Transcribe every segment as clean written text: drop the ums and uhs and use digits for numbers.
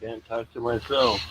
Can't talk to myself.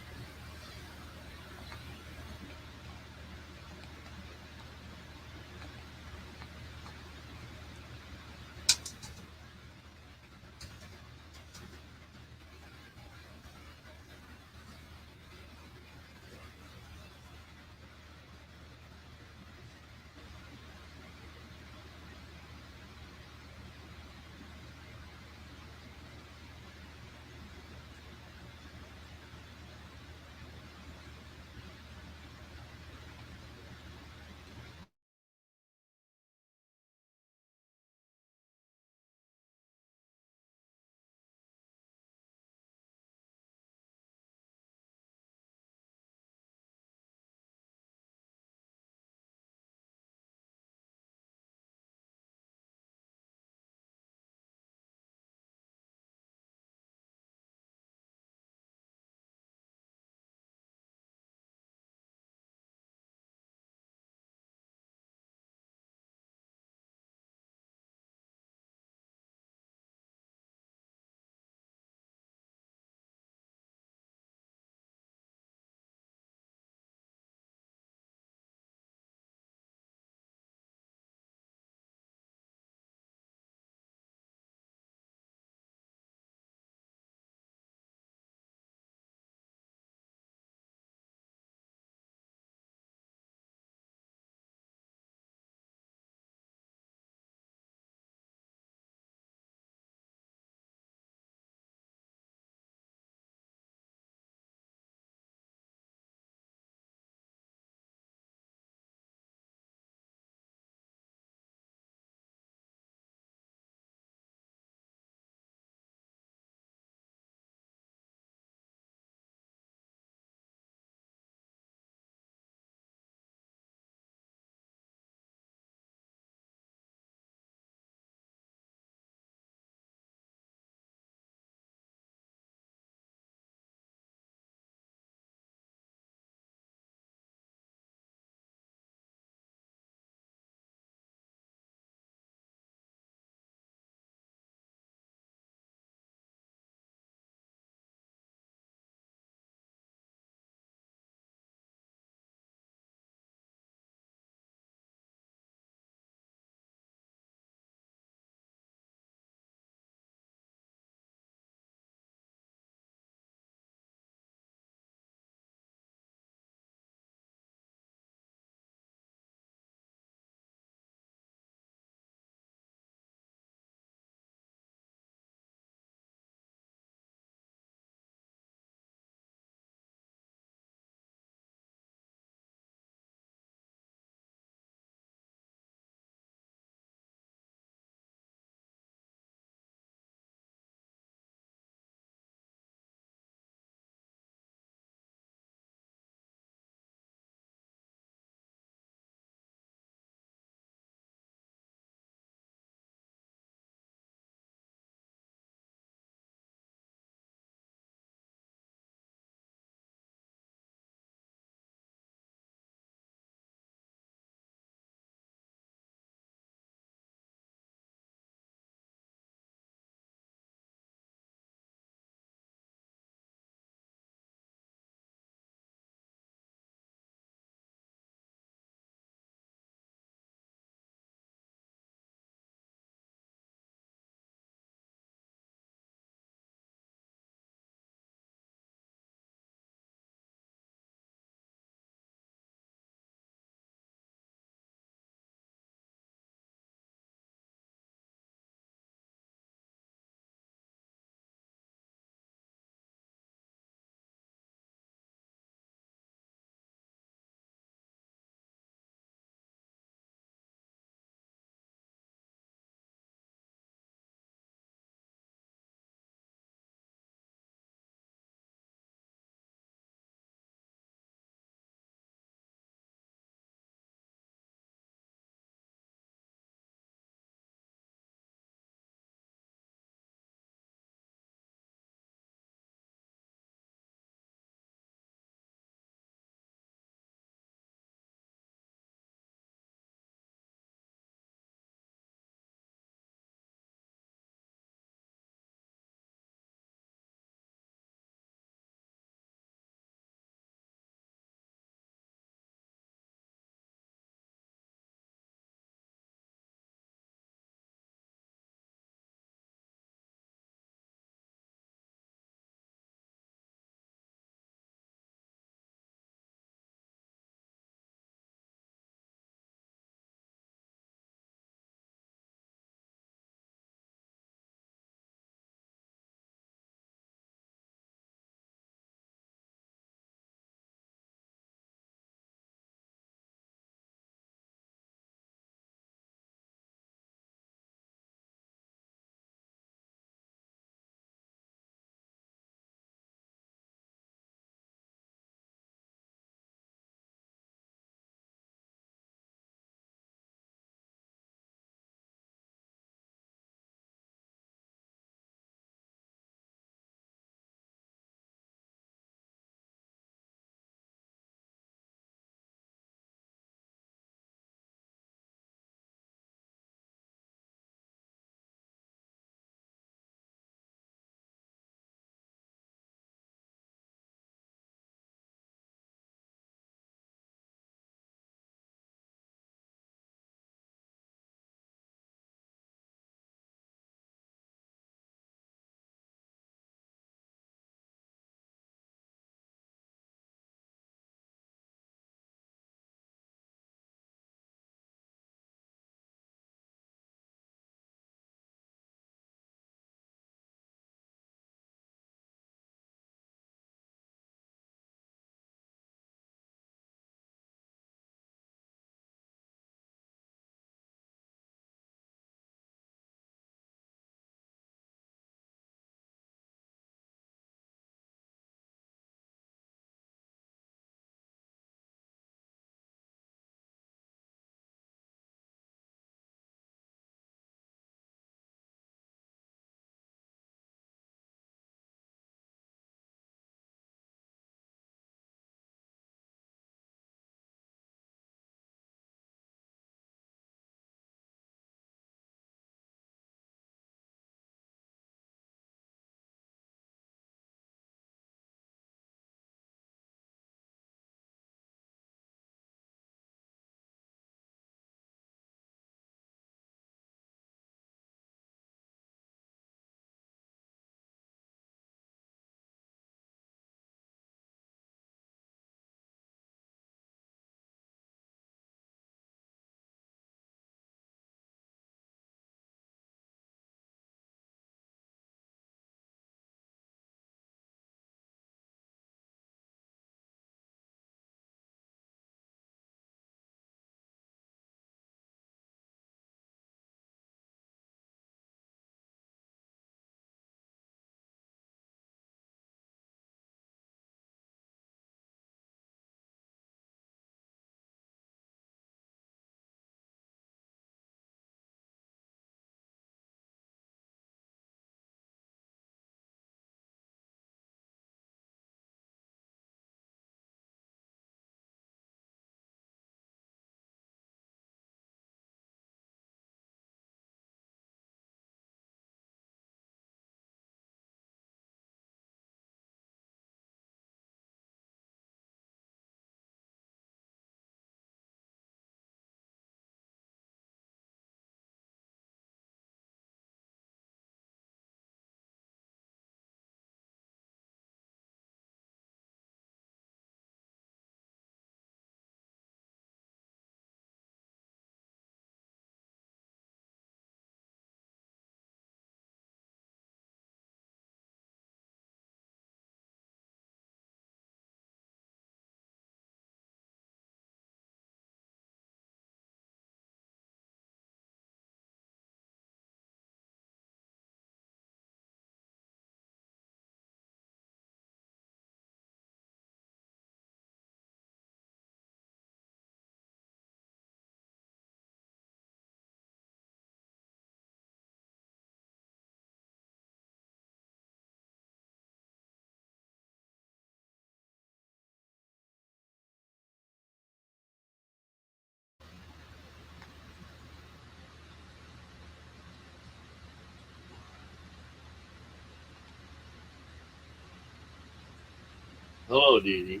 Hello, Dee Dee.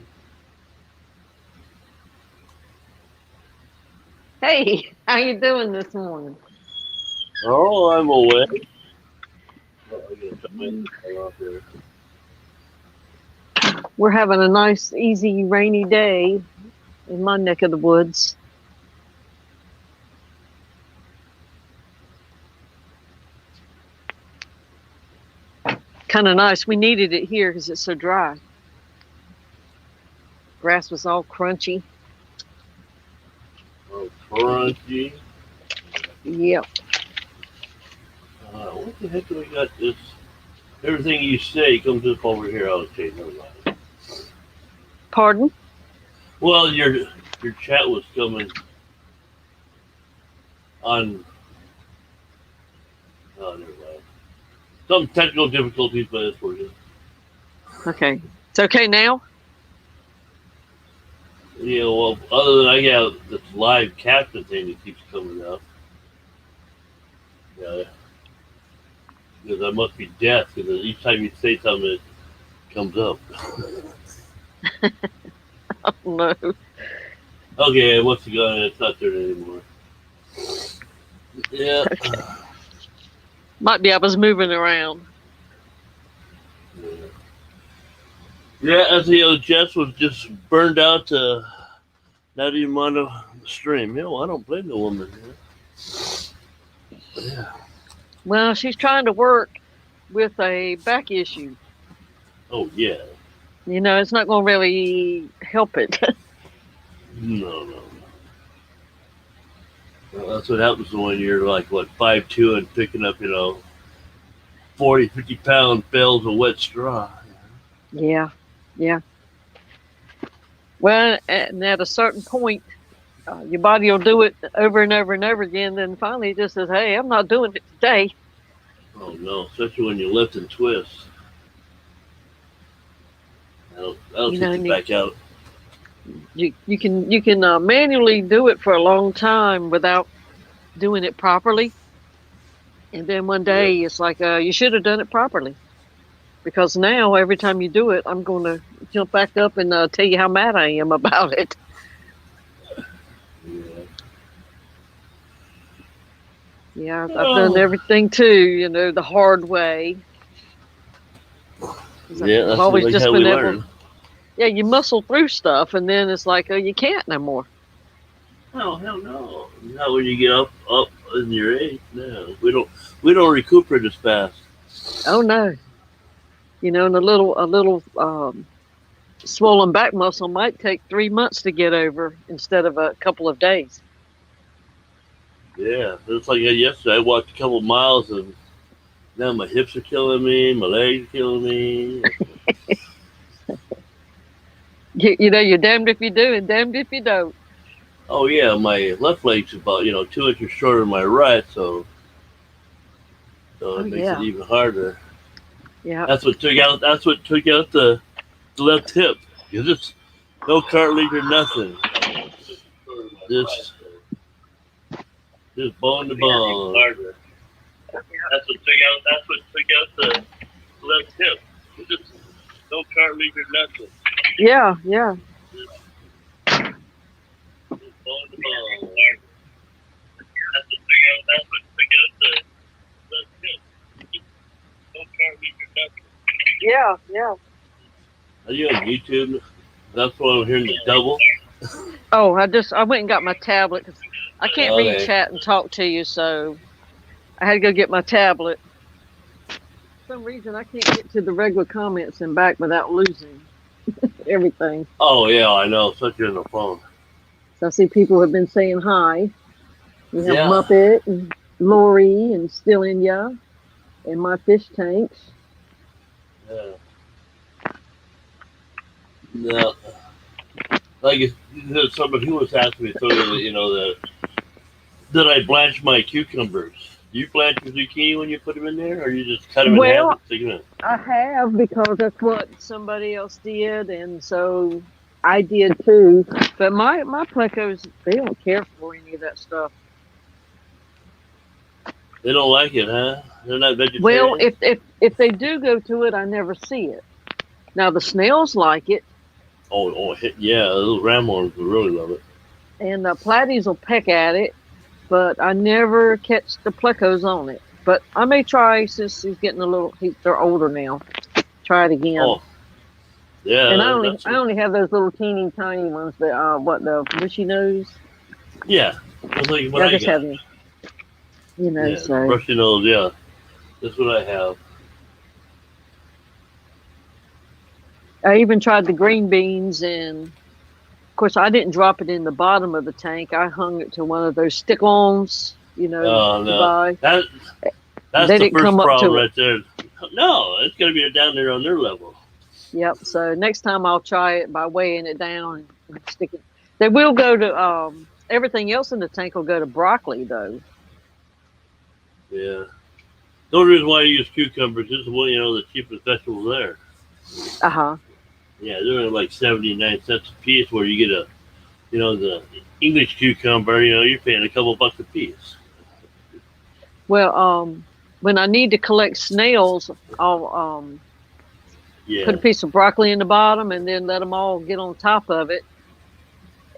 Hey, how you doing this morning? Oh, I'm awake. Oh, I gotta shut my car off here. We're having a nice, easy, rainy day in my neck of the woods. Kind of nice. We needed it here because it's so dry. Grass was all crunchy. Oh, crunchy. Yep. What the heck do we got this? Everything you say comes up over here. Oh, okay, never mind. Pardon? Well, your chat was coming on. Oh, never mind. Some technical difficulties, but it's working. Okay. It's okay now? Yeah, well, other than I got this live caption thing that keeps coming up. Yeah, because I must be deaf because each time you say something, it comes up. Oh, no. Okay, once again, it's not there anymore. Yeah. Okay. Might be I was moving around. Yeah, as you know, Jess was just burned out to not even want to stream. You know, I don't blame the woman. Yeah. Well, she's trying to work with a back issue. Oh, yeah. It's not going to really help it. No, no. Well, that's what happens when you're like, what, 5'2" and picking up, 40, 50-pound bales of wet straw. Yeah. Yeah. Well, and at a certain point, your body will do it over and over and over again. Then finally, it just says, "Hey, I'm not doing it today." Oh, no. Especially when you lift and twist. That'll You take know, you and back out. you can manually do it for a long time without doing it properly, and then one Yep. day it's like you should have done it properly. Because now every time you do it, I'm going to jump back up and tell you how mad I am about it. Yeah. Yeah, I've done Oh. everything too, the hard way. 'Cause Yeah, I've that's always like just how we been able. learn. Yeah, you muscle through stuff, and then it's like, oh, you can't no more. Oh, hell no. Not when you get up in your age. No, we don't recuperate as fast. Oh no, and a little swollen back muscle might take 3 months to get over instead of a couple of days. Yeah, it's like yesterday. I walked a couple miles and now my hips are killing me, my legs are killing me. You're damned if you do and damned if you don't. Oh yeah, my left leg's about 2 inches shorter than my right, so Oh it makes it yeah, even harder. yeah, That's what took out the left hip. You just no cartilage or nothing. Just just bone to bone. That's what took out the left hip. Just no cartilage or nothing. yeah, yeah. Just bone to bone. That's what took out the left hip. Just no cartilage or nothing. Yeah, yeah. Are you on YouTube? That's why I'm hearing the double. Oh, I went and got my tablet because I can't read Okay. chat and talk to you, so I had to go get my tablet. For some reason, I can't get to the regular comments and back without losing everything. Oh yeah, I know. Especially on the phone. So I see people have been saying hi. We have Yeah. Muppet and Lori and Still in Ya and my fish tanks. Yeah. No. Like somebody was asking me, so that did I blanch my cucumbers? Do you blanch your zucchini when you put them in there, or you just cut them in half and Well, stick them in? I have because that's what somebody else did, and so I did too. But my plecos, they don't care for any of that stuff. They don't like it, huh? They're not Well, vegetarians. if they do go to it, I never see it. Now the snails like it. Yeah, those ramhorns will really love it. And the platies will peck at it, but I never catch the plecos on it. But I may try since he's getting a little. They're older now. Try it again. Oh, yeah, And I only that's I only have those little teeny tiny ones that what the bushy nose. yeah. That's like what Yeah, I I just have got. them. Yeah, the So brushy nose. Yeah, that's what I have. I even tried the green beans, and of course I didn't drop it in the bottom of the tank. I hung it to one of those stick-ons, you No, buy. that's They the didn't first come up problem to it. right there. No, it's gonna be down there on their level. Yep. So next time I'll try it by weighing it down and stick it. They will go to everything else in the tank will go to broccoli though. Yeah. The only reason why I use cucumbers is the cheapest vegetables there. Uh huh. Yeah, they're like 79 cents a piece. Where you get the English cucumber, you're paying a couple bucks a piece. Well, when I need to collect snails, I'll put Yeah, a piece of broccoli in the bottom and then let them all get on top of it,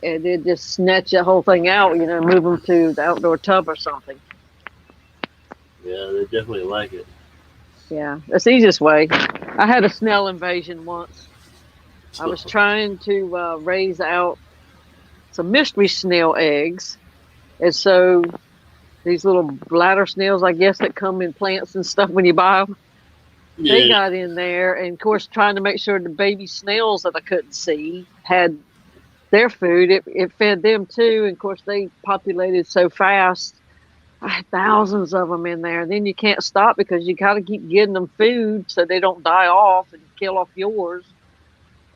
and then just snatch the whole thing out. Move them to the outdoor tub or something. yeah, they definitely like it. Yeah, that's the easiest way. I had a snail invasion once. I was trying to raise out some mystery snail eggs, and so these little bladder snails, I guess, that come in plants and stuff when you buy them, they Yeah, got in there, and of course, trying to make sure the baby snails that I couldn't see had their food. It fed them too, and of course, they populated so fast. I had thousands of them in there. And then you can't stop because you got to keep getting them food so they don't die off and kill off yours.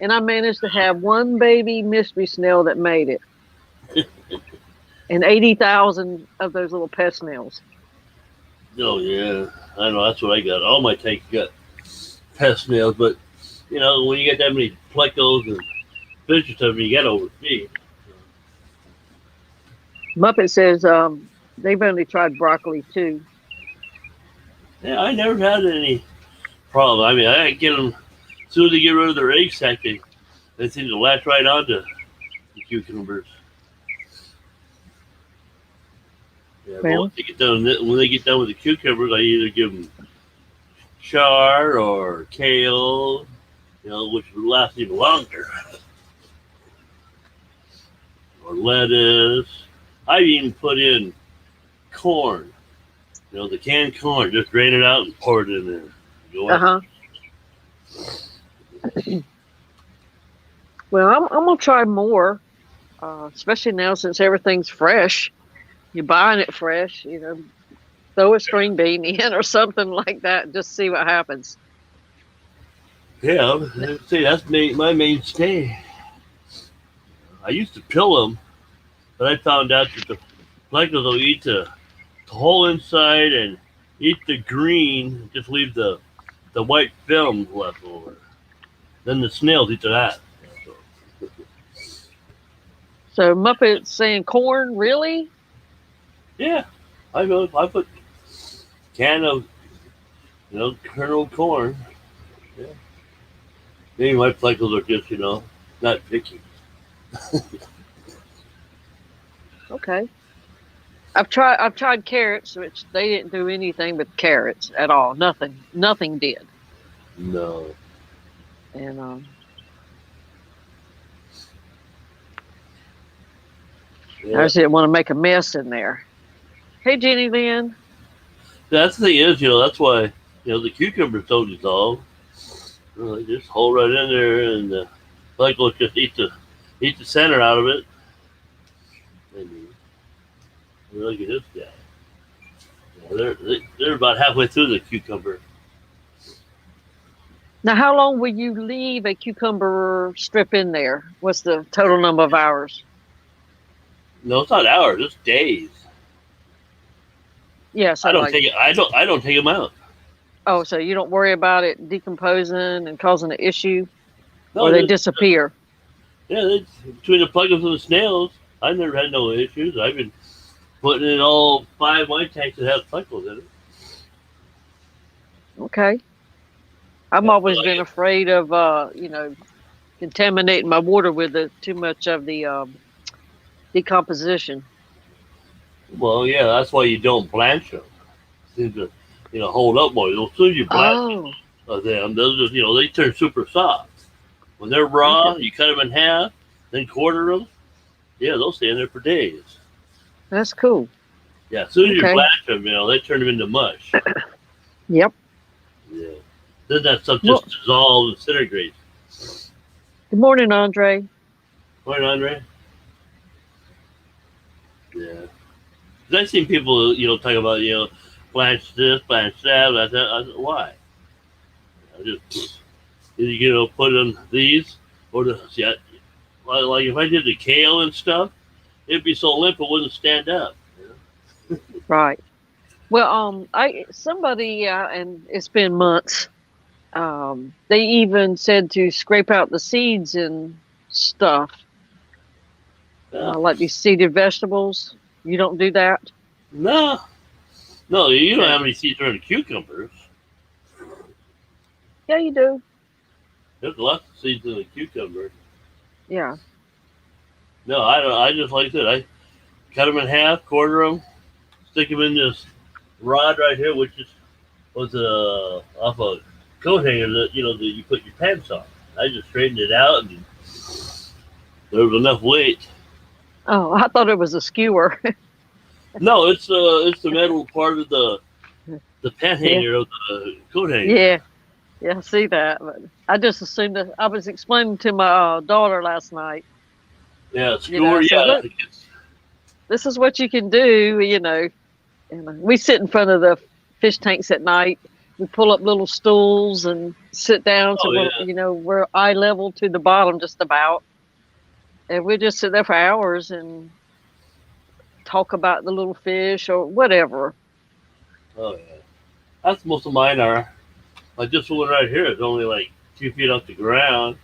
And I managed to have one baby mystery snail that made it, and 80,000 of those little pet snails. oh yeah, I know that's what I got. All my tanks got pest snails, but when you get that many plecos and fish and stuff, you got to overfeed. Muppet says they've only tried broccoli too. Yeah, I never had any problem. I mean, I get them as soon as they get rid of their egg sac, they seem to latch right onto the cucumbers. Yeah, but Well, when they get done with the cucumbers, I either give them char or kale, which would last even longer, or lettuce. I even put in corn, the canned corn. Just drain it out and pour it in there. Go uh ahead. huh. Well, I'm gonna try more, especially now since everything's fresh. You're buying it fresh, throw a string bean in or something like that, and just see what happens. Yeah, I'd say that's my mainstay. I used to pill them, but I found out that the blankets will eat the whole inside and eat the green, just leave the white film left over. Then the snails eat that. So, So Muppet's saying corn, really? yeah, I put can of kernel corn. Yeah. Maybe my pleckles are just not picky. Okay. I've tried carrots, which they didn't do anything with carrots at all. Nothing did. No. And I Yeah. just didn't want to make a mess in there. Hey, Jenny Lynn. That's the thing is, that's why the cucumbers don't dissolve. They just hold right in there, and the pleckles just eat the center out of it. And look at this guy. They're about halfway through the cucumber. Now, how long will you leave a cucumber strip in there? What's the total number of hours? No, it's not hours. It's days. Yeah, so like, I don't take them out. oh, so you don't worry about it decomposing and causing an issue, No, or they disappear. between the plugins and the snails, I've never had no issues. I've been putting in all 5 of my tanks that have pleckles in it. Okay. I've Yeah, I feel always like been it. afraid of, contaminating my water with too much of the decomposition. Well, yeah, that's why you don't blanch them. Seem to, hold up more. As soon as you blanch Oh, them, they'll just, they turn super soft. When they're raw, okay. you cut them in half, then quarter them. Yeah, they'll stay in there for days. That's cool. Yeah, as soon as you Okay. blanch them, they turn them into mush. Yep. Yeah. Then that stuff Well, just dissolves and disintegrates. good morning, Andre. Right, Andre? Yeah. 'Cause I've seen people, talk about, blanch this, blanch that. I said, why? I just, put in these or the, see, like if I did the kale and stuff, it'd be so limp it wouldn't stand up. Right. Well, I somebody and it's been months. They even said to scrape out the seeds and stuff, Yeah. like these seeded vegetables. You don't do that? No, no, you don't Okay. have any seeds around the cucumbers. Yeah, you do. There's lots of seeds in the cucumber. Yeah. No, I don't. I just like that. I cut them in half, quarter them, stick them in this rod right here, which was off a coat hanger that that you put your pants on. I just straightened it out, and there was enough weight. Oh, I thought it was a skewer. No, it's the metal part of the pant Yeah. hanger of the coat hanger. Yeah. Yeah, I see that. But I just assumed that I was explaining to my daughter last night. Yeah, I skewer. said, Yeah, look, this is what you can do. And we sit in front of the fish tanks at night. We pull up little stools and sit down so oh yeah. we're eye level to the bottom just about. And we just sit there for hours and talk about the little fish or whatever. Oh yeah. That's most of mine are. Like this one right here is only like 2 feet off the ground.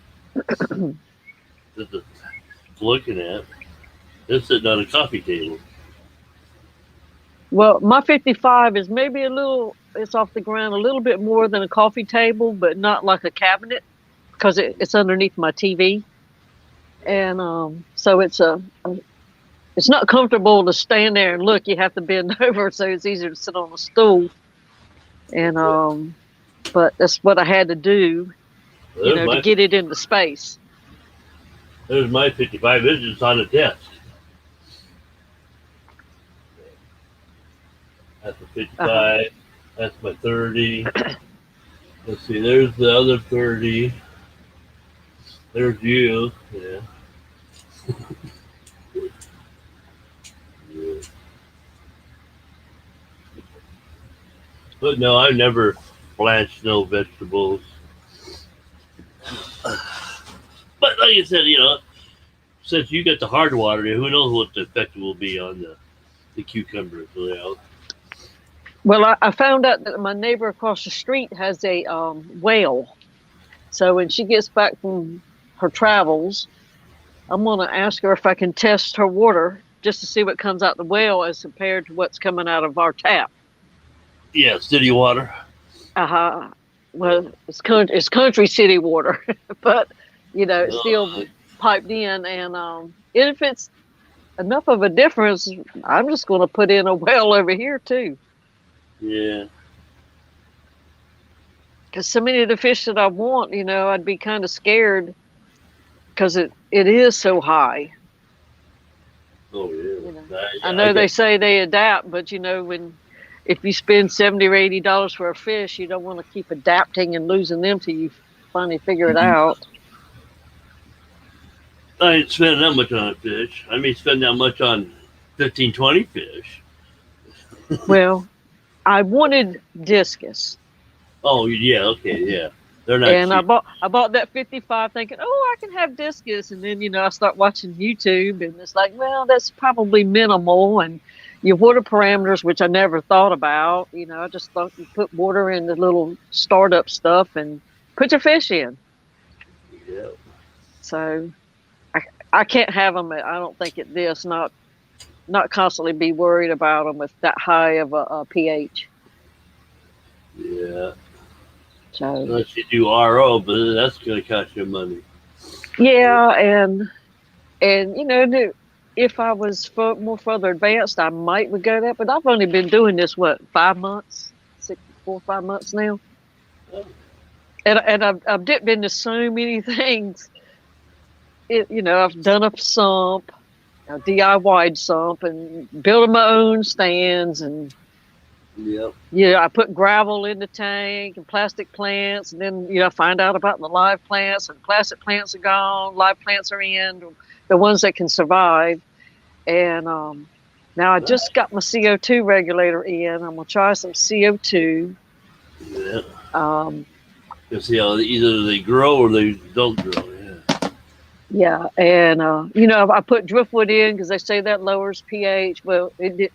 Just looking at. It's sitting on a coffee table. Well, my 55 is maybe it's off the ground a little bit more than a coffee table, but not like a cabinet because it's underneath my TV. And so it's not comfortable to stand there and look. You have to bend over, so it's easier to sit on a stool. And but that's what I had to do, There's to my get it into space. there's my 55 inches on the desk. That's a 55. Uh-huh. That's my 30. Let's see. There's the other 30. There's you. Yeah. Yeah. But no, I've never blanched no vegetables. But like I said, since you got the hard water, who knows what the effect will be on the cucumbers? Well, I found out that my neighbor across the street has a whale. So when she gets back from her travels, I'm going to ask her if I can test her water just to see what comes out the well as compared to what's coming out of our tap. Yeah, city water. Uh-huh. Well, it's country city water, but it's still piped in. And if it's enough of a difference, I'm just going to put in a well over here too. Yeah. Because so many of the fish that I want, I'd be kind of scared because it is so high. Oh yeah. I know they say they adapt, but if you spend $70 or $80 for a fish, you don't want to keep adapting and losing them till you finally figure it out. I ain't spending that much on a fish. I may spend that much on 15, 20 fish. Well, I wanted discus. Oh yeah, okay, yeah. They're not And cheap. I bought that 55 thinking, oh, I can have discus. And then, I start watching YouTube and it's like, well, that's probably minimal. And your water parameters, which I never thought about, I just thought you put water in the little startup stuff and put your fish in. Yeah. So I can't have them. I don't think at this, not constantly be worried about them with that high of a pH. Yeah. So Unless you do RO, but that's going to cost you money. Yeah, and if I was more further advanced, I might would go that. But I've only been doing this 5 months, 4 or 5 months now, and I've dipped into so many things. I've done a sump, a DIY sump, and building my own stands, and Yep. I put gravel in the tank and plastic plants, and then I find out about the live plants, and plastic plants are gone, live plants are in, the ones that can survive. And now I just got my CO2 regulator in. I'm gonna try some CO2. Yeah. Um, You see how either they grow or they don't grow. Yeah. yeah, and I put driftwood in because they say that lowers pH. Well, it did.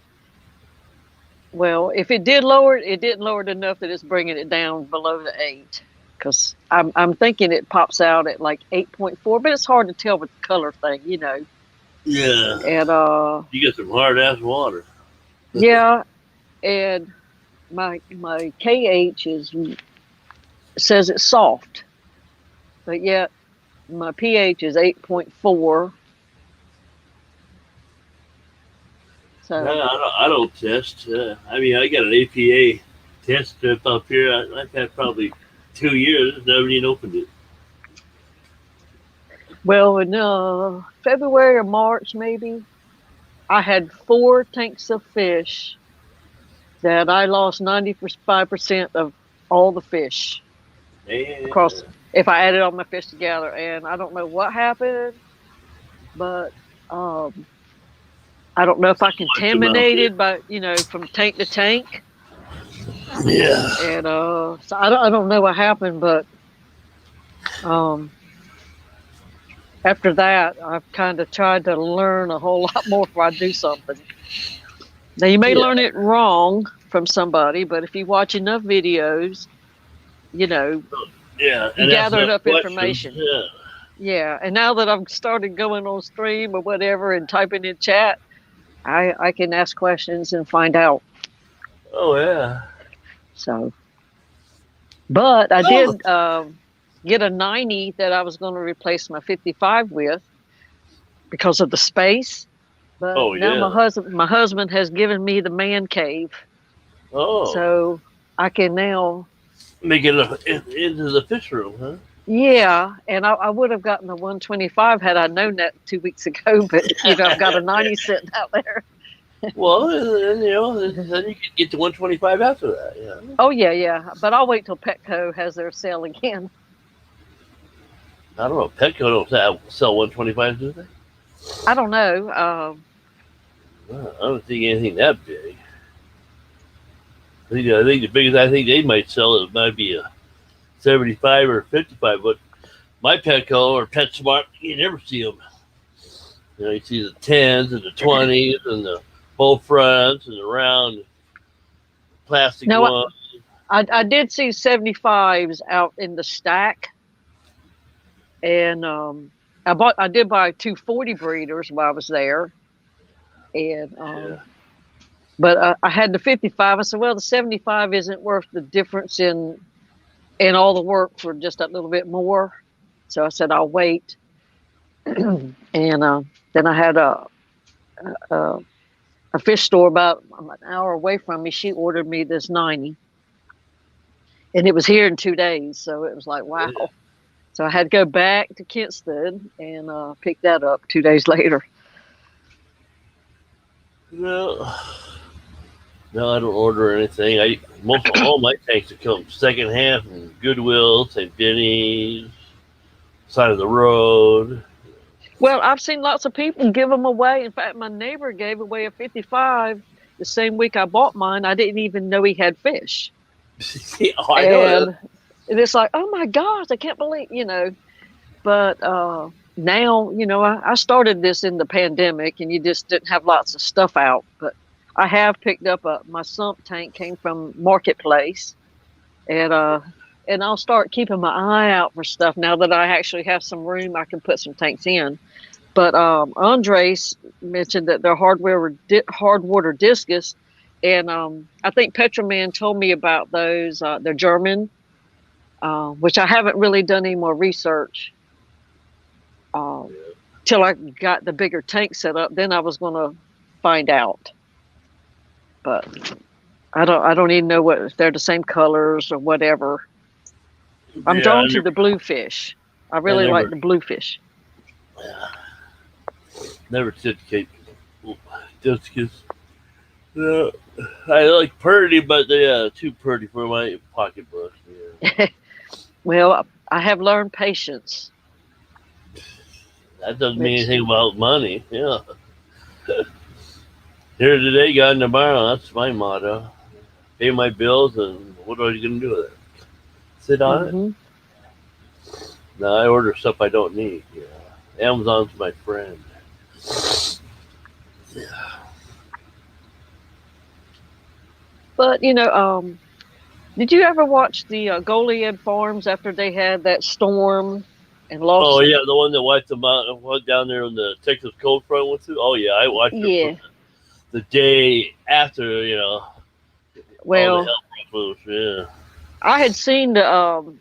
Well, if it did lower it, it didn't lower it enough that it's bringing it down below the 8. Because I'm thinking it pops out at like 8.4, but it's hard to. With the color thing. Yeah. And You get some hard ass water. yeah, and my KH says it's soft, but yet my pH is 8.4. Yeah, So I don't test. I mean, I got an APA test strip up here. I've had probably 2 years. Never even opened it. well, in February or March maybe, I had 4 tanks of fish that I lost 95% of all the fish Man, across. If I added all my fish together, and I don't know what happened, but I don't know if I watch them out there. contaminated, but from tank to tank, Yeah. and so I don't know what happened, but um, after that, I've kind of tried to learn a whole lot more before I do something. Now you may Yeah. learn it wrong from somebody, but if you watch enough videos, you know Yeah. you And ask gather enough enough questions. information. Yeah. Yeah, and now that I've started going on stream or whatever and typing in chat, I can ask questions and find out. Oh yeah. So, but I Oh. did get a 90 that I was going to replace my 55 with because of the space. But Oh now yeah. my husband has given me the man cave, Oh. so I can now. Make it into the fish room, huh? Yeah, and I would have gotten the 125 had I known that 2 weeks ago. But I've got a 90 sitting out there. Well, then, then you can get to 125 after that. Yeah. Oh yeah, yeah. But I'll wait till Petco has their sale again. I don't know. Petco don't sell 125, do they? I don't know. I don't think anything that big. I think the biggest I think they might sell it might be a 75 or 55. But my Petco or PetSmart, you never see them. You see the 10s and the 20s and the full fronts and the round plastic No, ones. I did see 75s out in the stack, and I did buy 240 breeders while I was there, and Yeah. but I had the 55. I said, well, the 75 isn't worth the difference in all the work for just a little bit more. So I said I'll wait, and then I had a a fish store about an hour away from me. She ordered me this 90, and it was here in 2 days. So it was like, wow. Yeah. So I had to go back to Kinston and pick that up 2 days later. No, no, I don't order anything. Most of all my tanks have come secondhand from Goodwill, St. Benny's, side of the road. Well, I've seen lots of people give them away. In fact, my neighbor gave away a 55 the same week I bought mine. I didn't even know he had fish. Oh, I know that. And it's like, oh my gosh, I can't believe, But now, I started this in the pandemic and you just didn't have lots of stuff out. But I have picked up my sump tank came from Marketplace. And I'll start keeping my eye out for stuff now that I actually have some room I can put some tanks in. But Andres mentioned that they're hard water discus, and I think Petroman told me about those. They're German, which I haven't really done any more research. till I got the bigger tank set up. Then I was going to find out, but I don't even know what if they're the same colors or whatever. I'm Yeah, drawn to the bluefish. I really like the bluefish. Never did Cape just because I like pretty, but they too pretty for my pocketbook. Yeah. Well, I have learned patience. That doesn't mean anything about money. Yeah. Here today, gone tomorrow. That's my motto. Pay my bills, and what are you going to do with it? Sit on it? No, I order stuff I don't need. Yeah. Amazon's my friend. Yeah. But did you ever watch the Goliad Farms after they had that storm and lost? Oh yeah, the one that wiped them out, went down there on the Texas cold front went through. Oh yeah, I watched it the day after. Well, all the health problems. Yeah. I had seen the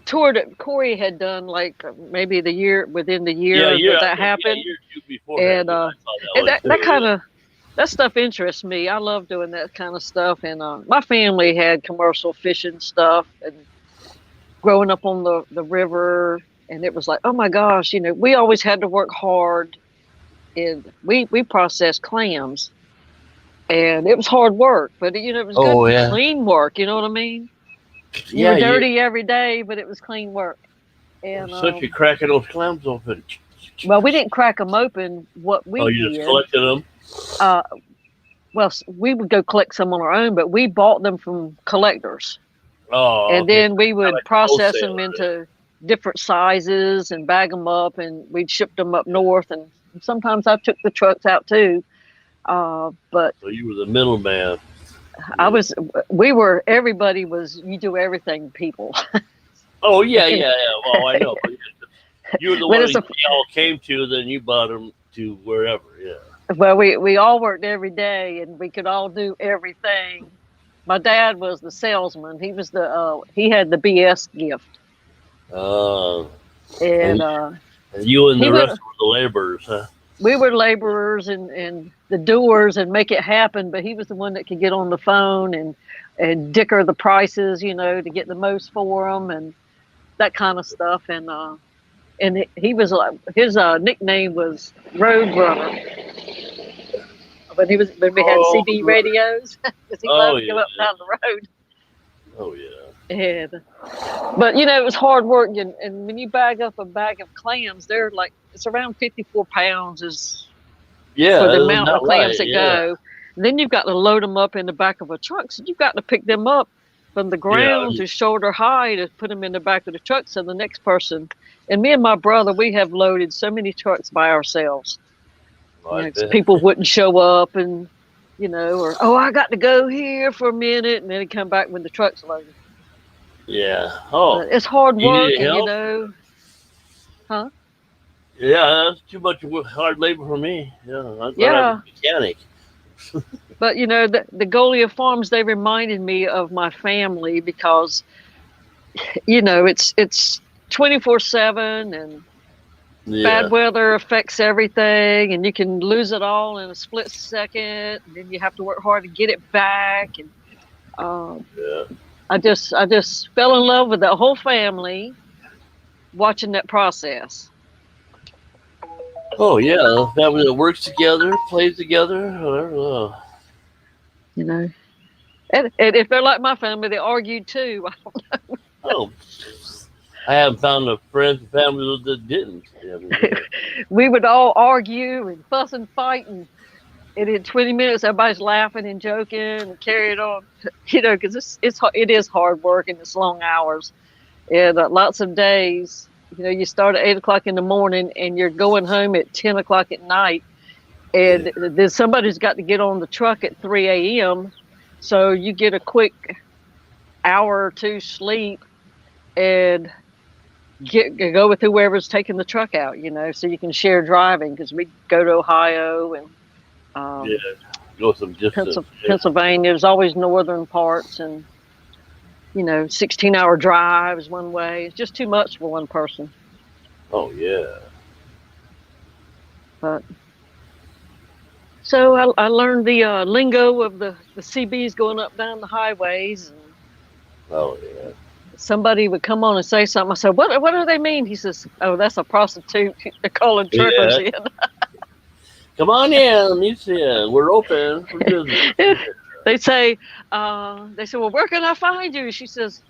tour that Corey had done, like maybe within the year that happened. Yeah, year or two before. And that stuff interests me. I love doing that kind of stuff. And my family had commercial fishing stuff, and growing up on the river, and it was like, oh my gosh, we always had to work hard, and we processed clams, and it was hard work, but it was good, clean work. You know what I mean? You were dirty every day, but it was clean work. And such a cracking those clams open. Well, we didn't crack them open. What we did? You just collected them? Well, we would go collect some on our own, but we bought them from collectors. Oh, and then we would process them into different sizes and bag them up, and we'd ship them up north. And sometimes I took the trucks out too. But so you were the middleman. Everybody was, you do everything people. Oh, yeah. Well, I know. You were the one that they all came to, then you bought them to wherever, yeah. Well, we all worked every day, and we could all do everything. My dad was the salesman. He was he had the BS gift. And you and the rest were the laborers, huh? We were laborers and the doers and make it happen, but he was the one that could get on the phone and dicker the prices, to get the most for them and that kind of stuff. And he was like, his nickname was Road Runner. When we had CB radios, because he loved to go up down the road. Oh yeah. But it was hard work, and when you bag up a bag of clams, they're like, it's around 54 pounds for the amount of clams that go. And then you've got to load them up in the back of a truck, so you've got to pick them up from the ground to shoulder high to put them in the back of the truck. So the next person, and me and my brother, we have loaded so many trucks by ourselves. People wouldn't show up, and or I got to go here for a minute, and then he'd come back when the truck's loaded. Yeah. Oh, but it's hard work, and huh? Yeah, that's too much hard labor for me. Yeah, I'm a mechanic. But the Goliad Farms, they reminded me of my family because it's 24/7, and bad weather affects everything, and you can lose it all in a split second, and then you have to work hard to get it back. And I just fell in love with that whole family watching that process. Oh yeah, family that works together, plays together, whatever. And if they're like my family, they argue too. I don't know. Oh, I haven't found a friends and family that didn't. We would all argue and fuss and fight, and in 20 minutes, everybody's laughing and joking and carry it on. Because it is hard work and it's long hours, and lots of days. You start at 8 o'clock in the morning and you're going home at 10 o'clock at night, and then somebody's got to get on the truck at 3 a.m. So you get a quick hour or two sleep and go with whoever's taking the truck out, so you can share driving, because we go to Ohio and go some distance. Pennsylvania. There's always northern parts, and 16-hour drives one way. It's just too much for one person. Oh yeah. But so I learned the lingo of the CBs going up down the highways. And Oh yeah. somebody would come on and say something. I said, what do they mean? He says, oh, that's a prostitute. They're calling truckers Yeah. in. Come on in. You see, we're open for business. They say, well, where can I find you? She says,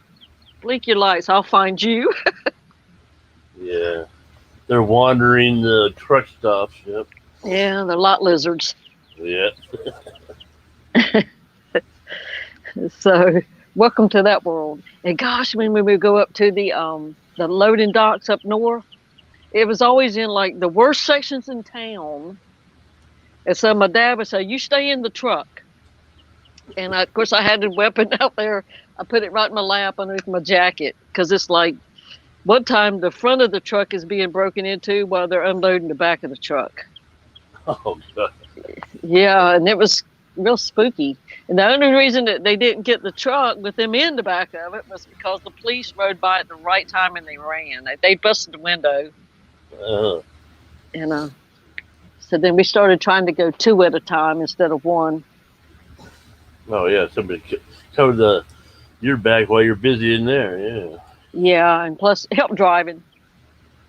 blink your lights, I'll find you. Yeah. They're wandering the truck stops. Yep. Yeah, they're lot lizards. Yeah. So welcome to that world. And gosh, when we would go up to the loading docks up north, it was always in like the worst sections in town. And so my dad would say, you stay in the truck. And of course, I had a weapon out there. I put it right in my lap underneath my jacket because it's like one time the front of the truck is being broken into while they're unloading the back of the truck. Oh God. Yeah, and it was real spooky. And the only reason that they didn't get the truck with them in the back of it was because the police rode by at the right time and they ran. They busted the window. And so then we started trying to go two at a time instead of one. Oh yeah, somebody covered your back while you're busy in there. Yeah. Yeah, and plus help driving.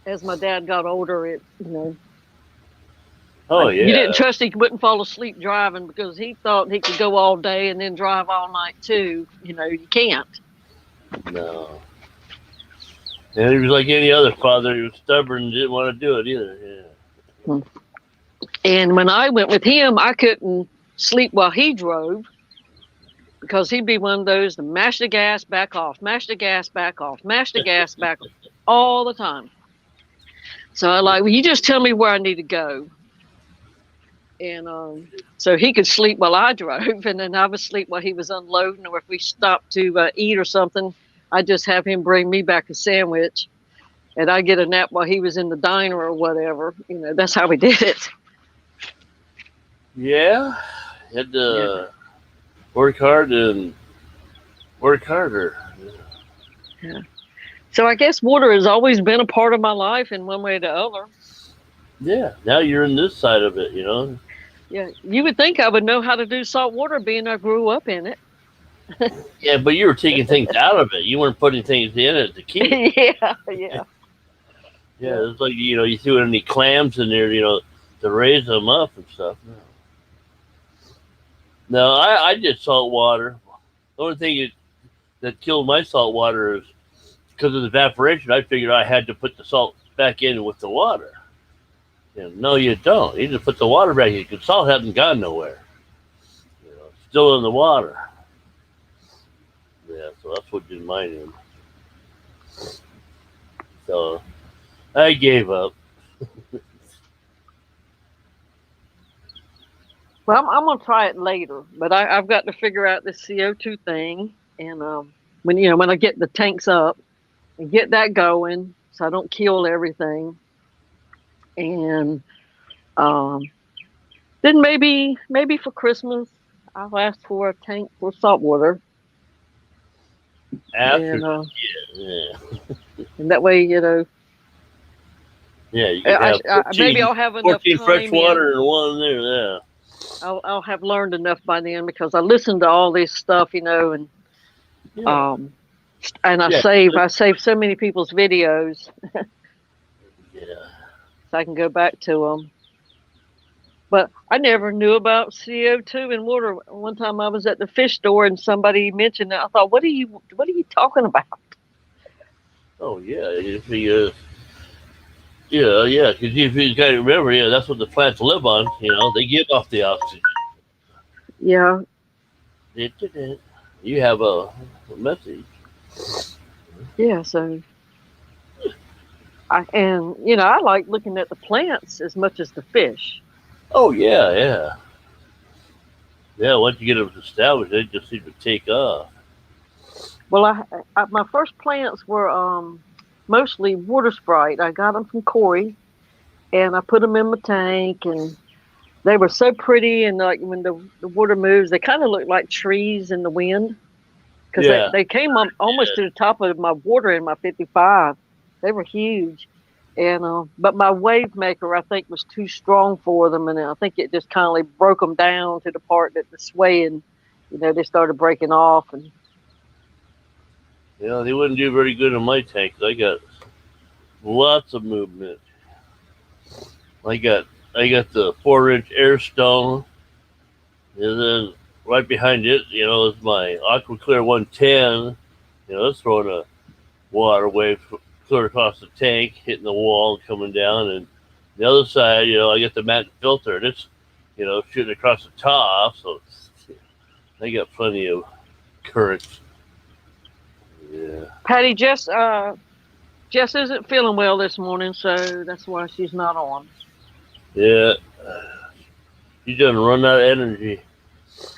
As my dad got older, Oh yeah. You didn't trust he wouldn't fall asleep driving because he thought he could go all day and then drive all night too. You can't. No. And he was like any other father. He was stubborn and didn't want to do it either. Yeah. And when I went with him, I couldn't sleep while he drove because he'd be one of those to mash the gas, back off, mash the gas, back off, mash the gas, back off, all the time. So I well, you just tell me where I need to go. And so he could sleep while I drove, and then I would sleep while he was unloading, or if we stopped to eat or something, I'd just have him bring me back a sandwich, and I'd get a nap while he was in the diner or whatever. That's how we did it. Yeah. You had to work hard and work harder. Yeah. So I guess water has always been a part of my life in one way or the other. Yeah. Now you're in this side of it, Yeah, you would think I would know how to do salt water being I grew up in it. Yeah, but you were taking things out of it. You weren't putting things in it to keep. Yeah. Yeah, it's like, you threw any clams in there, to raise them up and stuff. No, I did salt water. The only thing that killed my salt water is because of the evaporation. I figured I had to put the salt back in with the water. No, you don't. You just put the water back in because salt hasn't gone nowhere. It's still in the water. Yeah, so that's what did mine in. So I gave up. Well, I'm gonna try it later, but I've got to figure out this CO2 thing, and when I get the tanks up and get that going, so I don't kill everything, and then maybe for Christmas I'll ask for a tank for salt water. After, and that way, Yeah, you can have 14, maybe I'll have enough 14 time fresh water and one there. Yeah. I'll have learned enough by then because I listened to all this stuff, and I save so many people's videos. Yeah. So I can go back to them. But I never knew about CO2 in water. One time I was at the fish store and somebody mentioned it. I thought, what are you talking about? Oh yeah, because if you got to remember, that's what the plants live on. They give off the oxygen. Yeah. You have a message. Yeah. So. I like looking at the plants as much as the fish. Oh yeah. Once you get them established, they just seem to take off. Well, my first plants were mostly water sprite. I got them from Corey, and I put them in my tank, and they were so pretty. And like when the water moves, they kind of look like trees in the wind because they came almost to the top of my water in my 55. They were huge, And but my wave maker, I think, was too strong for them, and I think it just kind of broke them down to the part that the swaying, they started breaking off. And They wouldn't do very good in my tank 'cause I got lots of movement. I got the 4-inch air stone, and then right behind it, is my Aqua Clear 110. It's throwing a water wave clear across the tank, hitting the wall, and coming down, and the other side, I get the matte filter, and it's, shooting across the top, so I got plenty of current. Yeah. Patty, Jess isn't feeling well this morning, so that's why she's not on. Yeah. She doesn't run out of energy.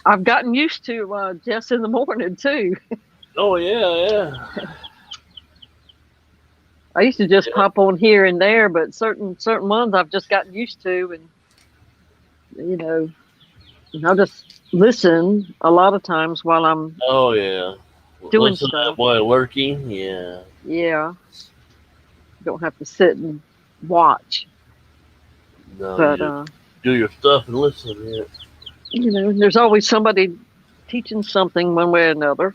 I've gotten used to Jess in the morning too. Oh yeah. I used to just pop on here and there, but certain ones I've just gotten used to, and I'll just listen a lot of times while I'm doing stuff while working. Yeah, don't have to sit and watch. No, but do your stuff and listen. There's always somebody teaching something one way or another.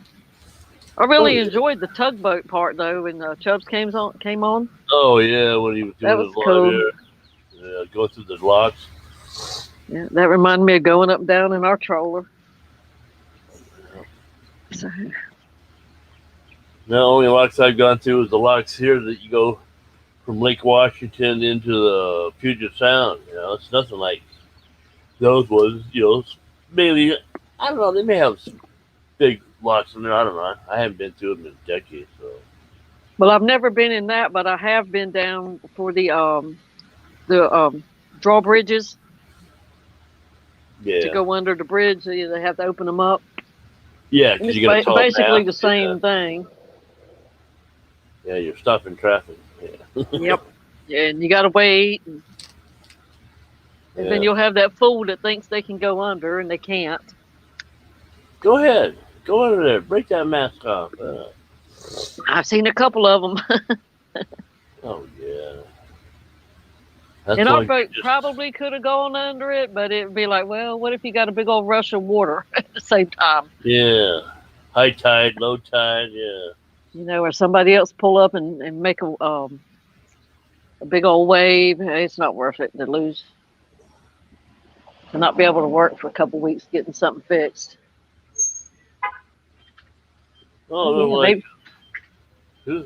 I really enjoyed the tugboat part though when Chubbs came on. Oh yeah, when he was doing his cool. live air, going through the locks. Yeah, that reminded me of going up and down in our troller. So. The only locks I've gone through is the locks here that you go from Lake Washington into the Puget Sound. It's nothing like those ones. Mainly, I don't know. They may have some big locks in there. I don't know. I haven't been to them in decades. So. Well, I've never been in that, but I have been down for the drawbridges. Yeah. To go under the bridge, they have to open them up. Yeah, because you got basically the same thing. Yeah, you're stopping traffic. Yeah. Yep. Yeah, and you got to wait. And then you'll have that fool that thinks they can go under and they can't. Go ahead. Go under there. Break that mask off. I've seen a couple of them. Oh, yeah. And our boat probably could have gone under it, but it'd be like, well, what if you got a big old rush of water at the same time? Yeah. High tide, low tide, yeah. Or somebody else pull up and make a big old wave. It's not worth it to not be able to work for a couple weeks getting something fixed. Oh, yeah, who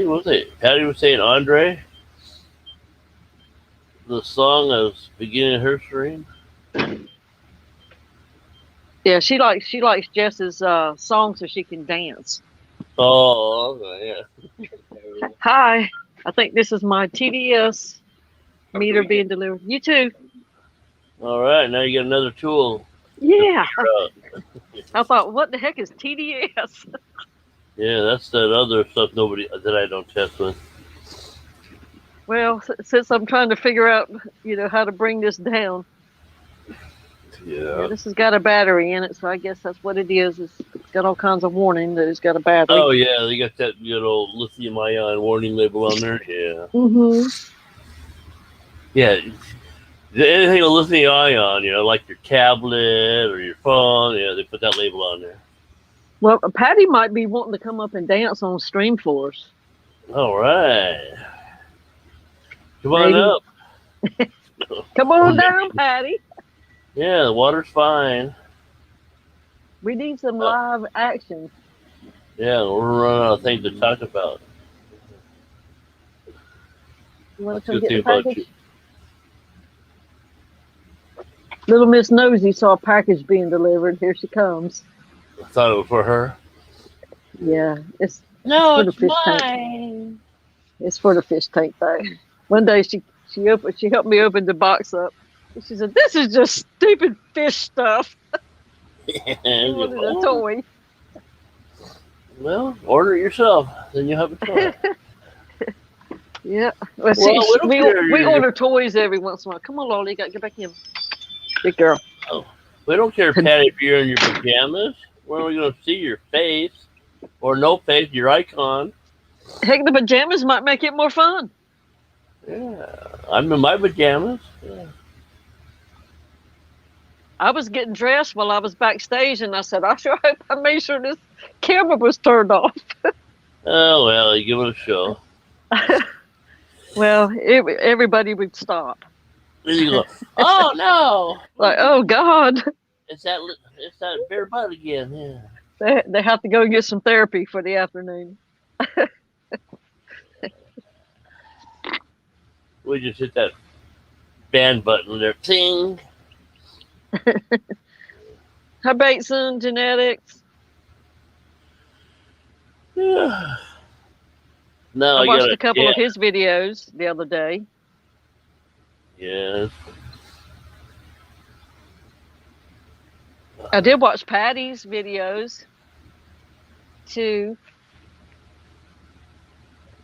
was it? Patty was saying Andre? The song is beginning her stream. Yeah, she likes Jess's song so she can dance. Oh, okay, yeah. Hi, I think this is my TDS meter being delivered. You too. All right, now you get another tool. Yeah. I thought, what the heck is TDS? Yeah, that's that other stuff that I don't test with. Well, since I'm trying to figure out, how to bring this down. Yeah. This has got a battery in it, so I guess that's what it is. It's got all kinds of warning that it's got a battery. Oh, yeah, they got that good old lithium-ion warning label on there. Yeah. Mm-hmm. Yeah. Anything with lithium-ion, like your tablet or your phone, they put that label on there. Well, Patty might be wanting to come up and dance on stream for us. All right. Come on up. Come on down, Patty. Yeah, the water's fine. We need some live action. Yeah, we're running out of things to talk about. You want to come get the package? Little Miss Nosy saw a package being delivered. Here she comes. I thought it was for her. Yeah, it's for the fish mine. tank. It's for the fish tank though. One day she helped me open the box up. She said, "This is just stupid fish stuff." She wanted a toy. Well, order it yourself. Then you have a toy. Yeah. Well, we order toys every once in a while. Come on, Lolly, you got to get back in. Good girl. Oh, we don't care, Patty, if you're in your pajamas. Where are we going to see your face? Or no face, your icon. Heck, the pajamas might make it more fun. Yeah, I'm in my pajamas. Yeah. I was getting dressed while I was backstage, and I said, I sure hope I made sure this camera was turned off. Oh well, you give it a show. Well, everybody would stop. Then you go, oh no, Like, oh God, it's that bare butt again. Yeah. they have to go get some therapy for the afternoon. We just hit that band button there. Ting. Hi, Bateson Genetics. Yeah. No, I I watched gotta. a couple Yeah. of his videos the other day. Yeah. I did watch Patty's videos too.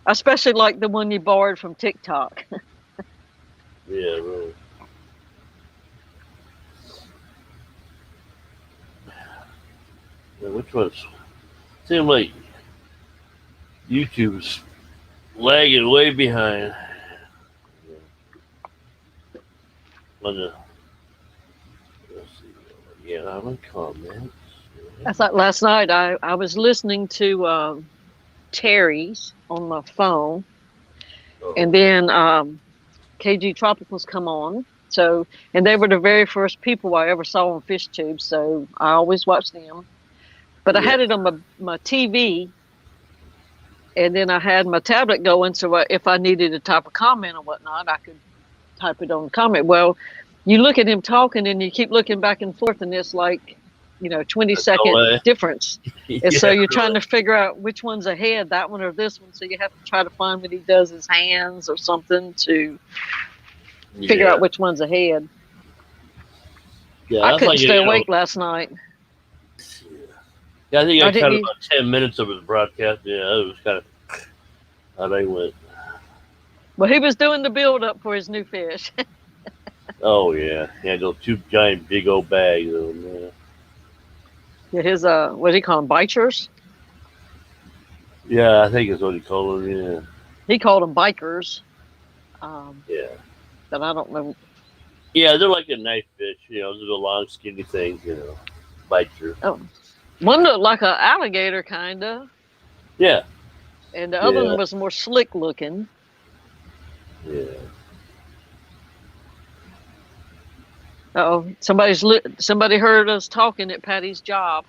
I especially like the one you borrowed from TikTok. Yeah. Really. Yeah, which ones? Seems like YouTube's lagging way behind. On the, let's see. Yeah, I'm in comments. I thought last night I was listening to Terry's on my phone, and then KG Tropicals come on. So, and they were the very first people I ever saw on FishTube. So I always watch them. But I Yeah. had it on my TV, and then I had my tablet going. So if I needed to type a comment or whatnot, I could type it on the comment. Well, you look at him talking, and you keep looking back and forth, and it's like, 20-second way. difference. Yeah, And so you're really. trying to figure out which one's ahead, that one or this one. So you have to try to find when he does his hands or something to figure out which one's ahead. Yeah, I that's couldn't like stay awake last night. Yeah, I think Oh, I didn't cut you? about 10 minutes of his broadcast. Yeah, it was kind of how they went. Well, he was doing the build up for his new fish. Oh yeah, he had those two giant big old bags of them. Yeah, his what do you call them, bichers? Yeah, I think it's what he called them. Yeah, He called them bikers. yeah, But I don't know. yeah. They're like a knife fish. They're the long, skinny things. Bite through. Oh, one looked like an alligator, kind of, Yeah, and the other yeah, one was more slick looking. yeah. Oh, somebody heard us talking at Patty's job.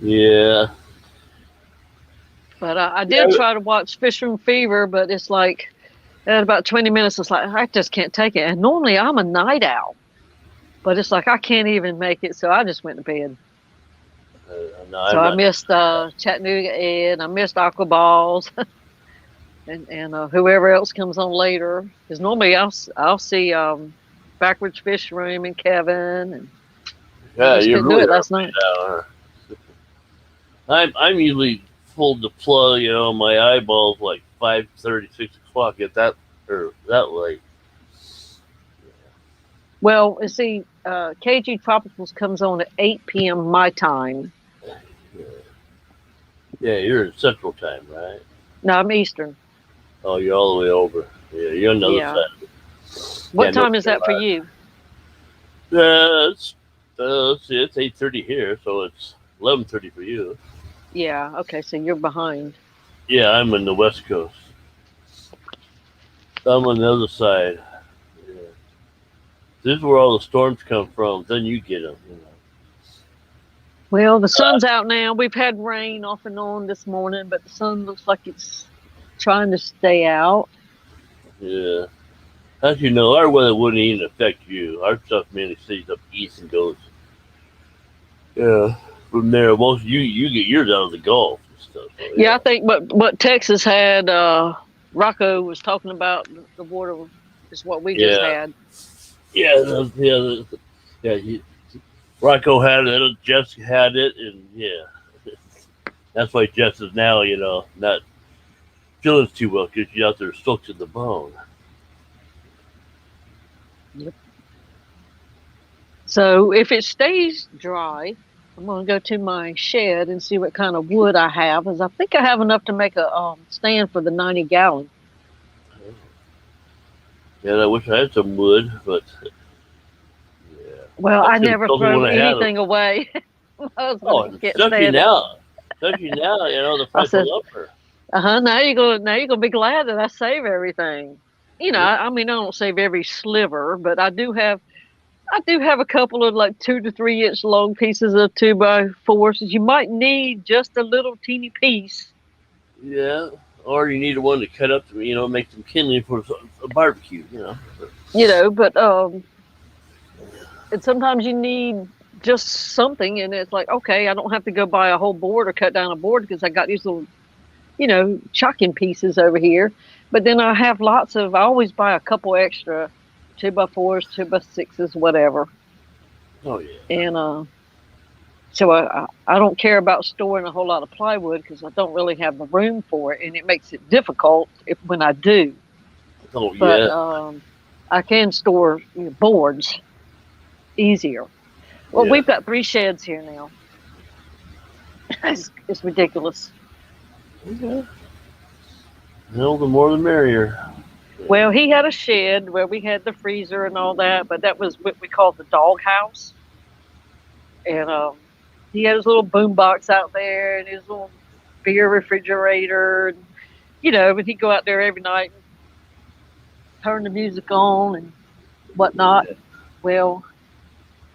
Yeah. But I did try to watch Fisherman Fever, but it's like at about 20 minutes, it's like I just can't take it. And normally I'm a night owl, but it's like I can't even make it, so I just went to bed. No, So I missed Chattanooga Ed, I missed Aqua Balls, and whoever else comes on later. Because normally I'll see Backwards Fish Room and Kevin, and yeah, just you couldn't really do it last night. I'm usually pulled the plug. My eyeballs like 5:30, 6 o'clock. Get that or that late. Well, see, KG Tropicals comes on at 8 p.m. my time. Yeah, you're in Central Time, right? No, I'm Eastern. Oh, you're all the way over. Yeah, you're on the other Yeah. side. What time is that for you? It's let's see, it's 8:30 here, so it's 11:30 for you. Yeah. Okay, so you're behind. Yeah, I'm on the West Coast. I'm on the other side. Yeah. This is where all the storms come from. Then you get them. Well, the sun's out now. We've had rain off and on this morning, but the sun looks like it's trying to stay out. Yeah. As you know, our weather wouldn't even affect you. Our stuff mainly stays up east and goes. Yeah. From there, most you get yours out of the Gulf and stuff. So, Yeah, I think what Texas had, Rocco was talking about the water is what we just had. Yeah. Rocco had it. Jess had it, and yeah, that's why Jess is now, not feeling too well because she's out there soaked to the bone. Yep. So if it stays dry, I'm gonna go to my shed and see what kind of wood I have, because I think I have enough to make a stand for the 90-gallon. Yeah, I wish I had some wood, but yeah, Well, I I should have never told me throw when I had them. anything away. My husband Oh, he can't stand it. especially now, the I price of said, lumber. now you're gonna be glad that I save everything. Yeah, I mean, I don't save every sliver, but I do have a couple of like 2 to 3 inch long pieces of 2x4s. You might need just a little teeny piece, yeah. Or you need one to cut up to, make some kindling for a barbecue. but and sometimes you need just something, and it's like, okay, I don't have to go buy a whole board or cut down a board because I got these little, chucking pieces over here. But then I always buy a couple extra 2x4s, 2x6s, whatever. Oh yeah. And so I don't care about storing a whole lot of plywood because I don't really have the room for it, and it makes it difficult when I do. Oh But yeah. I can store boards easier. Well, Yeah. we've got 3 sheds here now. It's ridiculous. Okay. No, the more the merrier. Well, he had a shed where we had the freezer and all that, but that was what we called the dog house. And he had his little boom box out there and his little beer refrigerator. And, but he'd go out there every night and turn the music on and whatnot. Well,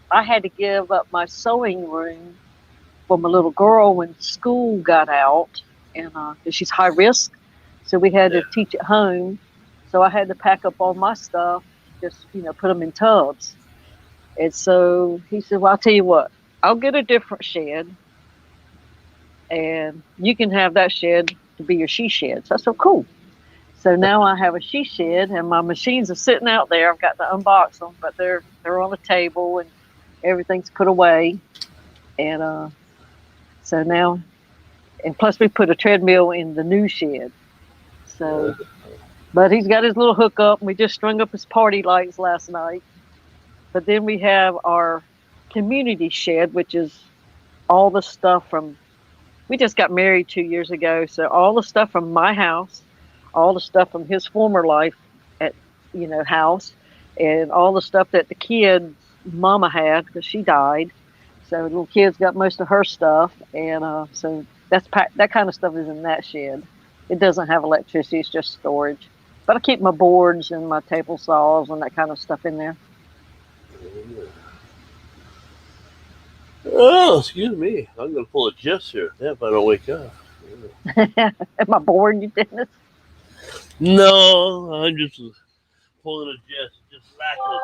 I had to give up my sewing room for my little girl when school got out, and she's high risk, so we had Yeah. to teach at home. So I had to pack up all my stuff, just put them in tubs. And so he said, "Well, I'll tell you what, I'll get a different shed, and you can have that shed to be your she shed." So I said, "Cool." So now I have a she shed, and my machines are sitting out there. I've got to unbox them, but they're on the table, and everything's put away. And so now, and plus we put a treadmill in the new shed. So, but he's got his little hookup, and we just strung up his party lights last night. But then we have our community shed, which is all the stuff from. We just got married 2 years ago, so all the stuff from my house, all the stuff from his former life at house, and all the stuff that the kid's mama had because she died. So the little kid's got most of her stuff, and so that kind of stuff is in that shed. It doesn't have electricity; it's just storage. But I keep my boards and my table saws and that kind of stuff in there. Oh, excuse me. I'm gonna pull a Jess here. Yeah, if I don't wake up. Am I boring you, Dennis? No, I'm just pulling a Jess, just lacking.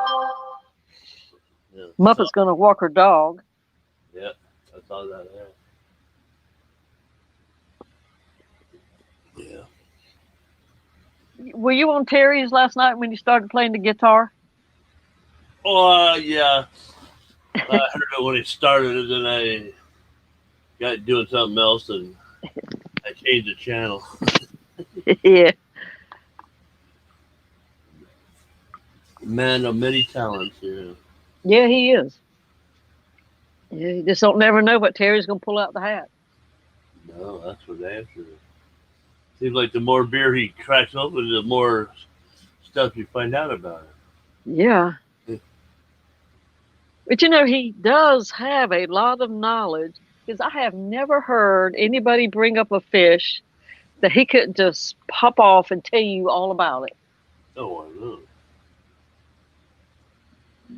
Yeah. So, Muppet's gonna walk her dog. yeah, I saw that. Yeah. Were you on Terry's last night when you started playing the guitar? Oh, yeah. I heard it when it started, and then I got doing something else, and I changed the channel. Yeah. Man of many talents. Yeah. Yeah, he is. Yeah, you just don't never know what Terry's gonna pull out the hat. No, that's what the answer is. Seems like the more beer he cracks open, the more stuff you find out about it. Yeah. Yeah. But he does have a lot of knowledge because I have never heard anybody bring up a fish that he couldn't just pop off and tell you all about it. Oh, I know.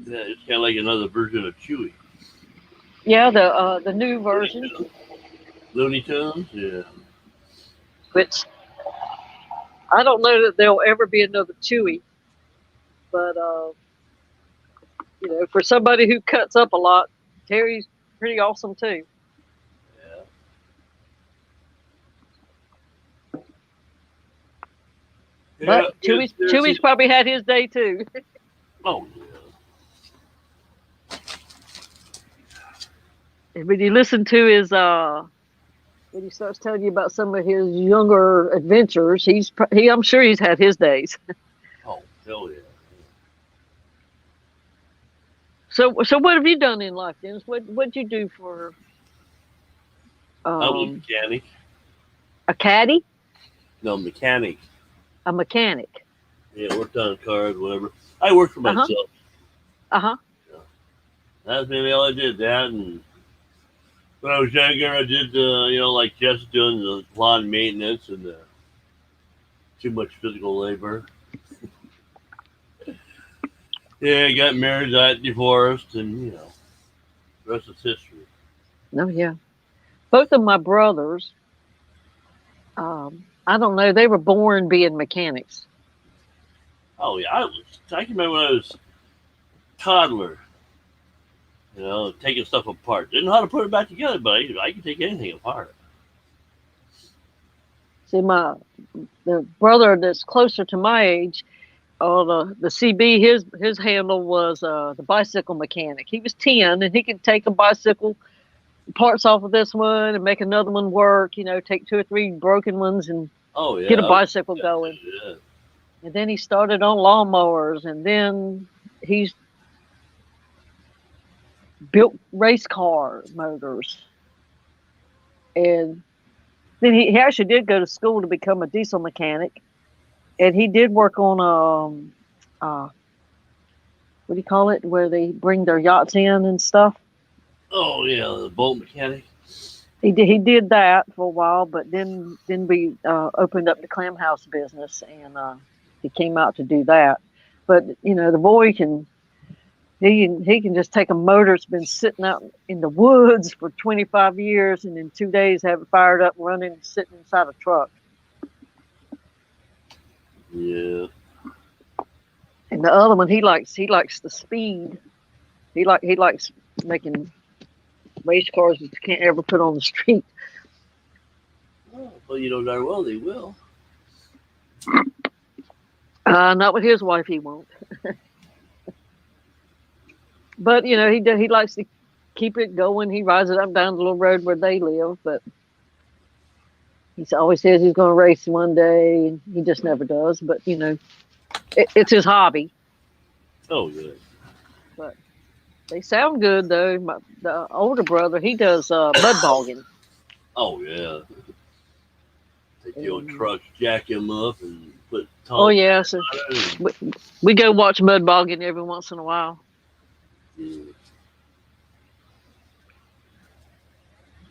Yeah, it's kind of like another version of Chewy. Yeah, the new version, Looney Tunes, yeah. which I don't know that there'll ever be another Chewy, but for somebody who cuts up a lot, Terry's pretty awesome too. Yeah. But Chewy's probably had his day too. Oh, yeah. And when you listen to his when he starts telling you about some of his younger adventures, I'm sure he's had his days. Oh, hell yeah. So what have you done in life, Dennis? What'd you do for I was mechanic. A caddy, No, mechanic. a mechanic. Yeah, worked on cars, whatever. I worked for Uh huh. myself. Uh huh. That's maybe all I did. That, and when I was younger, I did, like just doing the lawn maintenance and too much physical labor. Yeah, I got married, got divorced, and the rest is history. No, yeah. Both of my brothers, I don't know, they were born being mechanics. Oh yeah, I can remember when I was a toddler. Taking stuff apart. Didn't know how to put it back together, but I can take anything apart. See, the brother that's closer to my age, the CB, his handle was the bicycle mechanic. He was 10, and he could take a bicycle parts off of this one and make another one work. Take two or three broken ones and Oh get yeah, a bicycle going. yeah. And then he started on lawnmowers, and then he's built race car motors. And then he actually did go to school to become a diesel mechanic, and he did work on what do you call it, where they bring their yachts in and stuff. Oh yeah, the boat mechanic. He did that for a while, but then we opened up the clam house business, and he came out to do that. But the boy he can just take a motor that's been sitting out in the woods for 25 years, and in 2 days have it fired up, running, sitting inside a truck. Yeah. And the other one, he likes the speed. He likes making race cars that you can't ever put on the street. Oh, well, you know darn well they will. Not with his wife, he won't. But he likes to keep it going. He rides it up down the little road where they live, but he always says he's going to race one day, and he just never does. But it's his hobby. Oh yeah. But they sound good though. The older brother, he does mud bogging. Oh yeah. Take the old trucks, jack him up, and put Oh tall. yeah, so we go watch mud bogging every once in a while. Yeah.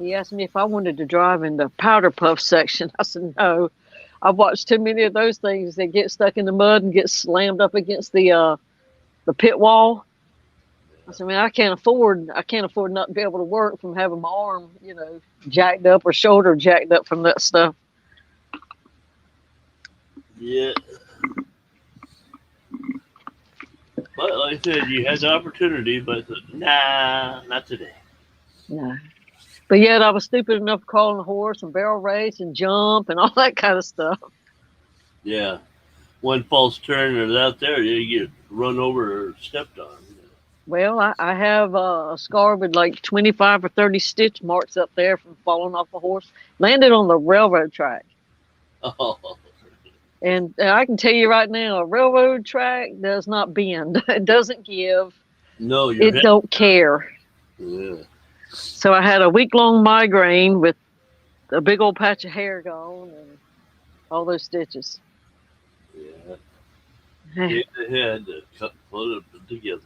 He asked me if I wanted to drive in the powder puff section. I said no. I've watched too many of those things that get stuck in the mud and get slammed up against the pit wall. I said, man, I can't afford not to be able to work from having my arm, jacked up, or shoulder jacked up from that stuff. Yeah. But like I said, you had the opportunity, but I said, nah, not today. No. But yet I was stupid enough to call on a horse and barrel race and jump and all that kind of stuff. Yeah. One false turn or out there, you get run over or stepped on. Well, I have a scar with like 25 or 30 stitch marks up there from falling off a horse. Landed on the railroad track. Oh. And I can tell you right now, a railroad track does not bend. It doesn't give. No, you're It don't care. Yeah. So I had a week-long migraine with a big old patch of hair gone and all those stitches. Yeah. Hit the head to put it together.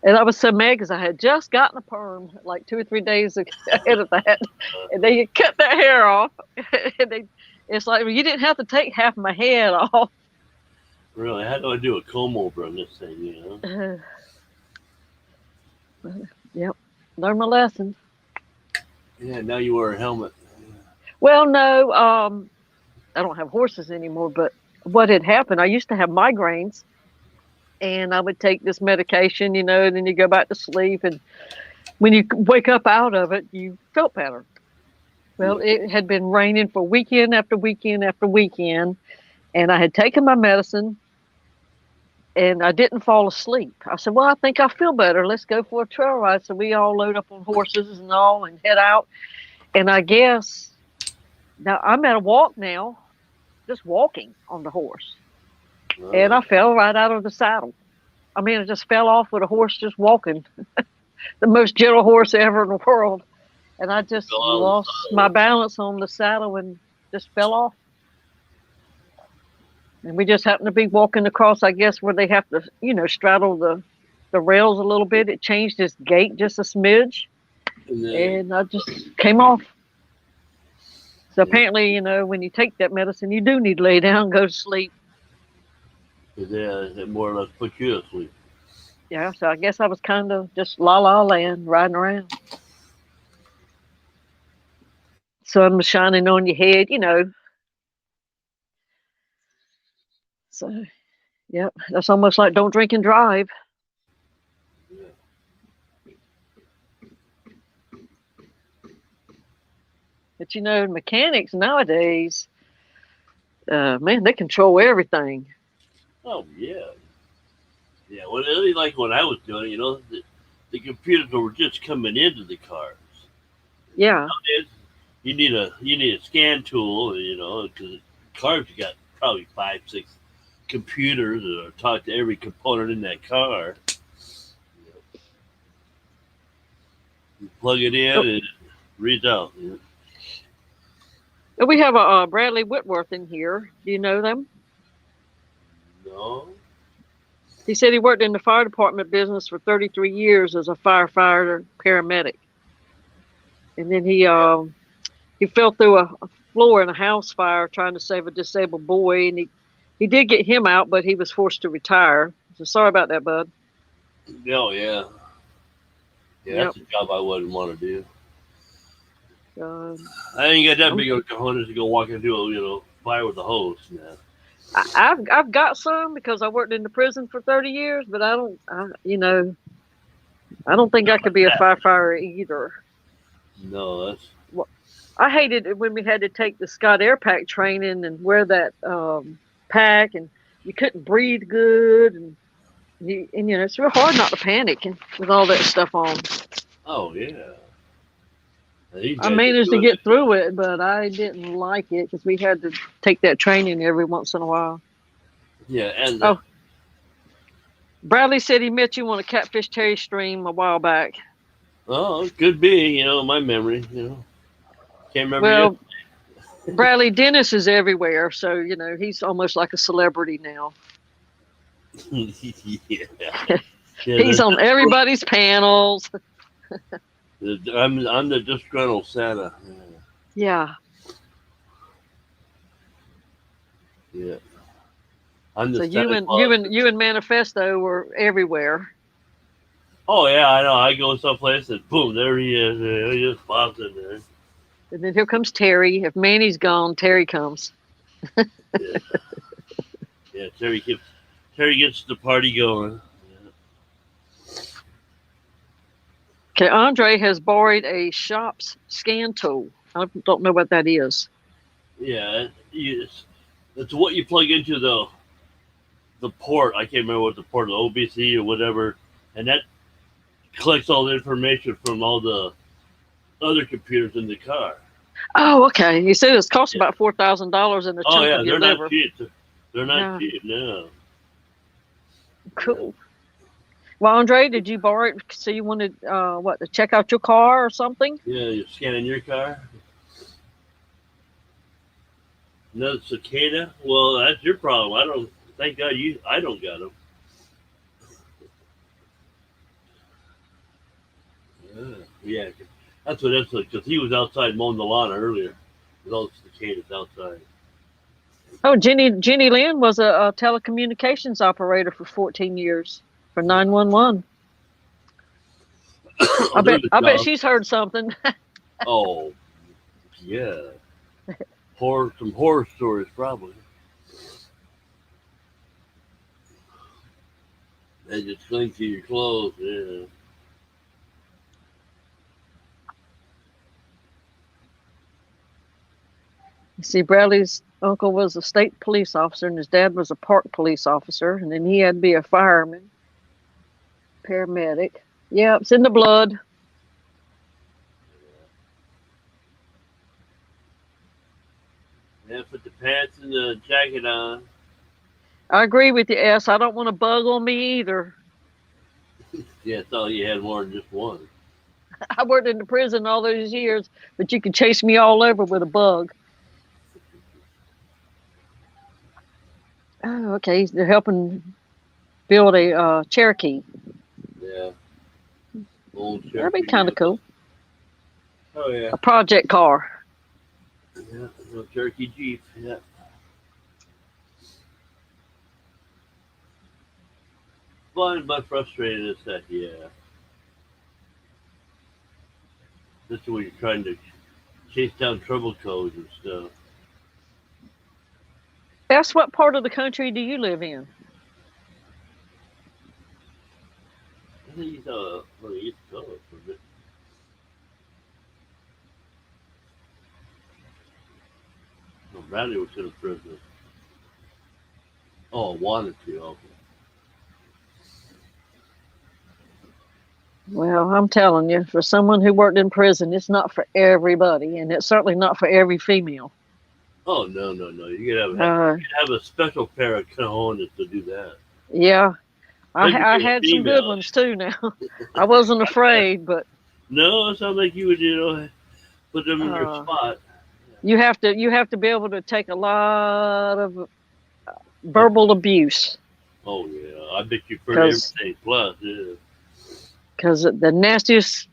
And I was so mad because I had just gotten a perm like 2 or 3 days ahead of that. And they cut that hair off. And it's like, well, you didn't have to take half my head off. Really? How do I do a comb over on this thing, Yep. Learned my lesson. Yeah, now you wear a helmet. Well, no, I don't have horses anymore, but what had happened, I used to have migraines, and I would take this medication, and then you go back to sleep, and when you wake up out of it, you felt better. Well, it had been raining for weekend after weekend after weekend, and I had taken my medicine, and I didn't fall asleep. I said, well, I think I feel better. Let's go for a trail ride. So we all load up on horses and all and head out. And I guess now I'm at a walk now, just walking on the horse. Oh. And I fell right out of the saddle. I just fell off with a horse just walking. The most gentle horse ever in the world. and I just Fell out of the lost my saddle. balance on the saddle and just fell off. And we just happened to be walking across, I guess, where they have to, straddle the rails a little bit. It changed his gait just a smidge, And then, and I just came off. So yeah, apparently, when you take that medicine, you do need to lay down and go to sleep. it more or less put you to sleep. Yeah, so I guess I was kind of just la la land, riding around. Sun was shining on your head. So, yep, that's almost like don't drink and drive. Yeah. But mechanics nowadays, man, they control everything. Oh yeah. Yeah. Well, really, like when I was doing it, the computers were just coming into the cars. Yeah. Nowadays, you need a scan tool, because cars you got probably 5, 6 computers that talk to every component in that car. You plug it in Oh, and it reads out. we have a Bradley Whitworth in here. Do you know them? No. He said he worked in the fire department business for 33 years as a firefighter paramedic, and then he fell through a floor in a house fire trying to save a disabled boy, and he did get him out, but he was forced to retire. So sorry about that, bud. Oh yeah. Yeah, Yep. that's a job I wouldn't want to do. Um, I ain't got that I'm, big of cojones to go walk into a fire with a hose. Now. I've got some because I worked in the prison for 30 years, but I don't think I could be a firefighter either. No, that's Well, I hated it when we had to take the Scott Air Pack training and wear that pack, and you couldn't breathe good, and it's real hard not to panic with all that stuff on. oh yeah. These I guys are managed to doing it. get through it, but I didn't like it because we had to take that training every once in a while. Yeah, and Oh, Bradley said he met you on a Catfish Terry stream a while back. oh, it could be. My memory. Can't remember you. Well, Bradley Dennis is everywhere, so he's almost like a celebrity now. Yeah, yeah. He's on everybody's panels. I'm the disgruntled Santa. Yeah. Yeah, I'm So the you Santa and you Claus. and you and Manifesto were everywhere. Oh yeah, I know. I go someplace and boom, there he is. He just pops in there. And then here comes Terry. If Manny's gone, Terry comes. Yeah, yeah. Terry gets the party going. Okay, Andre has borrowed a shop's scan tool. I don't know what that is. Yeah, it's what you plug into the port. I can't remember what the port, the OBC or whatever, and that collects all the information from all the other computers in the car. Oh, okay. You said it's cost Yeah. about $4,000 in a Oh chunk yeah, of your they're not liver. cheap. They're not Yeah, cheap. No. cool. Well, Andre, did you borrow it so you wanted to check out your car or something? Yeah, you're scanning your car. Another cicada. Well, that's your problem. I don't. Thank God I don't got them. Yeah. That's what that's like. Because he was outside mowing the lawn earlier with all the cicadas outside. Oh, Jenny Lynn was a telecommunications operator for 14 years for 911. Oh, I bet there's a I bet job. she's heard something. Oh, yeah. Some horror stories probably. They just cling to your clothes. Yeah. You see, Bradley's uncle was a state police officer, and his dad was a park police officer, and then he had to be a fireman, paramedic. Yeah, it's in the blood. Yeah, put the pants and the jacket on. I agree with you, S. I don't want a bug on me either. Yeah, I thought you had more than just one. I worked in the prison all those years, but you could chase me all over with a bug. Oh, okay. They're helping build a Cherokee. Yeah. Old That'd be Cherokee kind of vehicle. cool. Oh yeah. A project car. Yeah. Old Cherokee Jeep. Yeah. Fun but frustrating is that yeah. This is when you're trying to chase down trouble codes and stuff. That's what part of the country do you live in? I think he's on the East Coast for a bit. No, Bradley was in a prison. Oh, wanted to. Okay. Well, I'm telling you, for someone who worked in prison, it's not for everybody, and it's certainly not for every female. Oh no no no! Uh, You could have a special pair of cojones to do that. yeah, Maybe I being a had some good female. ones too. Now, I wasn't afraid, but No, it sounds like you would put them in their uh, spot. you have to be able to take a lot of Oh, verbal abuse oh yeah, I bet you for because everything plus. Yeah. the nastiest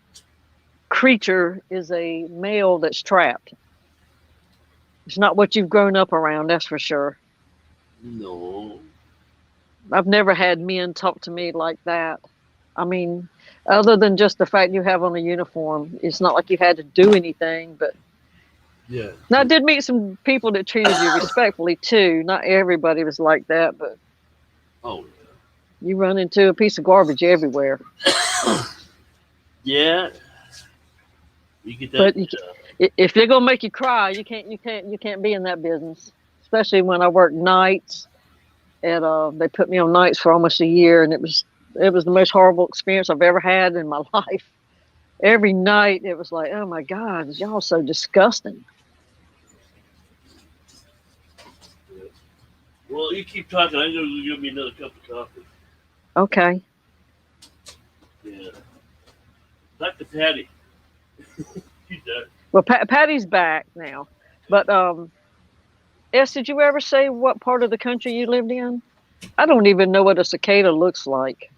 creature is a male that's trapped. It's not what you've grown up around, that's for sure. No. I've never had men talk to me like that. I mean, other than just the fact you have on a uniform, it's not like you had to do anything. But Yeah. now, I did meet some people that treated you respectfully too. Not everybody was like that, but Oh you run into a piece of garbage everywhere. yeah. Yeah. You get that. But if they're gonna make you cry, you can't be in that business. Especially when I worked nights, and they put me on nights for almost a year, and it was the most horrible experience I've ever had in my life. Every night it was like, oh my God, y'all so disgusting. Well, you keep talking. I'm gonna give me another cup of coffee. Okay. Yeah. Back to Patty. She's there. Well, Patty's back now, but S, did you ever say what part of the country you lived in? I don't even know what a cicada looks like.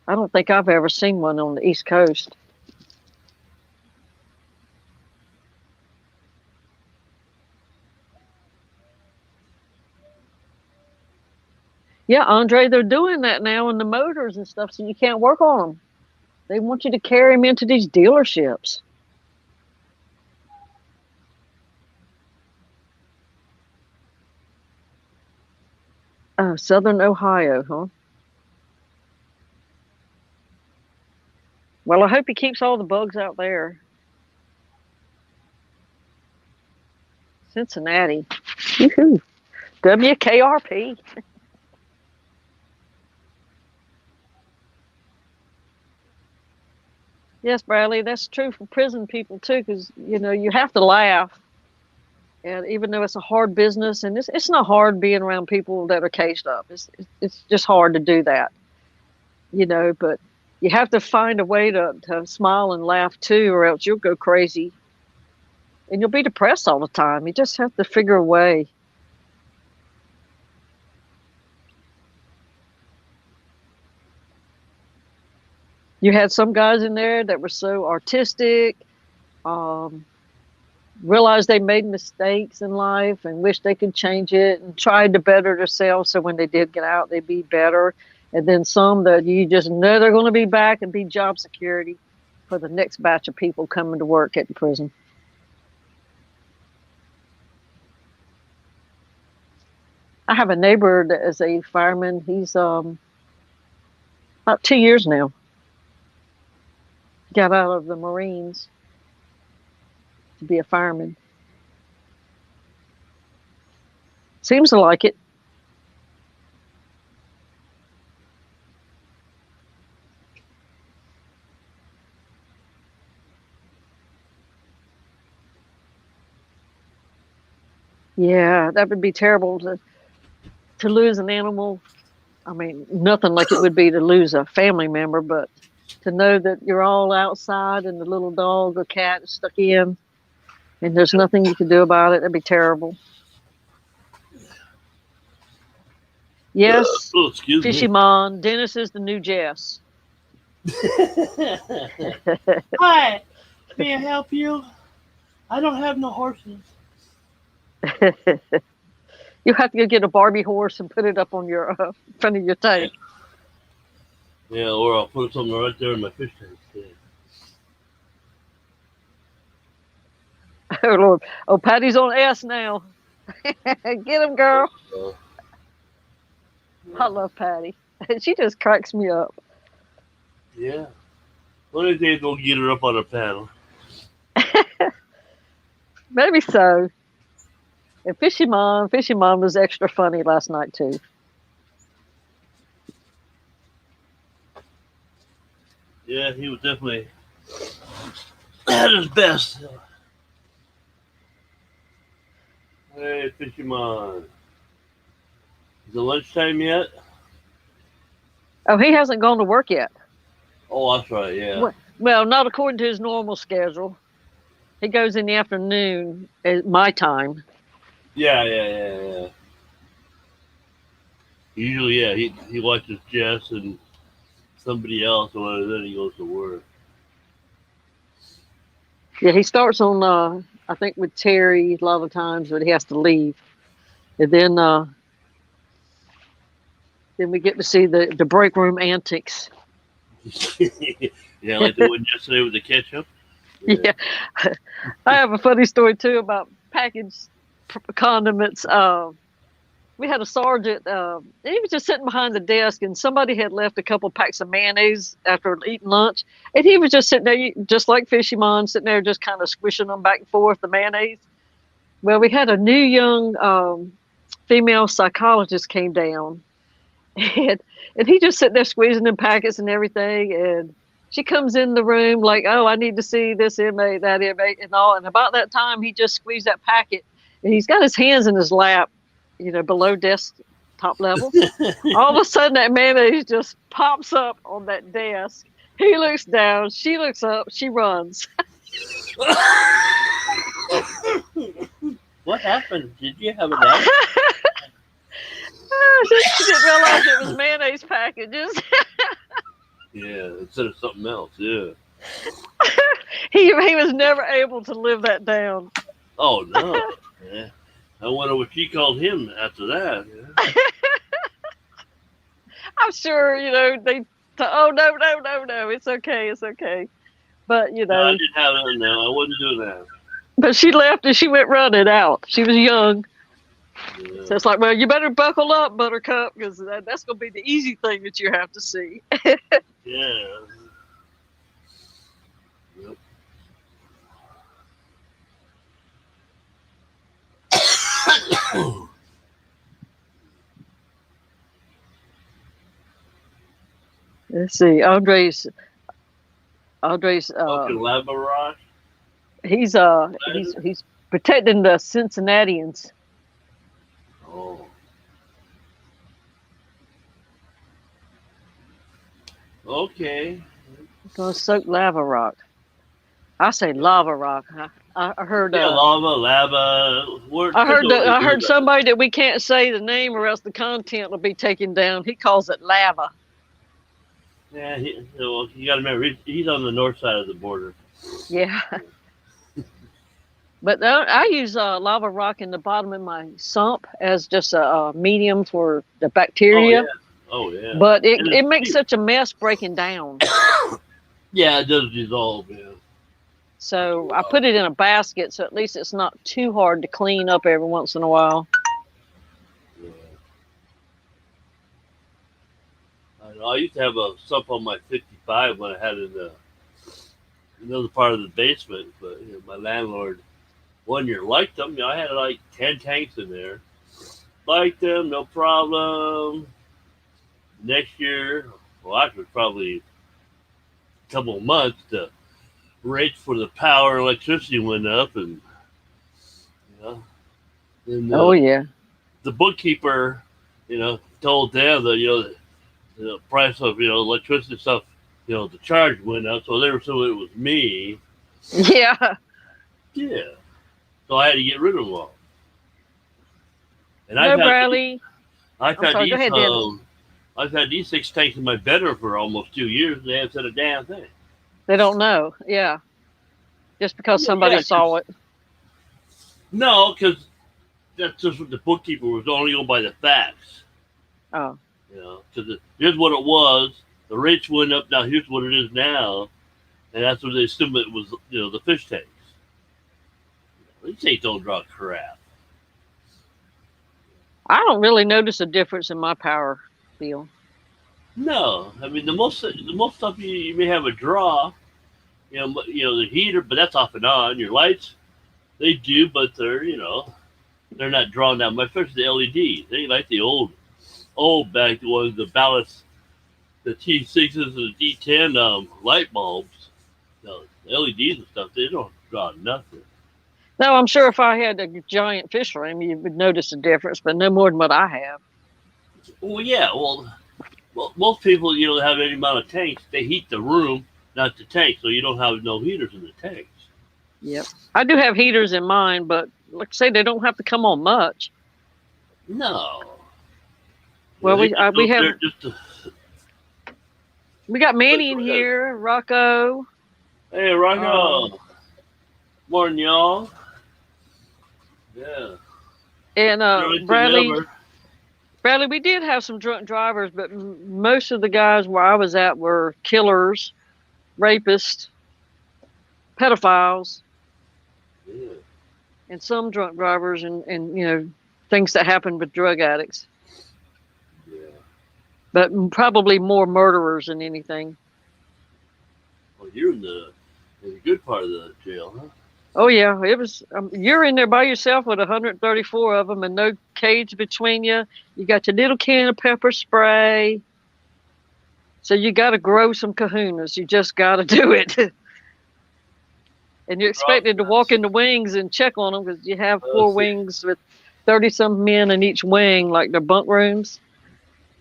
I don't think I've ever seen one on the East Coast. Yeah, Andre, they're doing that now in the motors and stuff, so you can't work on them. They want you to carry them into these dealerships. Southern Ohio, huh? Well, I hope he keeps all the bugs out there. Cincinnati. Woohoo. WKRP. Yes, Bradley, that's true for prison people too, because you have to laugh, and even though it's a hard business, and it's not hard being around people that are caged up. It's just hard to do that, But you have to find a way to smile and laugh too, or else you'll go crazy, and you'll be depressed all the time. You just have to figure a way. You had some guys in there that were so artistic. Um, Realized they made mistakes in life and wished they could change it and tried to better themselves so when they did get out, they'd be better. And then some that you just know they're going to be back and be job security for the next batch of people coming to work at the prison. I have a neighbor that is a fireman. He's about 2 years now. Got out of the Marines to be a fireman. Seems to like it. Yeah, that would be terrible to lose an animal. I mean, nothing like it would be to lose a family member, but to know that you're all outside and the little dog or cat is stuck in and there's nothing you can do about it. That'd be terrible. Yes, Oh, excuse Fishy me. Mon, Dennis is the new Jess. Hi, may I help you? I don't have no horses. You have to go get a Barbie horse and put it up on your front of your Yeah. tank. Yeah, or I'll put something right there in my fish tank. Yeah. Oh Lord! Oh, Patty's on S now. Get him, girl. Uh, I love Patty. She just cracks me up. yeah. One of these days we'll get her up on a panel. Maybe so. And Fishy Mom was extra funny last night too. Yeah, he was definitely at his best. Hey, Fisherman. Is it lunchtime yet? Oh, he hasn't gone to work yet. Oh, that's right, yeah. Well, not according to his normal schedule. He goes in the afternoon at my time. Yeah. Usually, yeah, he watches Jess and somebody else, and then he goes to work. Yeah, he starts on I think with Terry a lot of times, but he has to leave. And then we get to see the break room antics. Yeah, like the one yesterday with the ketchup. Yeah. I have a funny story too about packaged condiments. We had a sergeant, and he was just sitting behind the desk, and somebody had left a couple packs of mayonnaise after eating lunch, and he was just sitting there, just like Fishy Mon, sitting there just kind of squishing them back and forth, the mayonnaise. Well, we had a new young female psychologist came down, and he just sitting there squeezing them packets and everything, and she comes in the room like, oh, I need to see this inmate, that inmate, and all. And about that time, he just squeezed that packet, and he's got his hands in his lap, below desk top level. All of a sudden, that mayonnaise just pops up on that desk. He looks down, she looks up, she runs. What happened? Did you have an accident? She didn't realize it was mayonnaise packages. Yeah, instead of something else. Yeah. He was never able to live that down. Oh no. Yeah. I wonder what she called him after that. Yeah. I'm sure, oh, no, it's okay. But, No, I didn't have that. No, I wasn't doing that. But she left and she went running out. She was young. Yeah. So it's like, well, you better buckle up, Buttercup, because that's going to be the easy thing that you have to see. Yeah. Yep. Let's see. Andre's Lava rock. he's protecting the Cincinnatians. Oh. Okay. Gonna soak lava rock. I say lava rock. I heard. Yeah, lava. I heard somebody that we can't say the name or else the content will be taken down. He calls it lava. Yeah, you got to remember he's on the north side of the border. Yeah. But I use lava rock in the bottom of my sump as just a medium for the bacteria. Oh yeah. But it makes such a mess breaking down. Yeah, it does dissolve. Yeah. So I put it in a basket, so at least it's not too hard to clean up every once in a while. Yeah. I used to have a sump on my 55 when I had it in another part of the basement, but my landlord one year liked them. I had like 10 tanks in there. Liked them, no problem. Next year, well, actually probably a couple of months, the rates for the power and electricity went up, and oh yeah, the bookkeeper, told them that the price of electricity stuff the charge went up, so they were assuming it was me. Yeah. Yeah. So I had to get rid of them all. And No, Bradley. I've I'm had sorry. Go these ahead, Dennis. I've had these 6 tanks in my bedroom for almost 2 years, and they haven't said a damn thing. They don't know. Yeah. Just because Well, somebody yeah, saw it. no, because that's just what the bookkeeper was only going by the facts. Oh. Because here's what it was. The rates went up. Now here's what it is now, and that's what they assumed it was. The fish tanks. These tanks don't draw crap. I don't really notice a difference in my power bill. No, I mean the most stuff you may have a draw. The heater, but that's off and on. Your lights, they do, but they're not drawn that much. Especially the LEDs. They like the old back ones, the ballast, the T6s and the D10 light bulbs. The LEDs and stuff, they don't draw nothing. No, I'm sure if I had a giant fish room, you would notice a difference, but no more than what I have. Well, yeah, well, most people, that have any amount of tanks, they heat the room, not the tank, so you don't have no heaters in the tanks. Yep. I do have heaters in mine, but like I say, they don't have to come on much. No. Well, we have we got Manny in Go ahead. here, Rocco. Hey, Rocco. Morning, y'all. Yeah. And Everything Bradley. ever. Bradley, we did have some drunk drivers, but most of the guys where I was at were killers, rapists, pedophiles, Yeah. and some drunk drivers, and things that happen with drug addicts. Yeah. But probably more murderers than anything. Well, you're in the good part of the jail, huh? Oh yeah, it was. You're in there by yourself with 134 of them, and no cage between you. You got your little can of pepper spray. So you got to grow some kahunas. You just got to do it. And you're expected to walk in the wings and check on them because you have 4 wings with 30-some men in each wing, like their bunk rooms.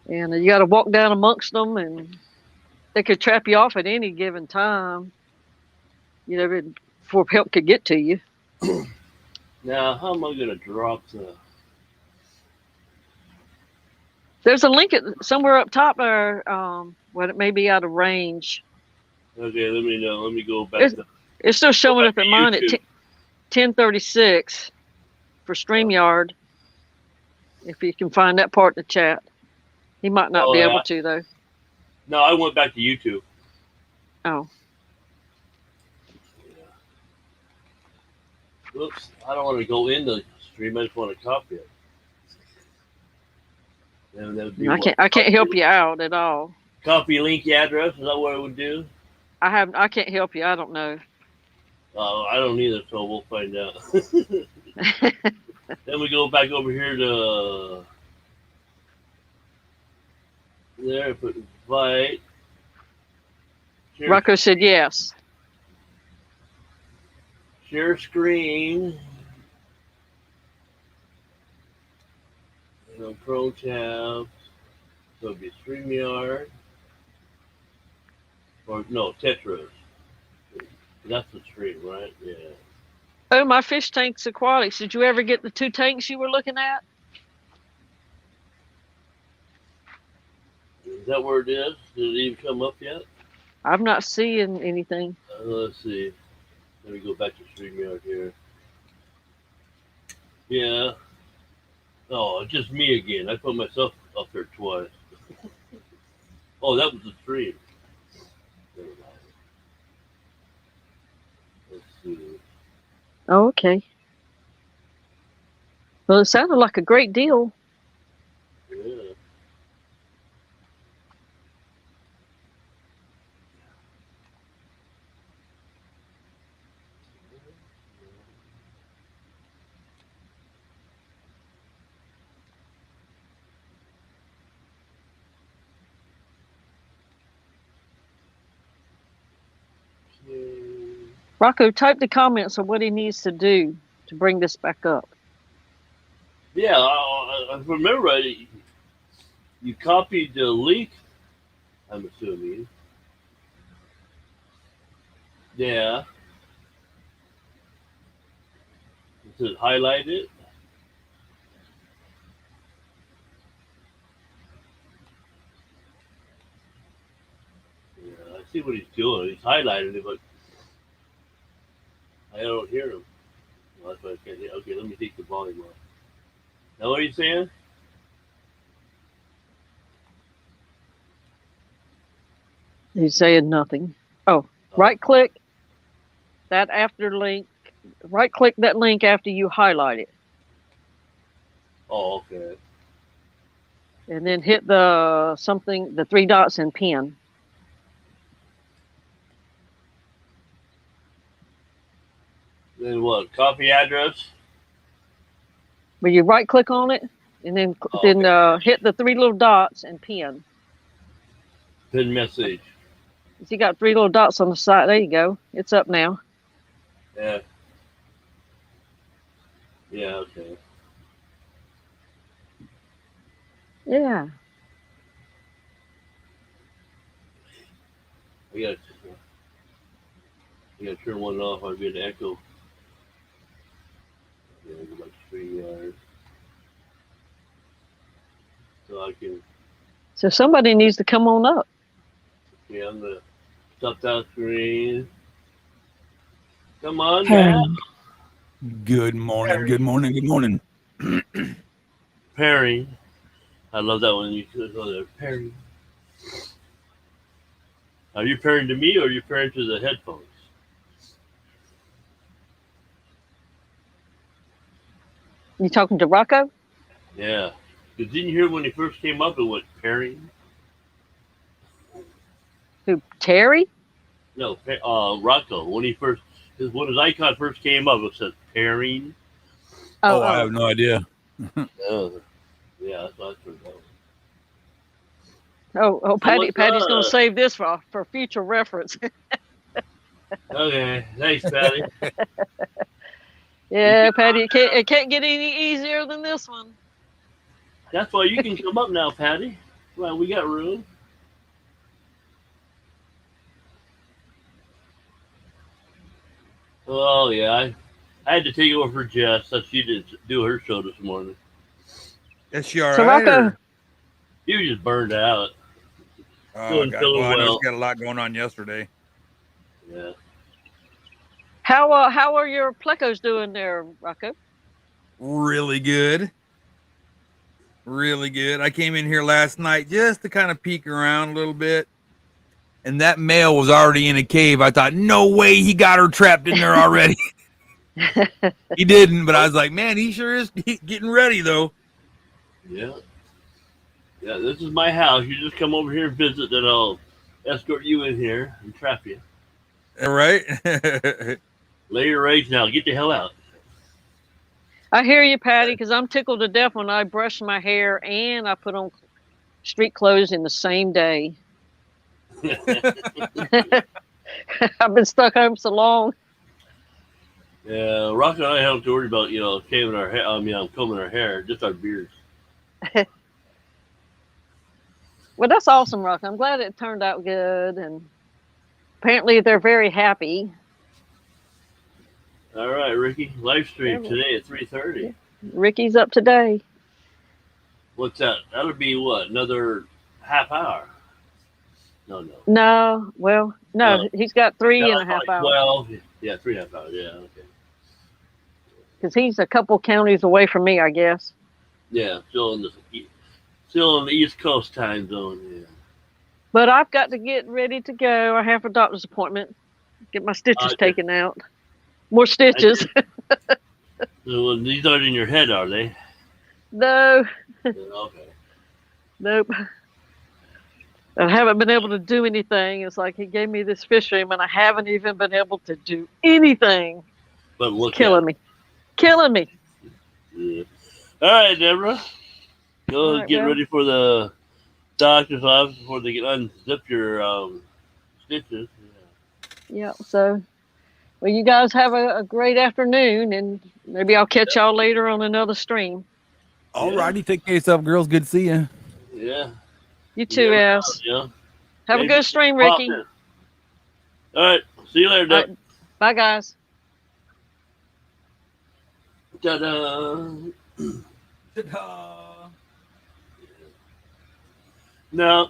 And you got to walk down amongst them, and they could trap you off at any given time. Before help could get to you. Now, how am I going to drop the... There's a link somewhere up top there. It may be out of range. Okay, let me know. Let me go back. It's still showing up at mine at 10:36 for StreamYard. If you can find that part in the chat. He might not be able to, though. No, I went back to YouTube. Oh. Whoops, I don't want to go in the stream. I just want to copy it. And that would be I can't help you out at all. Copy link address, is that what it would do? I can't help you. I don't know. I don't either, so we'll find out. Then we go back over here to there, put invite. Rocco said yes. Share screen. And on Pro tab. So it'd be StreamYard. Or no, tetras. That's the stream, right? Yeah. Oh, my fish tank's aquatics. Did you ever get the 2 tanks you were looking at? Is that where it is? Did it even come up yet? I've not seen anything. Let's see. Let me go back to StreamYard here. Yeah. Oh, just me again. I put myself up there twice. Oh, that was the stream. Let's see. Oh, okay. Well, it sounded like a great deal. Yeah. Rocco, type the comments of what he needs to do to bring this back up. Yeah, I remember right. You copied the link, I'm assuming. Yeah. Does it highlight it? Yeah, I see what he's doing. He's highlighting it, but I don't hear him. Well, that's why I can't hear. Okay, let me take the volume off. Now, what are you saying? He's saying nothing. Oh, Oh, right click that after link. Right click that link after you highlight it, oh, okay. and then hit the three dots and pin. Then what? Copy address? Will you right click on it, and then Oh, okay. hit the three little dots and pin. Pin message. You got three little dots on the side. There you go. It's up now. Yeah. Yeah, okay. Yeah. I gotta, I gotta turn one off. I'll get an echo. Yeah, go back to StreamYard. So I can, So somebody needs to come on up. yeah, I'm gonna stop that screen. Come on, Hey. Matt. Good morning. Perry. Good morning. Good morning. Perry. I love that one. You could go there. Perry. Are you pairing to me or are you pairing to the headphones? You talking to Rocco? Yeah. Because didn't you hear when he first came up it went pairing? Who? Terry? No, Rocco. When he first, when his icon first came up, it said pairing. Oh, I have no idea. Oh, yeah, that's what I turned out. oh, Patty's what's gonna save this for future reference. Okay, thanks, Patty. Yeah, Patty, it can't get any easier than this one. That's why you can come up now, Patty. Well, we got room. Oh yeah, I had to take over for Jess so she did do her show this morning. Is she all So right? Rocco, He was just burned out. Oh, God. Feeling Well, I know well. she's got a lot going on yesterday. Yeah. how are your plecos doing there, Rocco? Really good. Really good. I came in here last night just to kind of peek around a little bit. And that male was already in a cave. I thought, no way he got her trapped in there already. He didn't, but I was like, man, he sure is getting ready, though. Yeah. Yeah, this is my house. You just come over here and visit, then I'll escort you in here and trap you. All right. Lay your eggs now. Get the hell out. I hear you, Patty, because I'm tickled to death when I brush my hair and I put on street clothes in the same day. I've been stuck home so long. Yeah, Rock and I don't have to worry about, shaving our hair. Combing our hair, just our beards. Well, that's awesome, Rock. I'm glad it turned out good, and apparently they're very happy. All right, Ricky. Live stream today at 3:30. Yeah. Ricky's up today. What's that? That'll be what? Another half hour? No. No, well, no, he's got three and a half like hours 12. Yeah, 3.5 hours. Yeah, okay. because he's a couple counties away from me, I guess. Yeah, still in the East Coast time zone. Yeah. But I've got to get ready to go. I have a doctor's appointment. Get my stitches taken out. More stitches. So these aren't in your head, are they? No. Okay. Nope. I haven't been able to do anything. It's like he gave me this fish room, and I haven't even been able to do anything. But look, Killing me. Yeah. All right, Deborah. Go get ready for the doctor's office before they can unzip your stitches. Yeah. So, well, you guys have a great afternoon, and maybe I'll catch y'all later on another stream. All righty. Take care of yourself, girls. Good to see you. Yeah. You too, Ass. Have a good stream, Ricky. All right. See you later, All Doc. right. Bye, guys. Ta-da. Ta-da. No,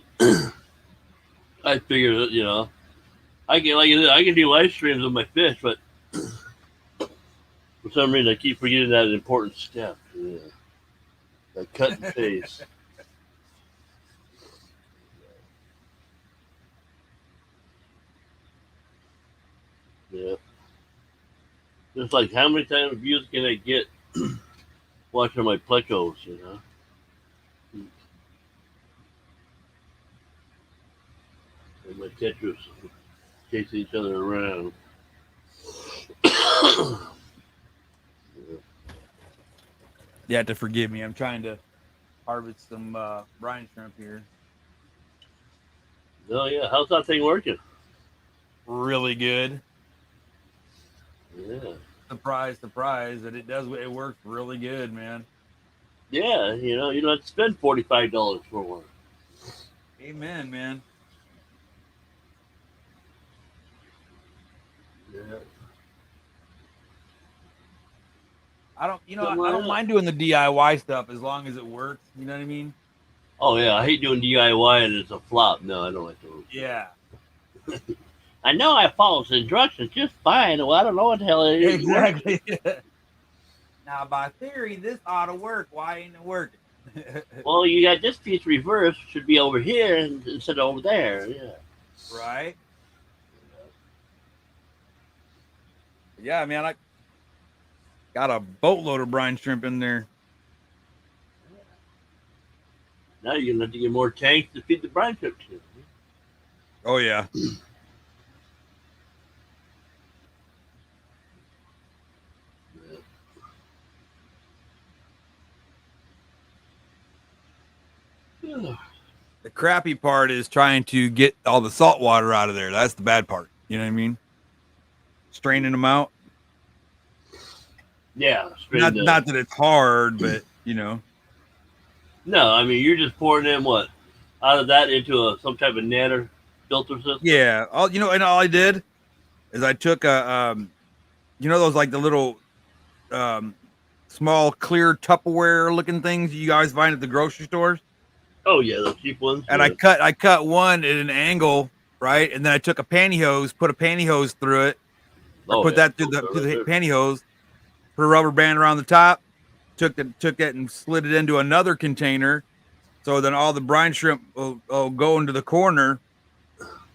I figure that I can I can do live streams of my fish, but for some reason I keep forgetting that important step. Yeah, that cut and paste. Yeah, it's like how many times views can I get watching my plecos? And my tetras chasing each other around. You have to forgive me. I'm trying to harvest some brine shrimp here. Oh yeah, how's that thing working? Really good. Yeah, Surprise, surprise! That it does. It works really good, man. yeah. You don't have to spend $45 for one. Amen, man. Yeah. I don't, you know, Come I on don't up. mind doing the DIY stuff as long as it works. You know what I mean? Oh yeah, I hate doing DIY and it's a flop. No, I don't like those. Yeah. I know I followed the instructions just fine. Well, I don't know what the hell it is working. Exactly. Now, by theory, this ought to work. Why ain't it working? Well, you got this piece reversed. Should be over here instead of over there. Yeah. Right? Yeah, man. I got a boatload of brine shrimp in there. Now you're gonna have to get more tanks to feed the brine shrimp to. Oh yeah. Yeah. The crappy part is trying to get all the salt water out of there. That's the bad part. You know what I mean? Straining them out. Yeah, straight Not that it's hard, but you know. No, I mean you're just pouring in what out of that into some type of netter filter system. Yeah. And all I did is I took a those like the little um small clear Tupperware looking things you guys find at the grocery stores. Oh yeah, the cheap ones. And Yeah. I cut one at an angle, right? And then I took a pantyhose, put a pantyhose through it, or Oh put yeah, that through filter right the there. pantyhose, put a rubber band around the top, took it and slid it into another container. So then all the brine shrimp will go into the corner,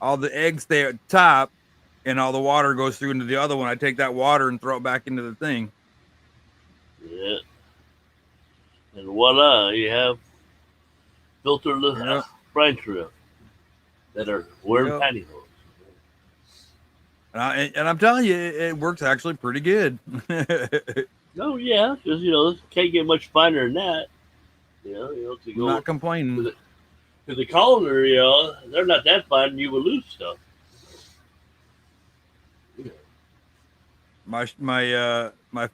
all the eggs stay at the top, and all the water goes through into the other one. I take that water and throw it back into the thing. Yeah, and voila, you have filterless Yep. brine shrimp that are wearing Yep. pantyhose. And I'm telling you, it works actually pretty good. Oh yeah, because can't get much finer than that. To I'm go not complaining. to the colander, they're not that fine, and you will lose stuff. My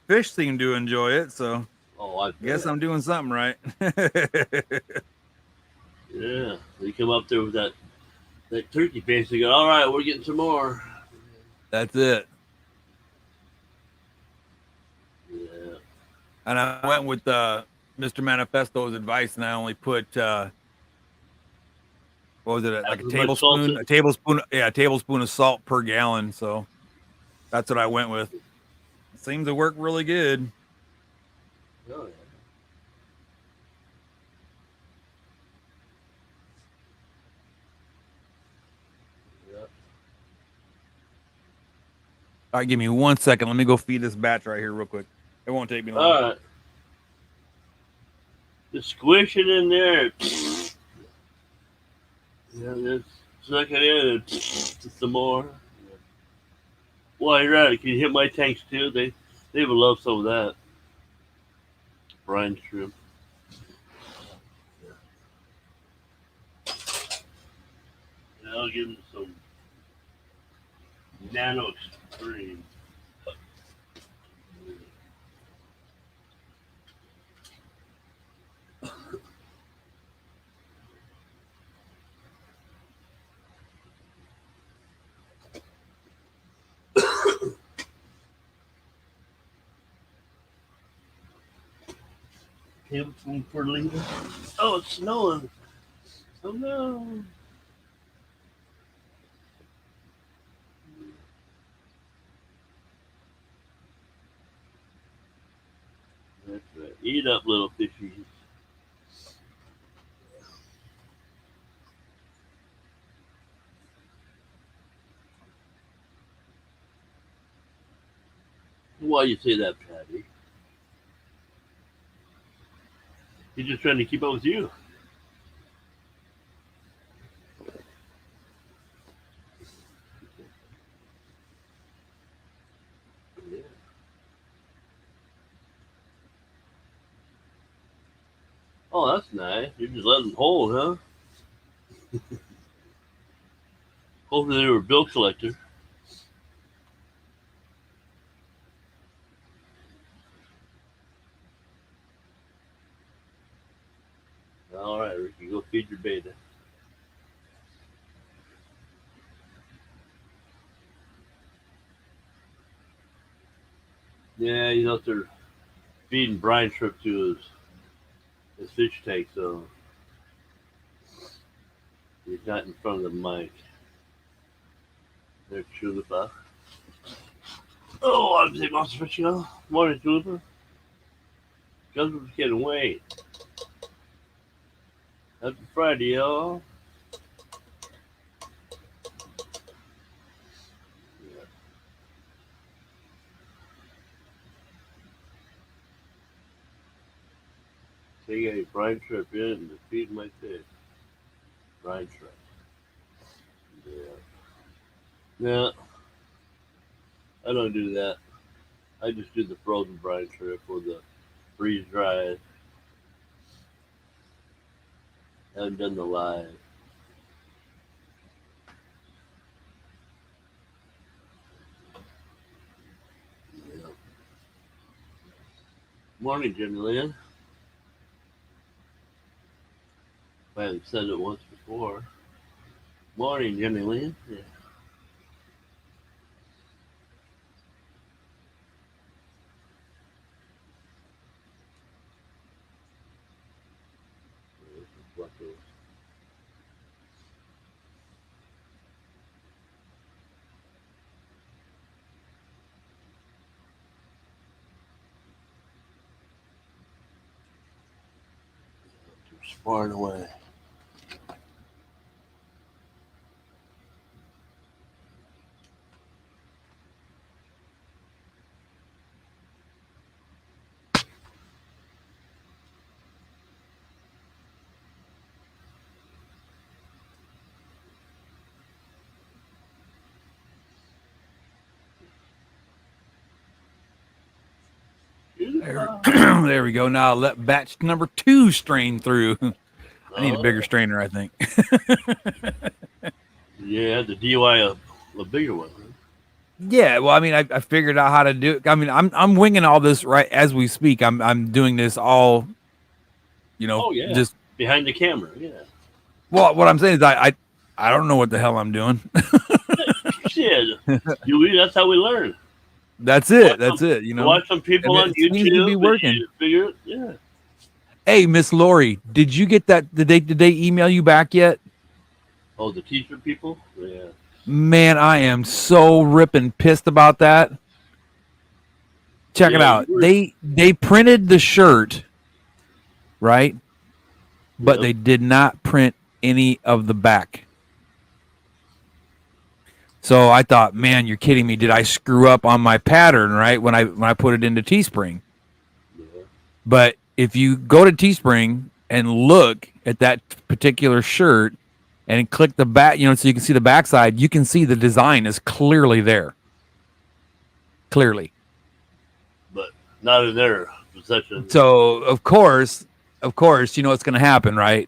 fish seem to enjoy it, so Oh, I guess bet. I'm doing something right. Yeah, they come up there with that turkey face. They go, all right, we're getting some more. That's it. Yeah. And I went with Mr. Manifesto's advice, and I only put what was it, like As much salt as- a tablespoon, yeah, a tablespoon of salt per gallon. So that's what I went with. It seems to work really good. Oh, yeah. Yeah. All right, give me 1 second. Let me go feed this batch right here real quick. It won't take me long. All right. Just squish it in there. Yeah, just suck it in and some more. Well, you're right. Can you hit my tanks too? They would love some of that. Brine shrimp. Yeah, I'll give them some nano extreme. tablespoon per liter. Oh, it's snowing. Oh no. That's right. Eat up, little fishies. Why you say that, Patty? He's just trying to keep up with you. Yeah. Oh, that's nice. You're just letting them hold, huh? Hopefully they were bill collector. All right, Ricky, go feed your beta. Yeah, he's out there feeding brine shrimp to his fish tank, so he's not in front of the mic. There's Chulipa. Oh, I'm saying monster fishing on. Morning, Chulipa. Guzzler's getting away. Happy Friday, y'all. Yeah. Take a brine shrimp in to feed my fish. Brine shrimp. Yeah. Yeah, I don't do that. I just do the frozen brine shrimp or the freeze dried. I haven't done the live. Yeah. Morning, Jimmy Lynn. I haven't said it once before. Morning, Jimmy Lynn. Yeah. Sparring away. There we go. Now let batch number 2 strain through. I need a bigger strainer, I think. Yeah, the DIY a bigger one. Huh? Yeah, well, I mean, I figured out how to do it. I mean, I'm winging all this right as we speak. I'm doing this all, Oh yeah, just behind the camera. Yeah. well. What I'm saying is, I don't know what the hell I'm doing. Shit, that's how we learn. That's it. That's it. Watch some people on YouTube. Seems to be working. Figure it. Yeah. Hey, Miss Lori, did you get that? Did they email you back yet? Oh, the teacher people. Yeah. Man, I am so ripping pissed about that. Check it out. They printed the shirt, right? But they did not print any of the back. So I thought, man, you're kidding me. Did I screw up on my pattern, right? When I put it into Teespring. Yeah. But if you go to Teespring and look at that particular shirt and click the back, so you can see the backside, you can see the design is clearly there. Clearly. But not in their possession. So of course, you know what's going to happen, right?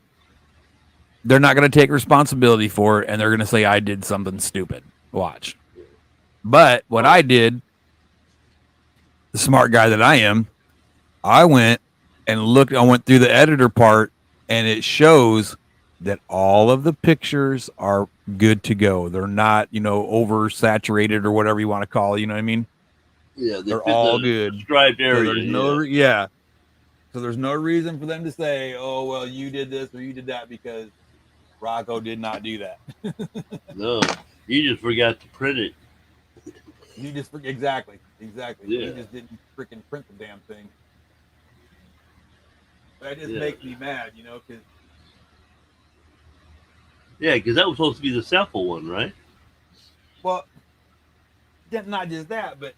They're not going to take responsibility for it, and they're going to say I did something stupid. Watch. But what I did, the smart guy that I am, I went and looked. I went through the editor part, and it shows that all of the pictures are good to go. They're not, oversaturated or whatever you want to call it. You know what I mean? Yeah, they're all good. Described area. So there's no, So there's no reason for them to say, "Oh, well, you did this or you did that," because Rocco did not do that. No, you just forgot to print it. You just exactly. Yeah. You just didn't freaking print the damn thing. That just Yeah. makes me mad, you know, because Yeah, because that was supposed to be the sample one, right? well, not just that, but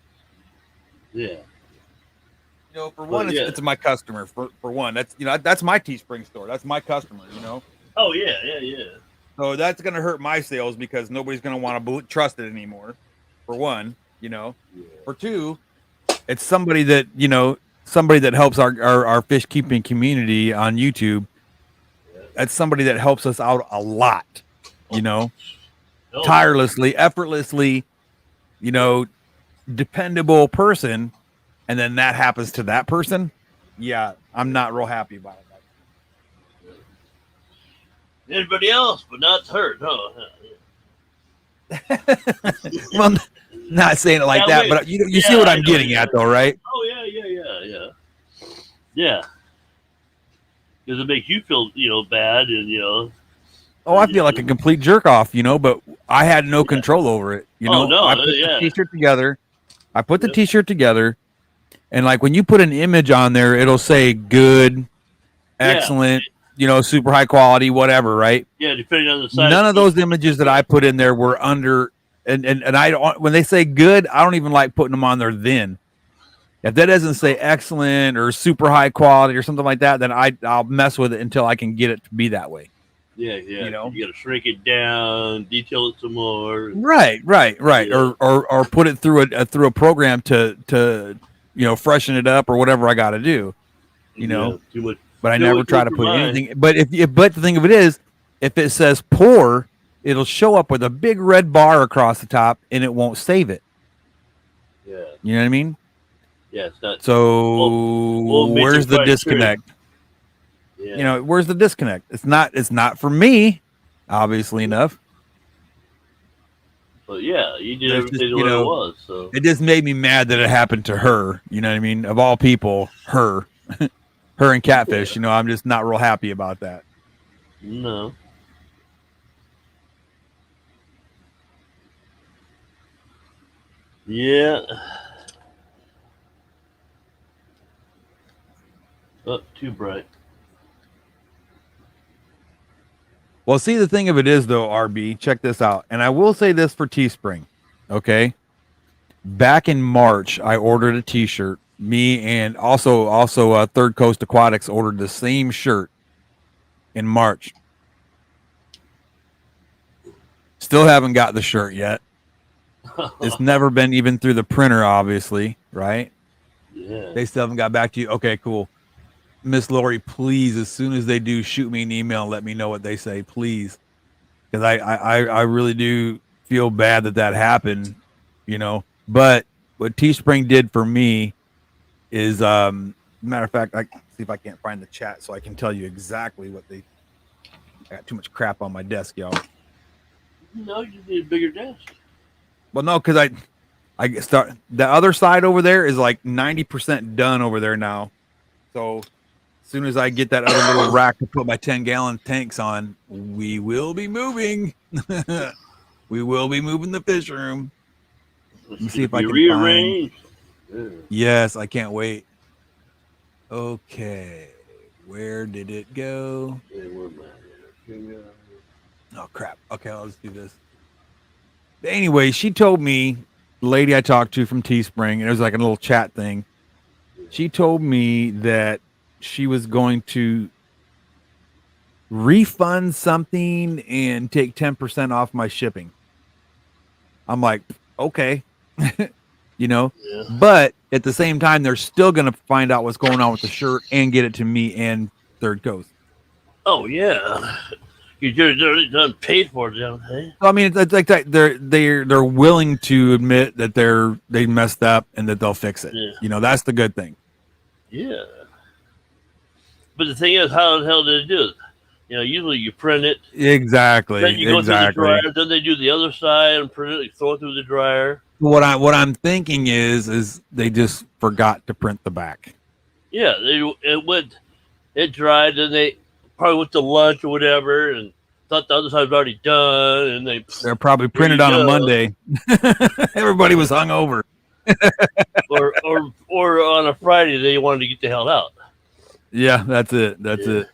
Yeah. you know, for one, yeah. it's my customer. For one, that's that's my Teespring store. That's my customer. You know. Oh yeah. So that's gonna hurt my sales because nobody's gonna want to trust it anymore. For one, you know. Yeah. For two, it's somebody that helps our fish keeping community on YouTube. Yeah. That's somebody that helps us out a lot. You know, Oh, tirelessly, effortlessly. You know, dependable person, and then that happens to that person. Yeah, I'm not real happy about it. Anybody else, but not her. No. Well, not saying it like Yeah, that, wait. but you Yeah, see what I I'm know, getting yeah. at, though, right? Oh yeah. Because it makes you feel, bad, and Oh, I feel like a complete jerk off, you know, but I had no control over it. You Oh, know, no, I put yeah. the T-shirt together. Yep. T-shirt together, and like when you put an image on there, it'll say good, excellent, super high quality, whatever, right? Yeah, depending on the size. None of those images that I put in there were under, and I don't. When they say good, I don't even like putting them on there. Then, if that doesn't say excellent or super high quality or something like that, then I'll mess with it until I can get it to be that way. Yeah. You know? You got to shrink it down, detail it some more. Right. Yeah. Or put it through a program to freshen it up or whatever I got to do. You know, Yeah, too much. but I too never much try to for put mine. anything. But but the thing of it is, if it says poor, it'll show up with a big red bar across the top, and it won't save it. Yeah. You know what I mean? Yeah, it's not. So Won't make where's it the quite disconnect? true. Yeah. You know, where's the disconnect? It's not for me, obviously enough. But yeah, you did There's everything just, the way it was. So It just made me mad that it happened to her. You know what I mean? Of all people, her, her and Catfish. You know, I'm just not real happy about that. no. Yeah. Oh, too bright. Well, see, the thing of it is, though, RB, check this out. And I will say this for Teespring, okay? Back in March, I ordered a T-shirt. Me and also Third Coast Aquatics ordered the same shirt in March. Still haven't got the shirt yet. It's never been even through the printer, obviously, right? Yeah. They still haven't got back to you. Okay, cool. Miss Lori, please, as soon as they do, shoot me an email and let me know what they say, please. Because I really do feel bad that happened, you know. But what Teespring did for me is, matter of fact, I see if I can't find the chat so I can tell you exactly what they. I got too much crap on my desk, y'all. No, you need a bigger desk. Well, no, because I start the other side over there is like 90% done over there now. So as soon as I get that other little rack to put my 10-gallon tanks on, we will be moving. We will be moving the fish room. Let me see if I can rearrange. Yes, I can't wait. Okay, where did it go? Oh crap. Okay, let's do this. Anyway, she told me, the lady I talked to from Teespring, and it was like a little chat thing. She told me that she was going to refund something and take 10% off my shipping. I'm like, okay, you know, Yeah. but at the same time, they're still going to find out what's going on with the shirt and get it to me and Third Coast. Oh yeah, you're done paid for it, don't they? I mean, it's like that. They're willing to admit that they messed up and that they'll fix it. Yeah. You know, that's the good thing. Yeah. But the thing is, how the hell did they do it? You know, usually you print it. Exactly. Then you go through the dryer. Then they do the other side and print it, throw it through the dryer. What I'm thinking is they just forgot to print the back. Yeah, it dried, and they probably went to lunch or whatever, and thought the other side was already done, and They're probably here printed you on a go. Monday. Everybody was hungover. Or on a Friday they wanted to get the hell out. Yeah, that's it. That's Yeah, it.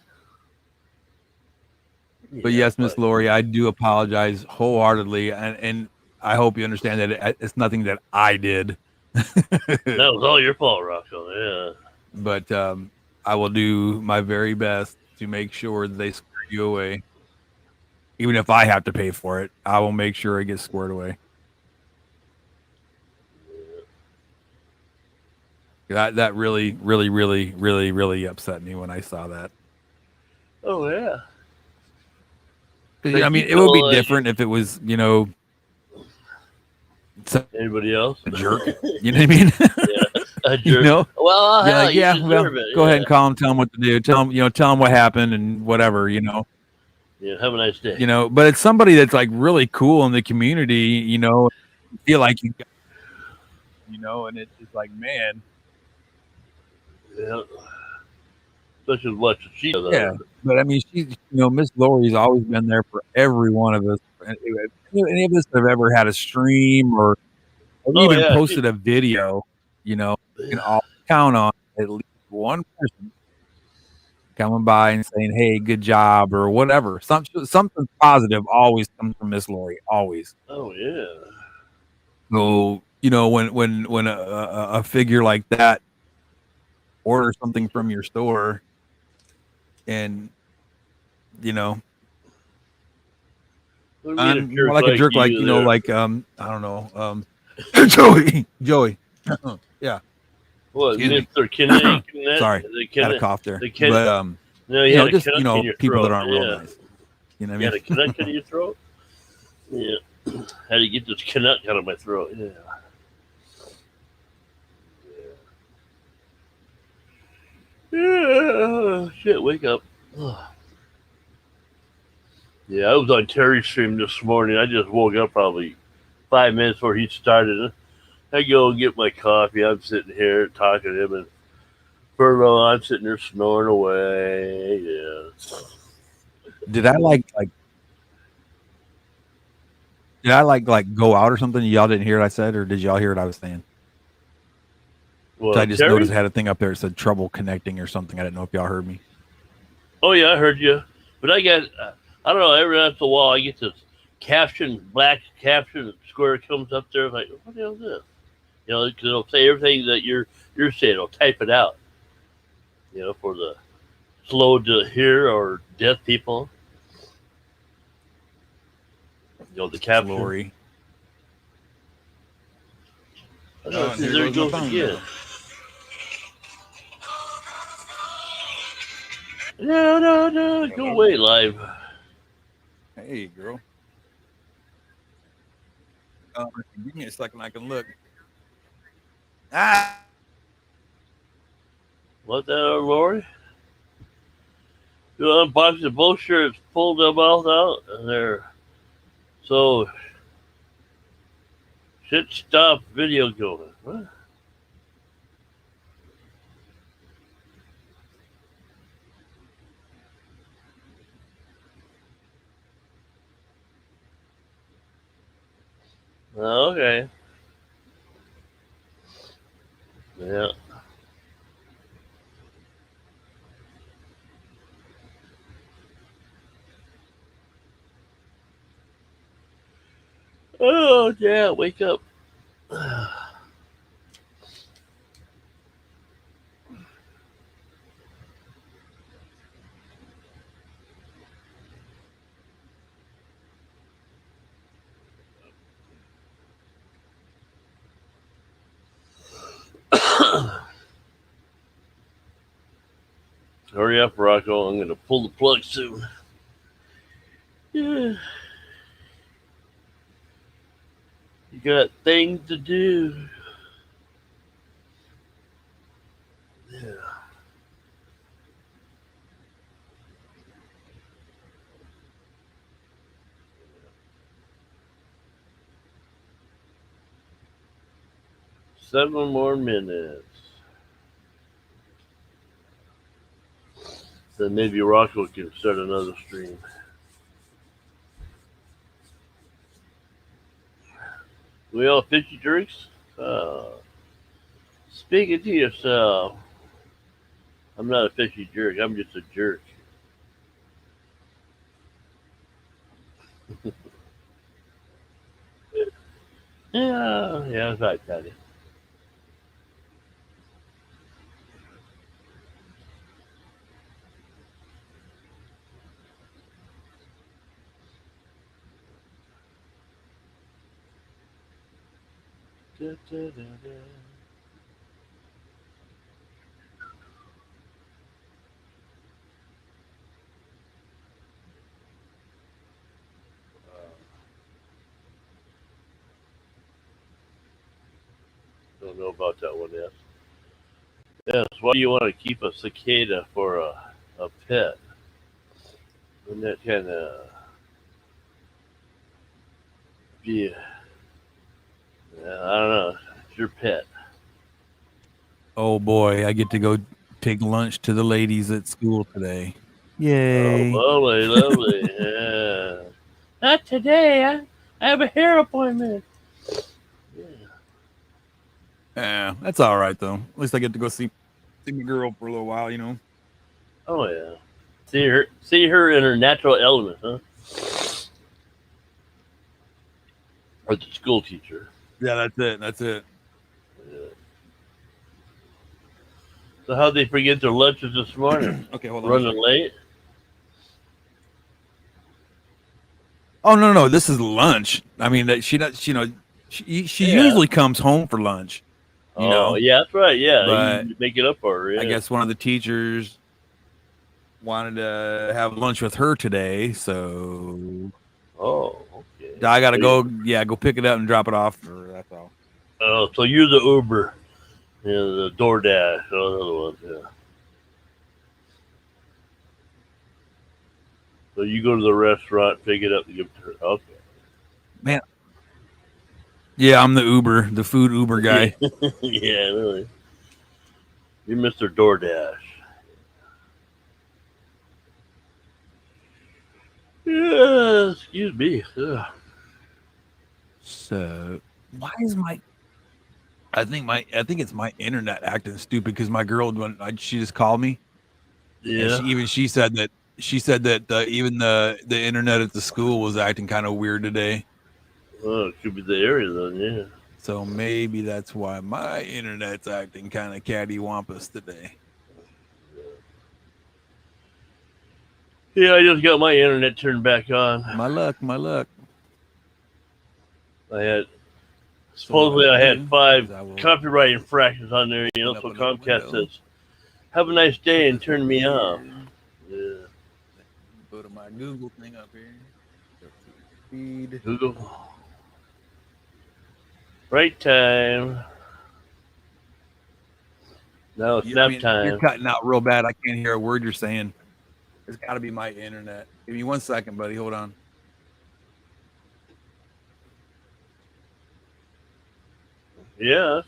But yeah, yes, Miss but Lori, I do apologize wholeheartedly, and I hope you understand that it's nothing that I did. that was all your fault, Rocco. Yeah. But I will do my very best to make sure that they square you away. Even if I have to pay for it, I will make sure it gets squared away. That really, really, really, really, really upset me when I saw that. Oh yeah. 'Cause, I Cause you mean, it would be feel like different if it was, some anybody else. jerk. You know what I mean? Yeah, a you jerk. know, Well, you're hell, like, you yeah, well, deserve it. go ahead Yeah. and call them, tell them what to do, tell them what happened and whatever. Yeah. Have a nice day. But it's somebody that's like really cool in the community. You feel like and it's just like, man, Yeah. Especially with what she does. yeah. But I mean, Miss Lori's always been there for every one of us. Any of us that have ever had a stream or Oh even yeah. She. posted a video, you can all count on at least one person coming by and saying, "Hey, good job," or whatever. Something positive always comes from Miss Lori, always. Oh yeah. So when a figure like that orders something from your store, and you know What do you mean a I'm more jerk like a like jerk, like you there? I don't know, Joey, yeah, What, excuse me, Mr. Kinetic? sorry, The had a Kinetic? cough there, The Kinetic? but No, you had a just Canuck in your people that throat. aren't real Yeah. nice, you know what You I had a mean? Canuck in your throat? Yeah. How do you get this Canuck out of my throat? Yeah. Yeah. Shit, wake up. Yeah, I was on Terry's stream this morning. I just woke up probably 5 minutes before he started. I go and get my coffee. I'm sitting here talking to him, and Furlo, I'm sitting there snoring away. Yeah. Did I like go out or something? Y'all didn't hear what I said, or did y'all hear what I was saying? So I Well, just noticed Terry? I had a thing up there that said trouble connecting or something. I didn't know if y'all heard me. Oh yeah, I heard you. But I got, I don't know. Every once in a while, I get this black caption square comes up there. I'm like, what the hell is this? Because it'll say everything that you're saying. It'll type it out. For the slow to hear or deaf people. The caption. Lori. Oh, And see, here there he goes my goes phone again. now. No, no, no. Go away, live. Hey, girl. Give me a second. I can look. Ah. What that, Lori? You unbox the both shirts, pull their mouth out, and they're so shit. Stop video going. What? Okay. Yeah. Oh yeah. Wake up. Hurry up, Rocco. I'm gonna pull the plug soon. Yeah. You got things to do. Yeah. 7 more minutes. Then maybe Rocco can start another stream. We all fishy jerks? Speaking to yourself. I'm not a fishy jerk. I'm just a jerk. Yeah, that's right, Daddy. Da, da, da, da. Don't know about that one yet. Yes, why do you want to keep a cicada for a pet? Wouldn't that kind of be, I don't know, it's your pet. Oh boy, I get to go take lunch to the ladies at school today. Oh, Yay. lovely, lovely. Yeah. Not today. I have a hair appointment. Yeah. Yeah, that's all right though. At least I get to go see my girl for a little while, you know. Oh yeah. See her in her natural element, huh? Or the school teacher. Yeah, that's it. That's it. Yeah. So how'd they forget their lunches this morning? Okay, hold on. Running late? Oh no, this is lunch. I mean that she does, she Yeah. usually comes home for lunch. You know, yeah, that's right. Yeah, but you make it up for her. Yeah. I guess one of the teachers wanted to have lunch with her today, so Oh, okay. I gotta So go pick it up and drop it off. That's all. Oh, so you're the Uber, the DoorDash, all the other ones. Yeah. So you go to the restaurant, pick it up, and give it to her. Okay. Man. Yeah, I'm the Uber, the food Uber guy. Yeah, really. You're Mr. DoorDash. Yeah, excuse me. Ugh. So why is I think it's my internet acting stupid because my girl she just called me. Yeah. And she said that even the internet at the school was acting kind of weird today. Oh, it could be the area then, yeah. So maybe that's why my internet's acting kind of cattywampus today. Yeah, I just got my internet turned back on. My luck. Supposedly I had 5 copyright infractions on there, so Comcast says, have a nice day and turn me off. Yeah. Go to my Google thing up here. Feed. Google. Right time. Now it's nap time. You're cutting out real bad. I can't hear a word you're saying. It's got to be my internet. Give me 1 second, buddy. Hold on. Yes.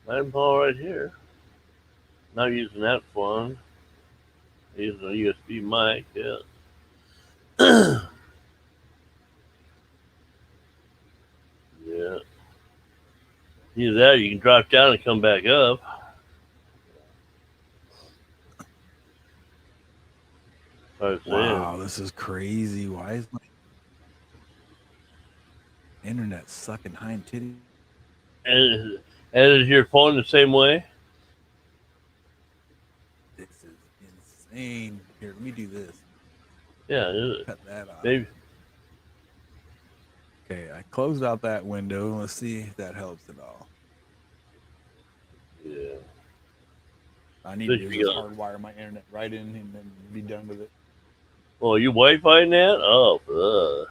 I'm all right here. Not using that phone. Using a USB mic, yeah. Yeah. Either that or you can drop down and come back up. Wow, this is crazy. Why is my internet sucking hind titty? And is your phone the same way? This is insane. Here, let me do this. Yeah, cut that off. Maybe. Okay, I closed out that window. Let's see if that helps at all. Yeah. I need to just hardwire my internet right in and then be done with it. Oh, you Wi-Fi that? Oh,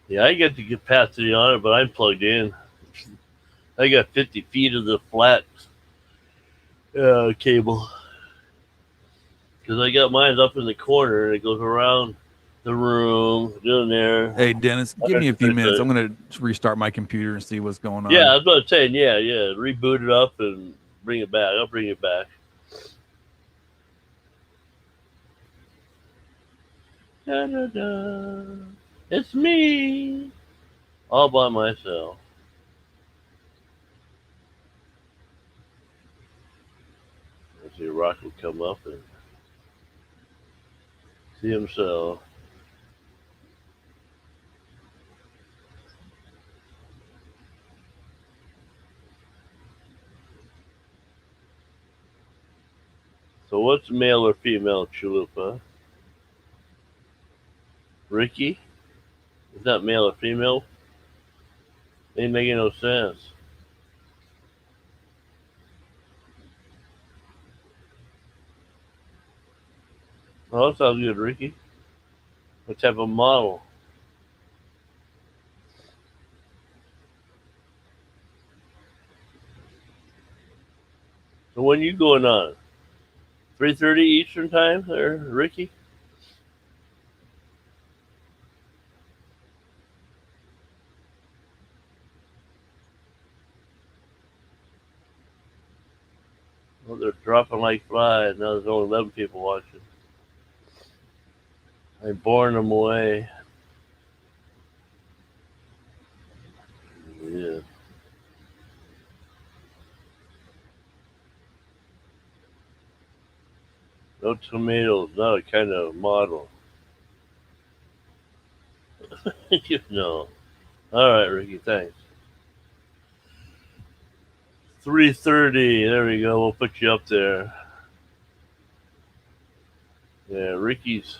yeah, I get the capacity on it, but I'm plugged in. I got 50 feet of the flat cable. Because I got mine up in the corner, and it goes around the room, down there. Hey, Dennis, give me a few minutes. I'm going to restart my computer and see what's going on. Yeah, I was about to say, yeah. Reboot it up and bring it back. I'll bring it back. Da, da, da. It's me, all by myself. Let's see, Rock will come up and see himself. So what's male or female chalupa? Ricky? Is that male or female? Ain't making no sense. Oh, that sounds good, Ricky. What type of model? So when you going on? 3:30 Eastern time there, Ricky? Well, they're dropping like flies. Now there's only 11 people watching. I'm boring them away. Yeah. No tomatoes, not a kind of model. You know. All right, Ricky, thanks. 3:30. There we go. We'll put you up there. Yeah, Ricky's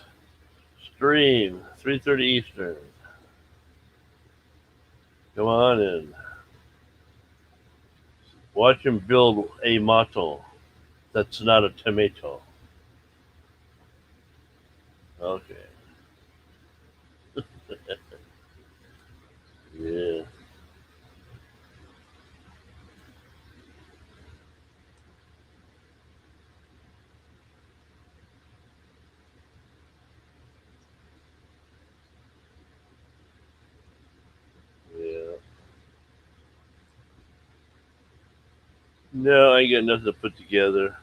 stream. 3:30 Eastern. Come on in. Watch him build a motto. That's not a tomato. Okay. Yeah. Yeah. No, I ain't got nothing to put together.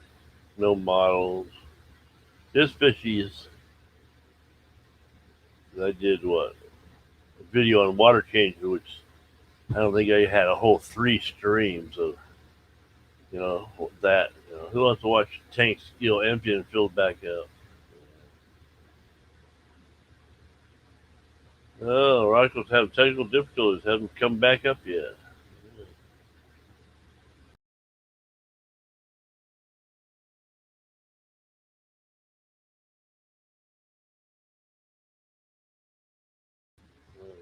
No models. Just fishies. I did what? A video on water changer, which I don't think I had a whole 3 streams of, that. Who wants to watch tanks, empty and filled back up? Oh, Rocco's having technical difficulties. Haven't come back up yet.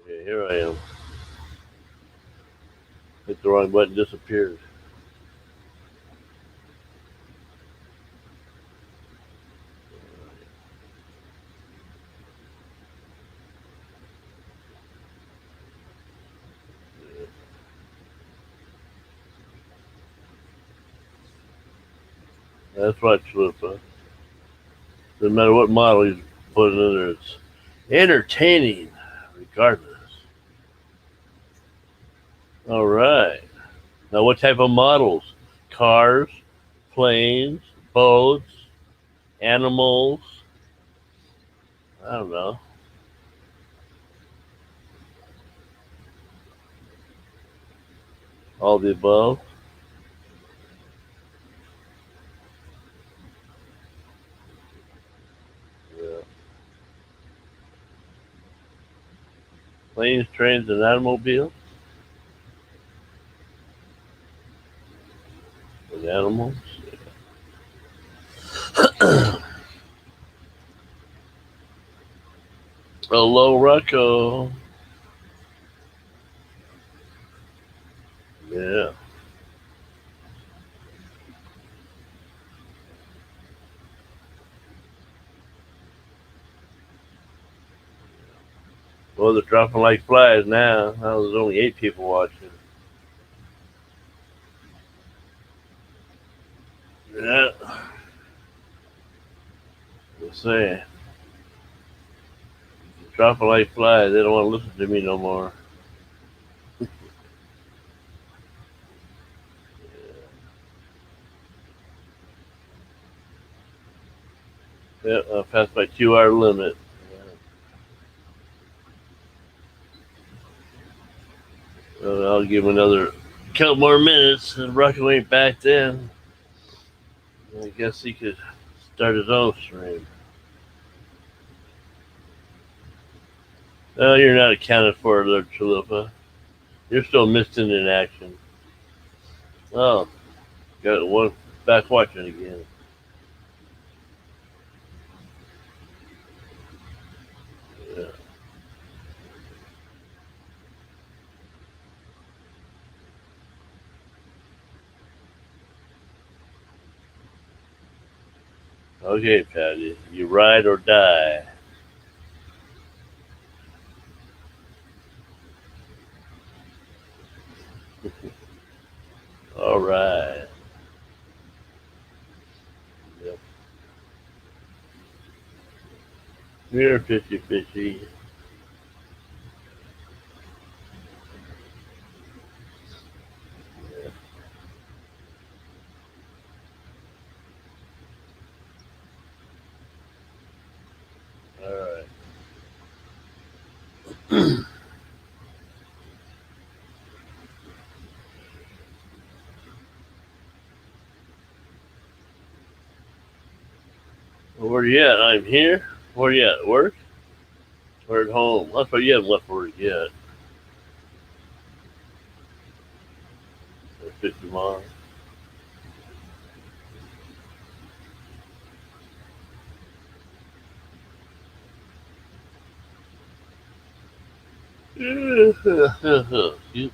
Okay, here I am. Hit the wrong button, disappeared. That's right, Chalupa. Doesn't matter what model he's putting in there, it's entertaining regardless. All right. Now, what type of models? Cars, planes, boats, animals? I don't know. All the above. Yeah. Planes, trains, and automobiles. And animals. Hello, Rocco. Yeah. Well, they're dropping like flies now. Now there's only 8 people watching. Yeah. Let's see. Dropping like flies. They don't want to listen to me no more. Yeah, I passed my 2 hour limit. I'll give him another couple more minutes, and Rocco ain't back then. I guess he could start his own stream. Oh, you're not accounted for there, Chalupa. You're still missing in action. Oh, got one back watching again. Yeah. Okay, Patty. You ride or die. All right. Yep. You're 50-50. Yeah. All right. Well, where you at? I'm here. Where you at? Work? Or at home? That's why you haven't left work yet. 50 miles. Excuse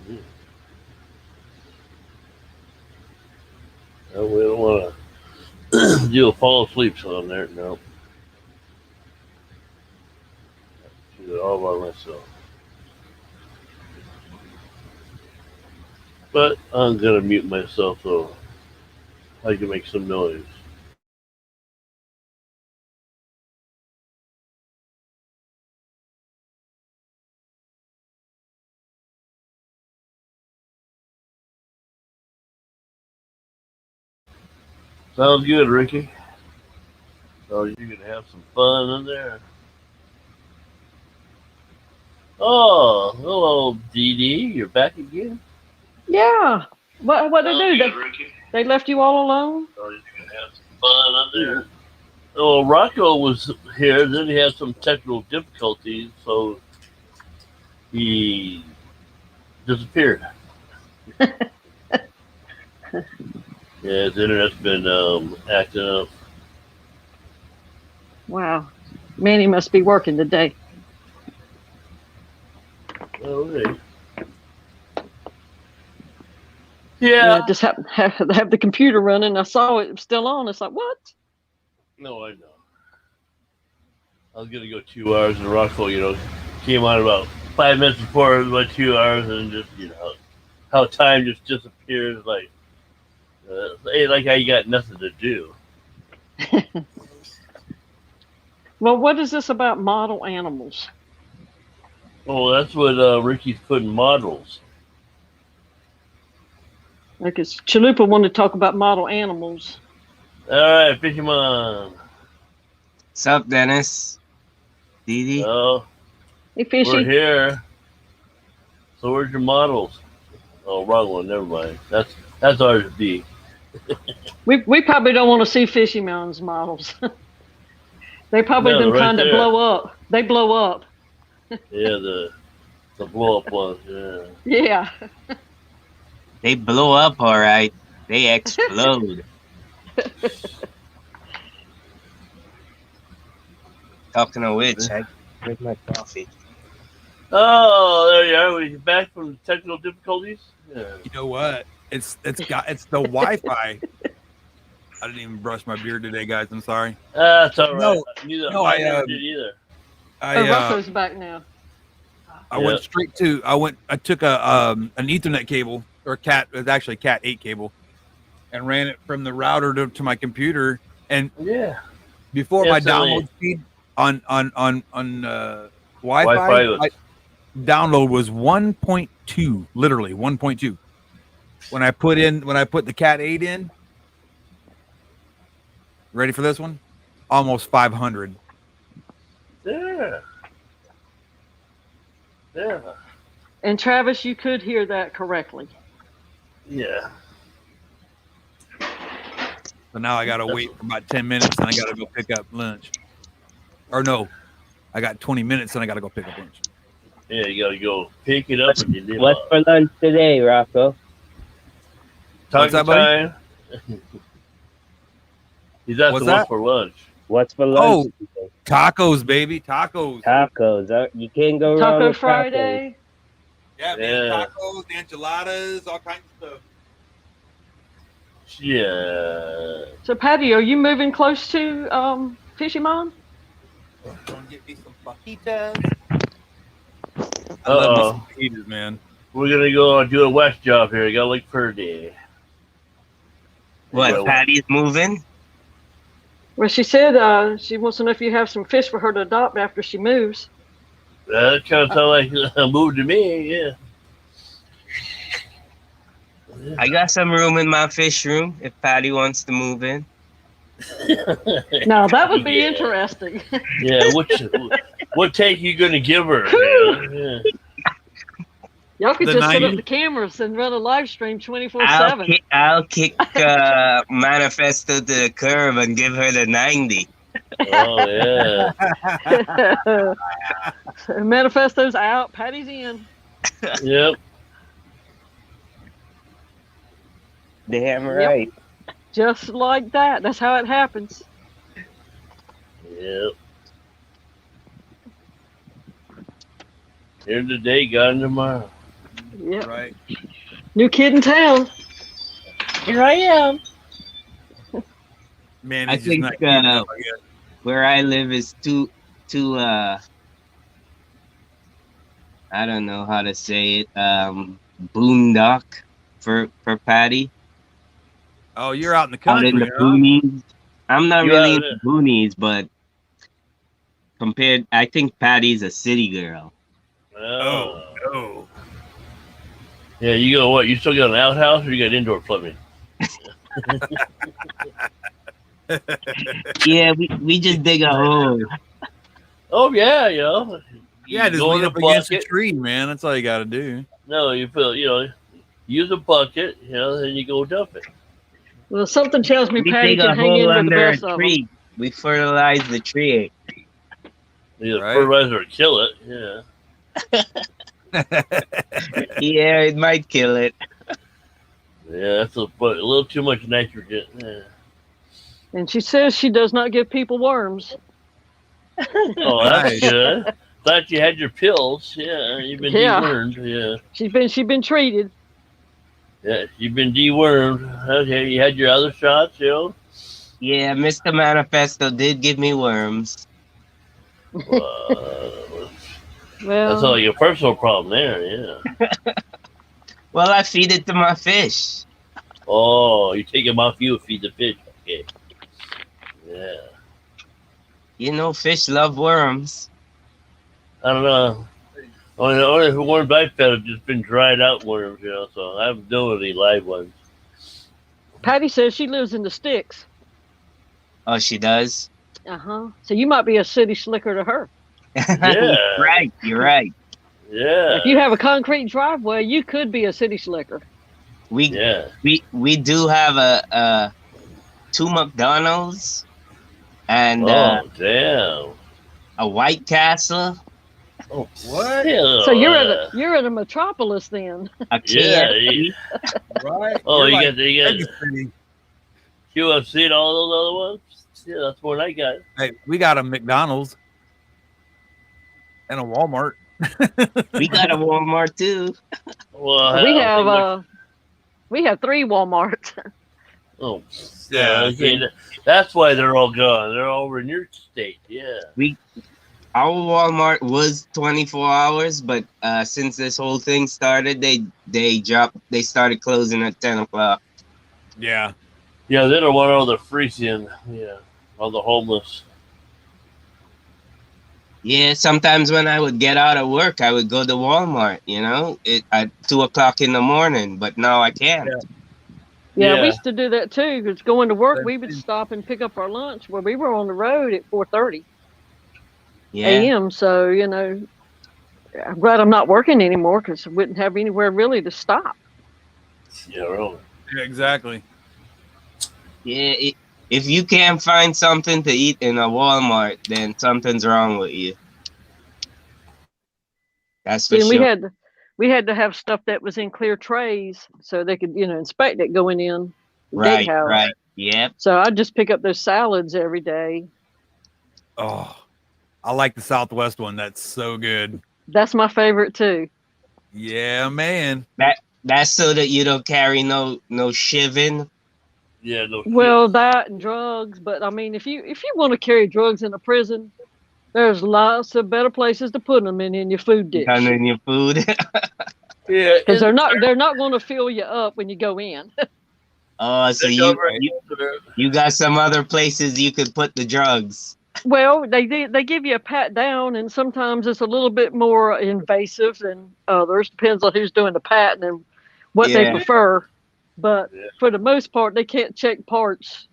me. We don't want to do a fall asleep on there. No. Do it all by myself. But I'm going to mute myself so I can make some noise. Sounds good, Ricky. So you can have some fun in there. Oh, hello, Dee Dee. You're back again? Yeah. What they do? Good, Ricky. They left you all alone? So you can have some fun in there. Well, Rocco was here, then he had some technical difficulties, so he disappeared. Yeah, his internet's been acting up. Wow. Manny must be working today. Okay. Yeah, just have the computer running. I saw it was still on. It's like, what? No, I know. I was gonna go 2 hours, and Rocco, came on about 5 minutes before my 2 hours, and just how time just disappears. Like, like how you got nothing to do. Well, what is this about model animals? Well, that's what Ricky's putting models. Because Chalupa wanted to talk about model animals. All right, Fisherman. What's up, Dennis? Dee Dee? Oh, Hey, Fishy. we're here. So where's your models? Oh, wrong one. Never mind. That's ours, D. We probably don't want to see Fishy Mountain's models. They probably No, them right kind there. of blow up. They blow up. Yeah, the blow up ones. Yeah. Yeah. They blow up, all right. They explode. Talking of which, I drink my coffee. Oh, there you are. We're back from the technical difficulties. Yeah. You know what? It's the Wi-Fi. I didn't even brush my beard today, guys. I'm sorry. That's all right. No, I I never did either. Rocco's back now. I went straight to. I took an Ethernet cable or Cat. It was actually a Cat 8 cable, and ran it from the router to my computer. And Yeah. before my download speed on Wi-Fi, my download was 1.2, literally 1.2. When I put the Cat 8 in, ready for this one? almost 500. Yeah. Yeah. And Travis, you could hear that correctly. Yeah. So now I got to wait for about 10 minutes and I got to go pick up lunch. Or no, I got 20 minutes and I got to go pick up lunch. Yeah, you gotta go pick it up and you live What's for lunch today, Rocco? What's that, buddy? time. He's asking What's what's that? for lunch. What's for Oh. lunch today? Tacos, baby. Tacos. Tacos. You can't go wrong Taco with Friday. Yeah, man. Tacos, enchiladas, all kinds of stuff. Yeah. So Patty, are you moving close to Fishy Mom? Gonna get me some fajitas. I love me some fajitas, man. We're gonna go do a west job here. Gotta look pretty. What? Well, Patty's moving? Well, she said she wants to know if you have some fish for her to adopt after she moves. That kind of sounds like a move to me. Yeah. I got some room in my fish room if Patty wants to move in. Now that would be Yeah. interesting. Yeah. What take you gonna give her? Man? Yeah. Y'all could The just set 90? up the cameras and run a live stream 24/7. I'll kick Manifesto to the curb and give her the 90. Oh yeah. Manifesto's out. Patty's in. Yep. Damn Yep. right. Just like that. That's how it happens. Yep. Here today, gone tomorrow. Yep. Right. New kid in town. Here I am. Man, I he's just think, not keeping up, I guess. Where I live is too I don't know how to say it, boondock for Patty. Oh, you're out in the Out in country, the huh? boonies. I'm not You really out in the boonies, but I think Patty's a city girl. Oh, no. Yeah, you go what? You still got an outhouse or you got indoor plumbing? Yeah, we just dig a hole. Oh yeah, you know. Yeah, You just go in lean a up against a bucket. tree, man. That's all you got to do. No, you feel use a bucket, then you go dump it. Well, something tells me We Patty dig a can hang in hole with the under a best of them. tree. We fertilize the tree. Either Right. fertilizer or kill it. Yeah. Yeah, it might kill it. Yeah, that's a little too much nitrogen. Yeah. And she says she does not give people worms. Oh, that's Nice. good. Thought you had your pills. Yeah, you've been Yeah. dewormed. Yeah. She's been treated. Yeah, you've been dewormed. Okay, you had your other shots, Yeah, Mr. Manifesto did give me worms. Well, That's like a personal problem there, yeah. Well, I feed it to my fish. Oh, you take them off you and feed the fish. Okay. Yeah. You know, fish love worms. I don't know. Only worms I fed have just been dried out worms, so I haven't done any live ones. Patty says she lives in the sticks. Oh, she does? So you might be a city slicker to her. Yeah. You're right. Yeah. If you have a concrete driveway, you could be a city slicker. We do have two McDonald's and damn. a White Castle, Oh, What? hell, So you're at a metropolis then. a Yeah. KFC. Right. Oh, You're you like got City. QFC and all those other ones? Yeah, that's more than I got. Hey, we got a McDonald's and a Walmart. We got a Walmart too. Well, We have 3 Walmarts. Oh, Yeah, okay. That's why they're all gone. They're all over in your state. Yeah. Our Walmart was 24 hours, but since this whole thing started, they started closing at 10 o'clock. Yeah. Yeah, they don't want all the freezing. Yeah, all the homeless. Yeah, sometimes when I would get out of work, I would go to Walmart, at 2 o'clock in the morning, but now I can't. Yeah, Yeah. we used to do that too. Because going to work, Same we would thing. stop and pick up our lunch. Well, we were on the road at 4:30 Yeah. a.m. So I'm glad I'm not working anymore because I wouldn't have anywhere really to stop. Yeah, really. Yeah, exactly. Yeah. If you can't find something to eat in a Walmart, then something's wrong with you. That's for See, and sure. we had to have stuff that was in clear trays so they could inspect it going in the Right. gatehouse. Right. Yep. So I'd just pick up those salads every day. Oh, I like the Southwest one. That's so good. That's my favorite too. Yeah, man. That's so that you don't carry no shivin. Yeah, no shit. Well, that and drugs, but I mean, if you want to carry drugs in a prison, there's lots of better places to put them in your food dish Done in your food. Yeah, because they're not going to fill you up when you go in. Oh, so you got some other places you could put the drugs. Well, they give you a pat down, and sometimes it's a little bit more invasive than others. Depends on who's doing the patting and what they Yeah. prefer. But Yeah. for the most part, they can't check parts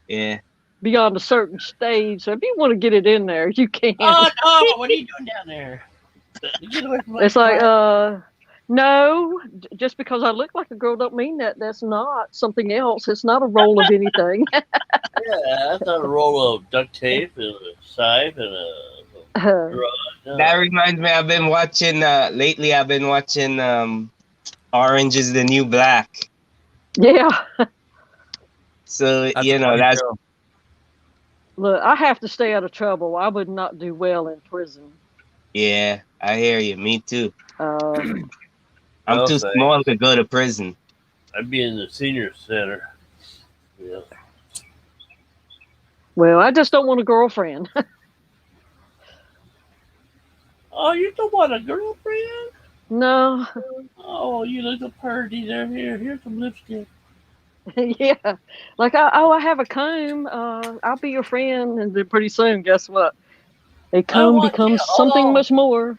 Yeah. beyond a certain stage. So if you want to get it in there, you can. Oh no! What are you doing down there? Get away from my It's like, car. no, just because I look like a girl don't mean that that's not something else. It's not a roll of anything. Yeah, I thought a roll of duct tape and a scythe and a rod. No. That reminds me, I've been watching lately. I've been watching Orange is the New Black. Yeah. So That's a funny that's show. Look, I have to stay out of trouble. I would not do well in prison. yeah. I hear you. Me too. Um, I'm No too thanks. small to go to prison. I'd be in the senior center. Yeah. well, I just don't want a girlfriend. Oh, you don't want a girlfriend? No. Oh, you look so pretty there. Here's some lipstick. Yeah. Like, I have a comb. I'll be your friend. And then pretty soon, guess what? A comb want becomes you. Hold something on. much more.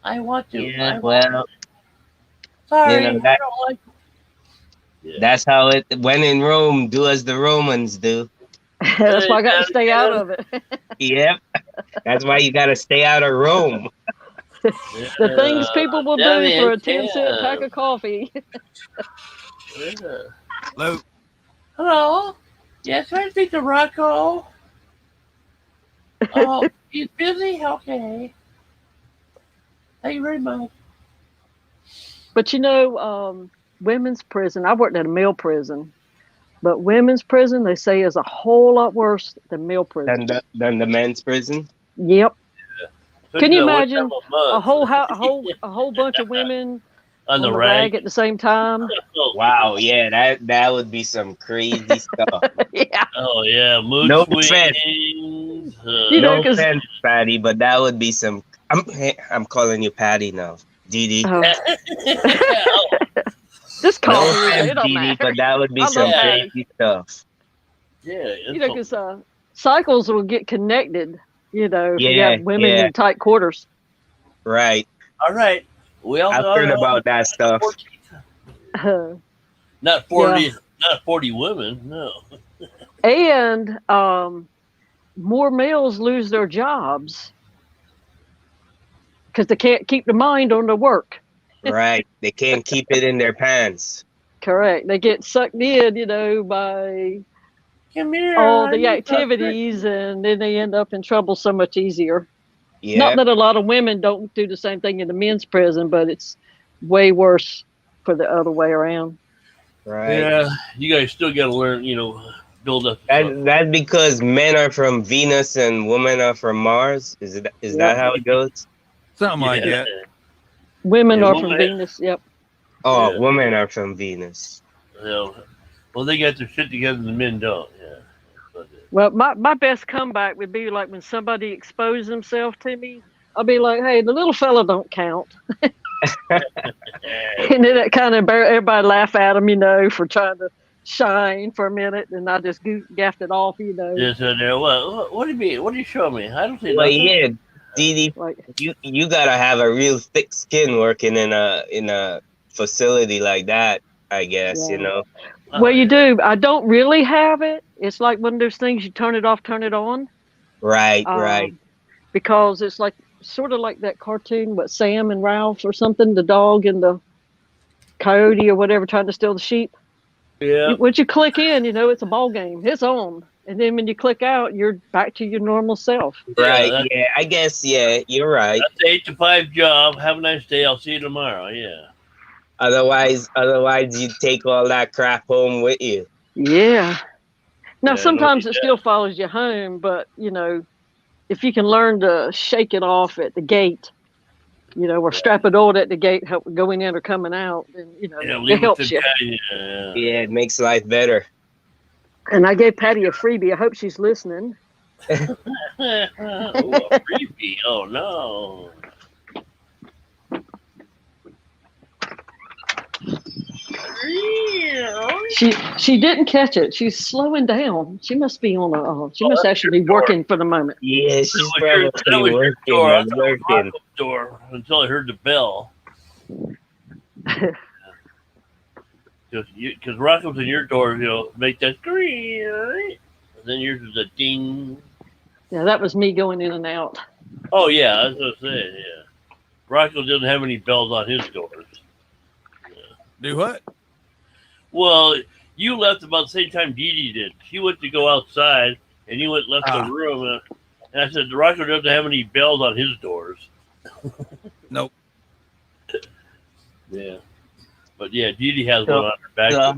I want to. Yeah. I want Well, Sorry, you know, I don't like. Yeah. that's how it. When in Rome, do as the Romans do. That's why I got to stay out of it. Yep. That's why you gotta stay out of Rome. The things people will Yeah, do for a man, 10-cent pack of coffee. Yeah. Hello. Hello. Yes, can I speak to Rocco? Oh, he's busy. Okay. Thank you very much. But women's prison, I worked at a male prison, but women's prison, they say, is a whole lot worse than male prison. Than the men's prison. Yep. Can you imagine a a whole bunch of women on the rag rag? at the same time? Wow, yeah, that would be some crazy stuff. Yeah. Oh yeah, mood No swings. offense. You know, No 'cause- offense, Patty, but that would be some. I'm calling you Patty now, Dee. Oh, Oh, just No call me. It offense, don't Dee, matter. but that would be I some love Patty. crazy stuff. yeah. Because cycles will get connected. If you Yeah, have women yeah. in tight quarters. Right. All right. We all I've heard about that stuff. Not 40. Not 40 women. No. And more males lose their jobs because they can't keep the mind on the work. Right. They can't keep it in their pants. Correct. They get sucked in, by Come here. all I the need activities, and then they end up in trouble so much easier. Yeah. Not that a lot of women don't do the same thing in the men's prison, but it's way worse for the other way around. Right. Yeah, you guys still got to learn, build up. That's because men are from Venus and women are from Mars. Is that how it goes? Something like that. Women Yeah, are women- from Venus. Yep. Oh, Yeah. women are from Venus. Well, they got their shit together and the men don't. Yeah. But, Well, my best comeback would be like when somebody exposed themselves to me. I'll be like, "Hey, the little fella don't count," and then it kind of everybody laugh at them, for trying to shine for a minute, and I just gaffed it off, just there. What do you mean? What do you show me? I don't see Well, nothing. yeah, Dee, Like, you gotta have a real thick skin working in a facility like that. I guess Yeah. Well, you do. I don't really have it. It's like one of those things you turn it off, turn it on. Right, right. Because it's like sort of like that cartoon, what Sam and Ralph or something, the dog and the coyote or whatever trying to steal the sheep. Yeah. Once you click in, it's a ball game. It's on, and then when you click out, you're back to your normal self. Right. that's, Yeah, I guess. Yeah, you're right. that's an 8 to 5 job. Have a nice day. I'll see you tomorrow. Yeah. Otherwise, you take all that crap home with you. Yeah. Now Yeah, sometimes nobody it still does. follows you home, but if you can learn to shake it off at the gate, or strap it on at the gate, help going in or coming out, then Yeah, it leave them to helps you. God. Yeah. Yeah, it makes life better. And I gave Patty a freebie. I hope she's listening. Oh, a freebie. Oh no. She didn't catch it. She's slowing down. She must be on a. She must that's actually be your door. working for the moment. Yeah, That she's was probably your working door. I and thought it was working. Rocco's door until I heard the bell. Because Rocco's in your door, make that scream, and then yours is a ding. Yeah, that was me going in and out. Oh yeah, that's what I said. Yeah, Rocco doesn't have any bells on his doors. Do what? Well, you left about the same time Dee Dee did. She went to go outside, and you went left the Ah. room. And I said, Rocco doesn't have any bells on his doors. Nope. Yeah, but yeah, Dee Dee has So- one on her back. So,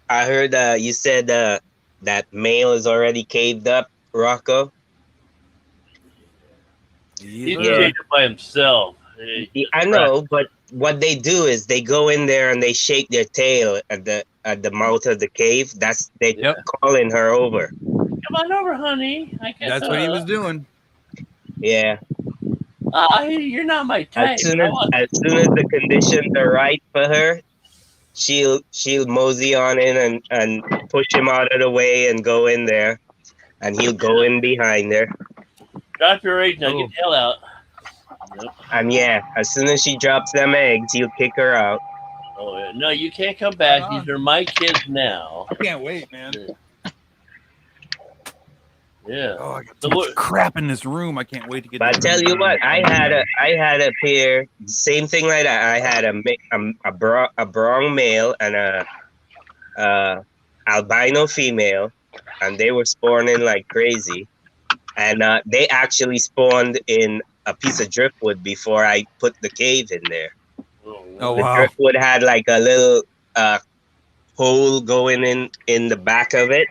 I heard you said that mail is already caved up, Rocco. He's Yeah. caved up by himself. I know, but what they do is they go in there and they shake their tail at the mouth of the cave. That's they Yep. calling her over. Come on over, honey. I guess That's what he was doing. Yeah. You're not my type. As soon as the conditions are right for her, she'll mosey on in and push him out of the way and go in there, and he'll go in behind her. Drop your eggs now. Oh. Get the hell out. Yep. And yeah, as soon as she drops them eggs, he'll kick her out. Oh, yeah. No, you can't come back. These are my kids now. I can't wait, man. Yeah. Oh, I got So so much what- crap in this room. I can't wait to get. But I this tell room you what, done. I had a pair, same thing like that. I had a brown male and a albino female, and they were spawning like crazy. And they actually spawned in a piece of driftwood before I put the cave in there. Oh The wow! driftwood had like a little hole going in the back of it.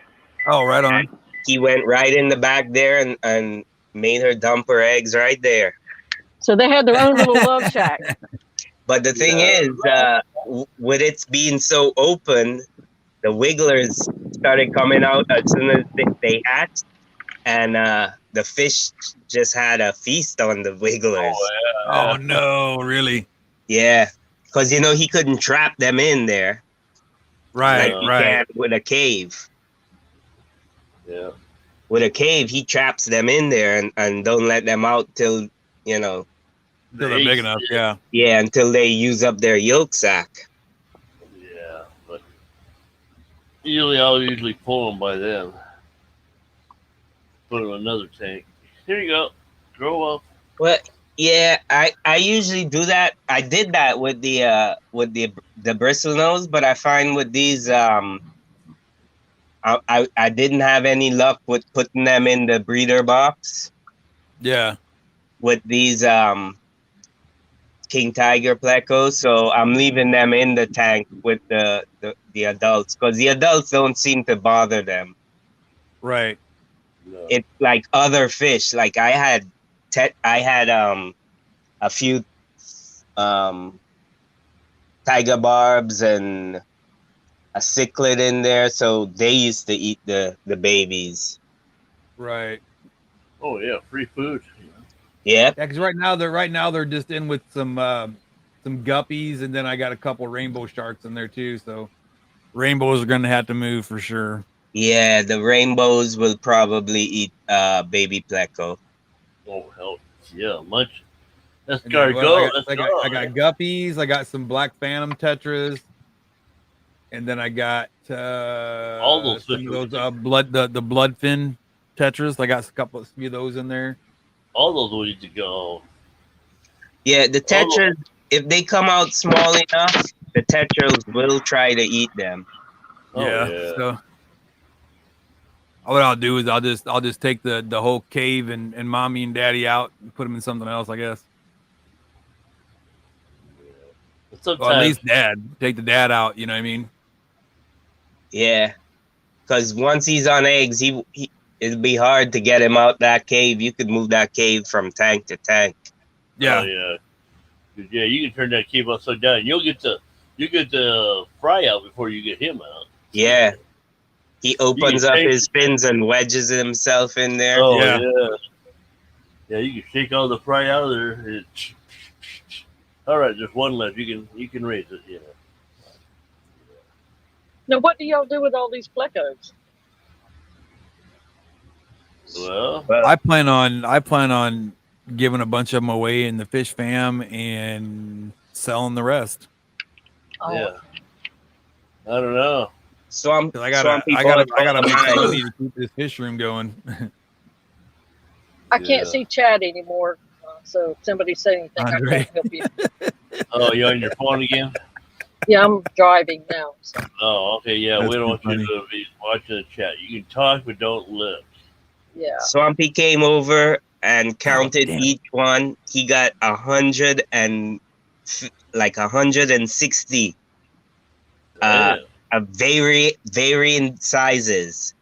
Oh, right on. He went right in the back there and made her dump her eggs right there. So they had their own little love shack. But the thing is, with it being so open, the wigglers started coming out as soon as they hatched, and the fish just had a feast on the wigglers. Oh no, really? Yeah, because he couldn't trap them in there Right, like he right. can with a cave. Yeah. With a cave, he traps them in there and don't let them out till Till they're big enough. Yeah. until they use up their yolk sac. Yeah. But I'll usually pull them by then. Put them in another tank. Here you go. Grow up. Well, yeah, I usually do that. I did that with the bristle nose, but I find with these I didn't have any luck with putting them in the breeder box Yeah. with these King Tiger plecos, so I'm leaving them in the tank with the adults because the adults don't seem to bother them. Right. No. It's like other fish. Like I had a few tiger barbs and a cichlid in there, so they used to eat the babies. Right. Oh yeah, free food. Yeah. Yeah, because right now they're just in with some guppies, and then I got a couple rainbow sharks in there too. So rainbows are gonna have to move for sure. Yeah, the rainbows will probably eat baby pleco. Oh hell yeah, lunch. Let's And go. then, well, Let's I go. got guppies. I got some black phantom tetras, and then I got All those some fish of are those the bloodfin tetras. I got a couple of those in there. all those will need to go. Yeah, the All those- tetras, if they come out small enough, the tetras will try to eat them. yeah. So what I'll do is I'll just take the whole cave and mommy and daddy out and put them in something else, I guess. But Or at sometimes least dad. Take the dad out. You know what I mean? Yeah, because once he's on eggs, he it'd be hard to get him out that cave. You could move that cave from tank to tank. Yeah. Oh yeah. Yeah, you can turn that cave upside down. You get the fry out before you get him out. Yeah, he opens can up shake- his fins and wedges himself in there. Oh Yeah. yeah. Yeah, you can shake all the fry out of there. All right, just one left. You can raise it. Yeah. Now, what do y'all do with all these plecos? Well, I plan on giving a bunch of them away in the fish fam and selling the rest. Oh, yeah. I don't know. Swamp, 'Cause I Swampy gotta bought make some mine. money to keep this fish room going. I can't Yeah. see Chad anymore. So if somebody say anything, I Andre. can't help you. Oh, you on your phone again? Yeah, I'm driving now. So. Oh, okay. Yeah, That's we don't want too you to be watching the chat. You can talk, but don't lift. Yeah. Swampy came over and counted damn. each one. He got 160 Damn. of varying sizes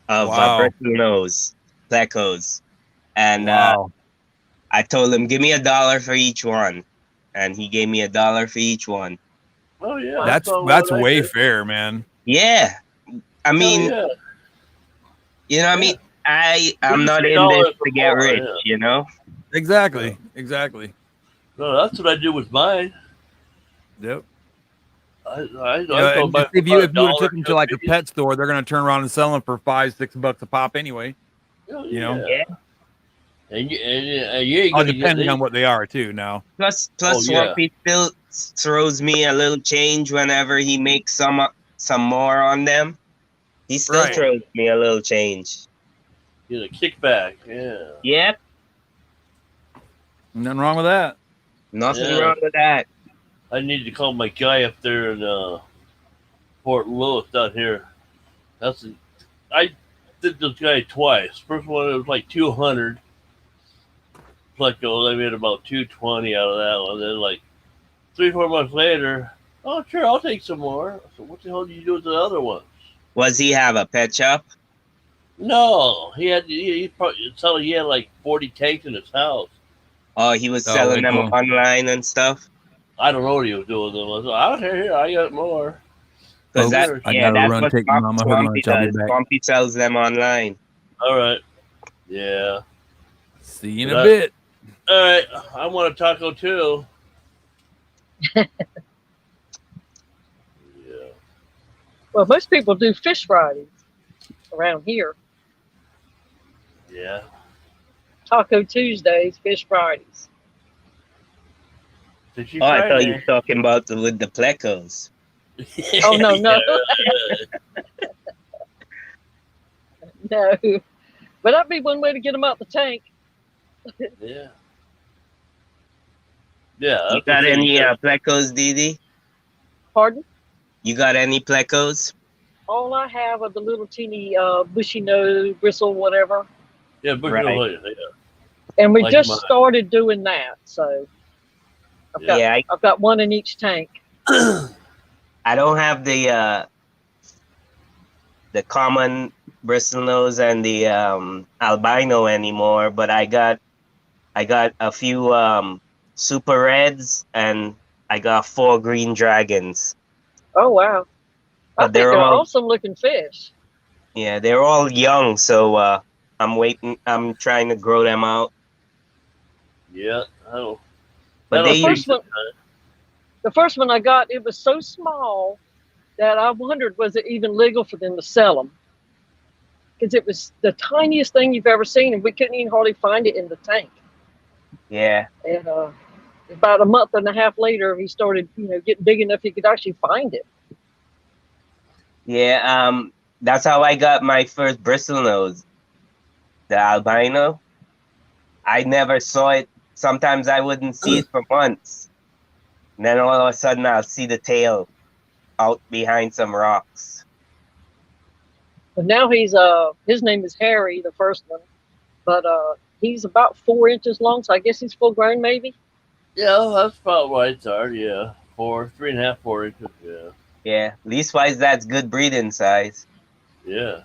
of Wow. bristle nose plecos, and Wow. I told him, give me $1 for each one, and he gave me $1 for each one. Oh yeah. That's all that's right, way good. fair, man. Yeah, I mean, Oh, yeah. you know, what I mean, I'm not in $33 this to get more, rich, yeah. you know. Exactly. Yeah. Exactly. No, that's what I do with mine. Yep. I Yeah, go and buy just if you would have took $1, them to like a $2.50. pet store, they're gonna turn around and sell them for $5-6 a pop anyway. Oh, you know? Yeah. And you ain't All gonna depending get on what they are too. Now, Plus, Oh, yeah. Swampy still throws me a little change whenever he makes some more on them. He still Right. throws me a little change. get a kickback. Yeah. Yep, nothing wrong with that. nothing Yeah. wrong with that. I need to call my guy up there in Fort Lewis down here. I did this guy twice. First one it was like 200. Plecos. I made about 220 out of that one. Then like 3-4 months later, oh sure, I'll take some more. So what the hell do you do with the other ones? Was he have a pet shop? No, he had he had like 40 tanks in his house. Oh, he was Oh, selling them cool. online and stuff. I don't know what he was doing with them. I said, I don't care. Here, I got more. Because Folks, that, I yeah, gotta that's run, what take Mama her Swampy lunch. I'll be does. back. Swampy sells them online. All right. Yeah. See you in But a bit. All right. I want a taco too. Yeah. Well, most people do fish Fridays around here. Yeah. Taco Tuesdays, fish Fridays. Did you Oh, I find thought it? you were talking about with the plecos. Oh, no. Yeah. No. But that'd be one way to get them out the tank. Yeah. Yeah. You that's got the thing. any plecos, Didi? Pardon? You got any plecos? All I have are the little teeny bushy nose, bristle, whatever. Yeah, Bush Right. yeah. And we Like just mine. started doing that. So Yeah, I've got one in each tank. I don't have the common bristlenose and the albino anymore, but I got a few super reds and I got 4 green dragons. Oh, wow. I But think they're they're all awesome looking fish. yeah, they're all young, so I'm waiting. I'm trying to grow them out. Yeah. Oh. But That'll they take first some one- time. The first one I got, it was so small that I wondered, was it even legal for them to sell them? Because it was the tiniest thing you've ever seen, and we couldn't even hardly find it in the tank. yeah, And about a month and a half later, he started, getting big enough he could actually find it. Yeah, that's how I got my first bristlenose, the albino. I never saw it. Sometimes I wouldn't see it for months. And then all of a sudden I'll see the tail out behind some rocks. But now he's his name is Harry, the first one, but he's about 4 inches long, so I guess he's full grown maybe. Yeah, that's about what it's are. Yeah, 3.5, 4 inches. Yeah, Yeah, leastwise that's good breeding size. yeah.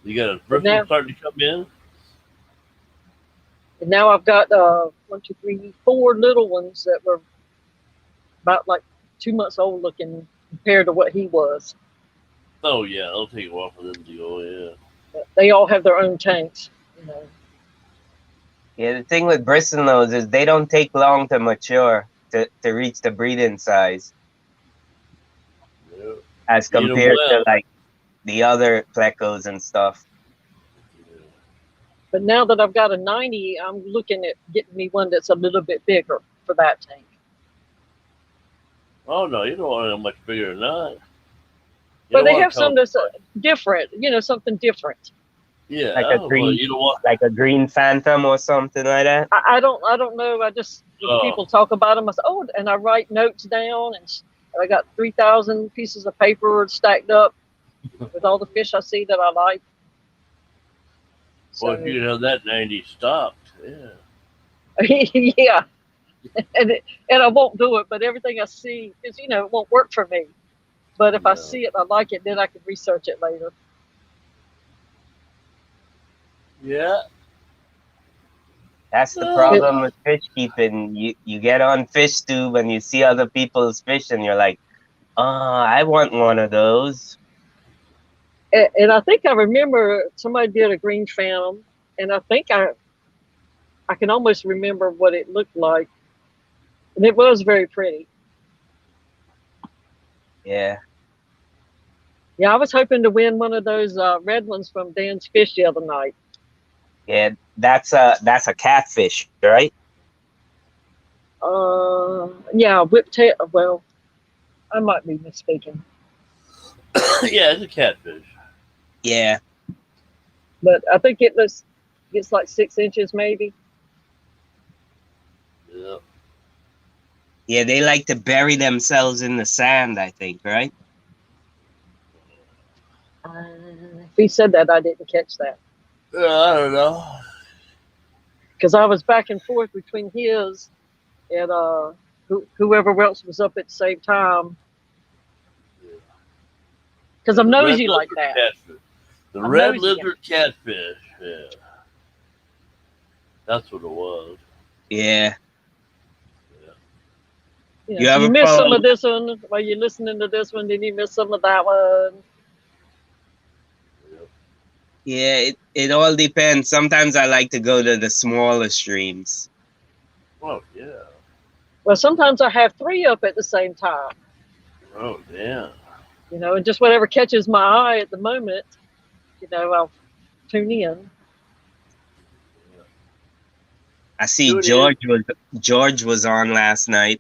You got a But bristle now, starting to come in. and now I've got 4 little ones that were about like 2 months old looking compared to what he was. Oh yeah, it'll take a while for them to go. Yeah. They all have their own tanks, you know. Yeah, the thing with bristlenose is they don't take long to mature to reach the breeding size Yeah. as Eat 'em compared to well. like the other plecos and stuff. Yeah. But now that I've got a 90, I'm looking at getting me one that's a little bit bigger for that tank. Oh no, you don't want it much bigger than that. You But don't they want have to tell some that's different, you know, something different. Like a Yeah, well, green you don't want. like a green phantom or something like that. I don't know. I just when Oh, people talk about them, I say, oh, and I write notes down, and I got 3,000 pieces of paper stacked up with all the fish I see that I like. well, if So you could have that 90 stopped, yeah. yeah, and I won't do it, but everything I see is it won't work for me. But if I No. see it, I like it, then I can research it later. Yeah. That's the It, problem with fish keeping. You get on FishTube and you see other people's fish and you're like, oh, I want one of those. and I think I remember somebody did a green phantom, and I think I can almost remember what it looked like, and it was very pretty. Yeah. Yeah, I was hoping to win one of those red ones from Dan's Fish the other night. Yeah, that's a catfish, right? Yeah, whiptail. Well, I might be misspeaking, Yeah, it's a catfish. Yeah. but I think it's like 6 inches maybe. Yeah. Yeah, they like to bury themselves in the sand, I think, right? If he said that, I didn't catch that I don't know. because I was back and forth between his and whoever else was up at the same time. Because Yeah, I'm the red nosy like lizard that. catfish. The I'm red nosy. lizard catfish. Yeah. That's what it was. Yeah. You You ever miss follow? some of this one while you're listening to this one, then you miss some of that one. Yeah, it all depends. Sometimes I like to go to the smaller streams. Oh yeah. Well, sometimes I have three up at the same time, Oh damn. and just whatever catches my eye at the moment, I'll tune in. I see Tune in. George was on last night.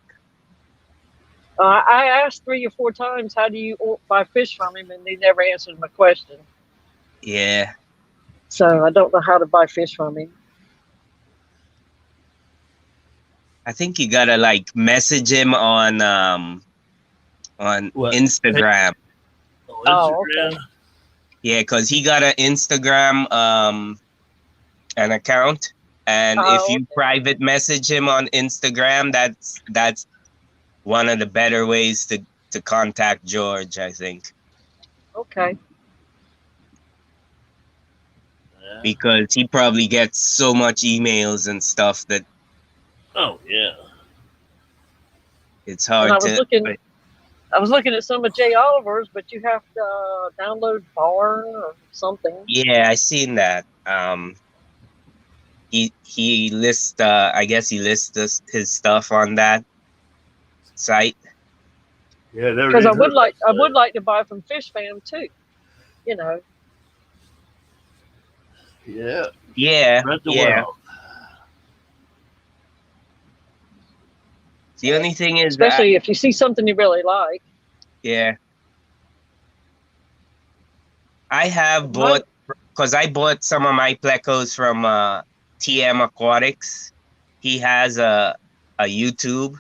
I asked 3 or 4 times, how do you buy fish from him? And he never answered my question. Yeah. So I don't know how to buy fish from him. I think you gotta like message him on What? Instagram. Oh, Oh, Instagram. okay. Yeah, because he got an Instagram an account. And if Oh, you okay. private message him on Instagram, that's one of the better ways to contact George, I think. Okay. Yeah. Because he probably gets so much emails and stuff that Oh yeah. it's And hard to. I was looking at some of Jay Oliver's, but you have to download Barn or something. Yeah, I seen that. He lists I guess he lists his stuff on that site. Yeah, never Because even heard of that I site. would like to buy from Fish Fam too. You know. Yeah. Yeah, Spread the yeah. wealth. The only thing is that Especially if you see something you really like. yeah. I have bought, because I bought some of my plecos from TM Aquatics. He has a YouTube,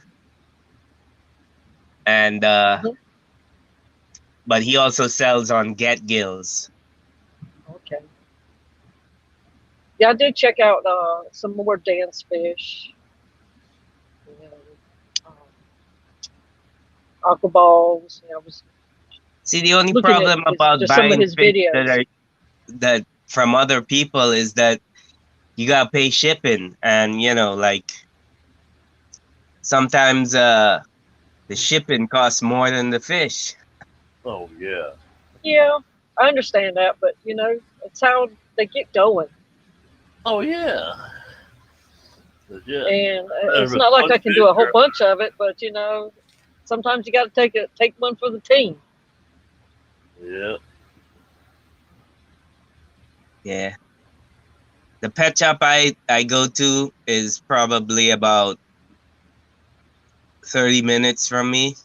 and but he also sells on Get Gills. Okay. Yeah, I did check out some more dance fish. You know, aqua balls. You know, I was See, the only looking at problem about just some of buying his fish videos. that from other people is that you gotta pay shipping, and like sometimes the shipping costs more than the fish. Oh yeah. Yeah, I understand that, but you know, it's how they get going. Oh yeah. Legit. And Better it's with not like one I can fish do a whole or- bunch of it, but you know, sometimes you got to take one for the team. Yeah. Yeah. The pet shop I go to is probably about 30 minutes from me,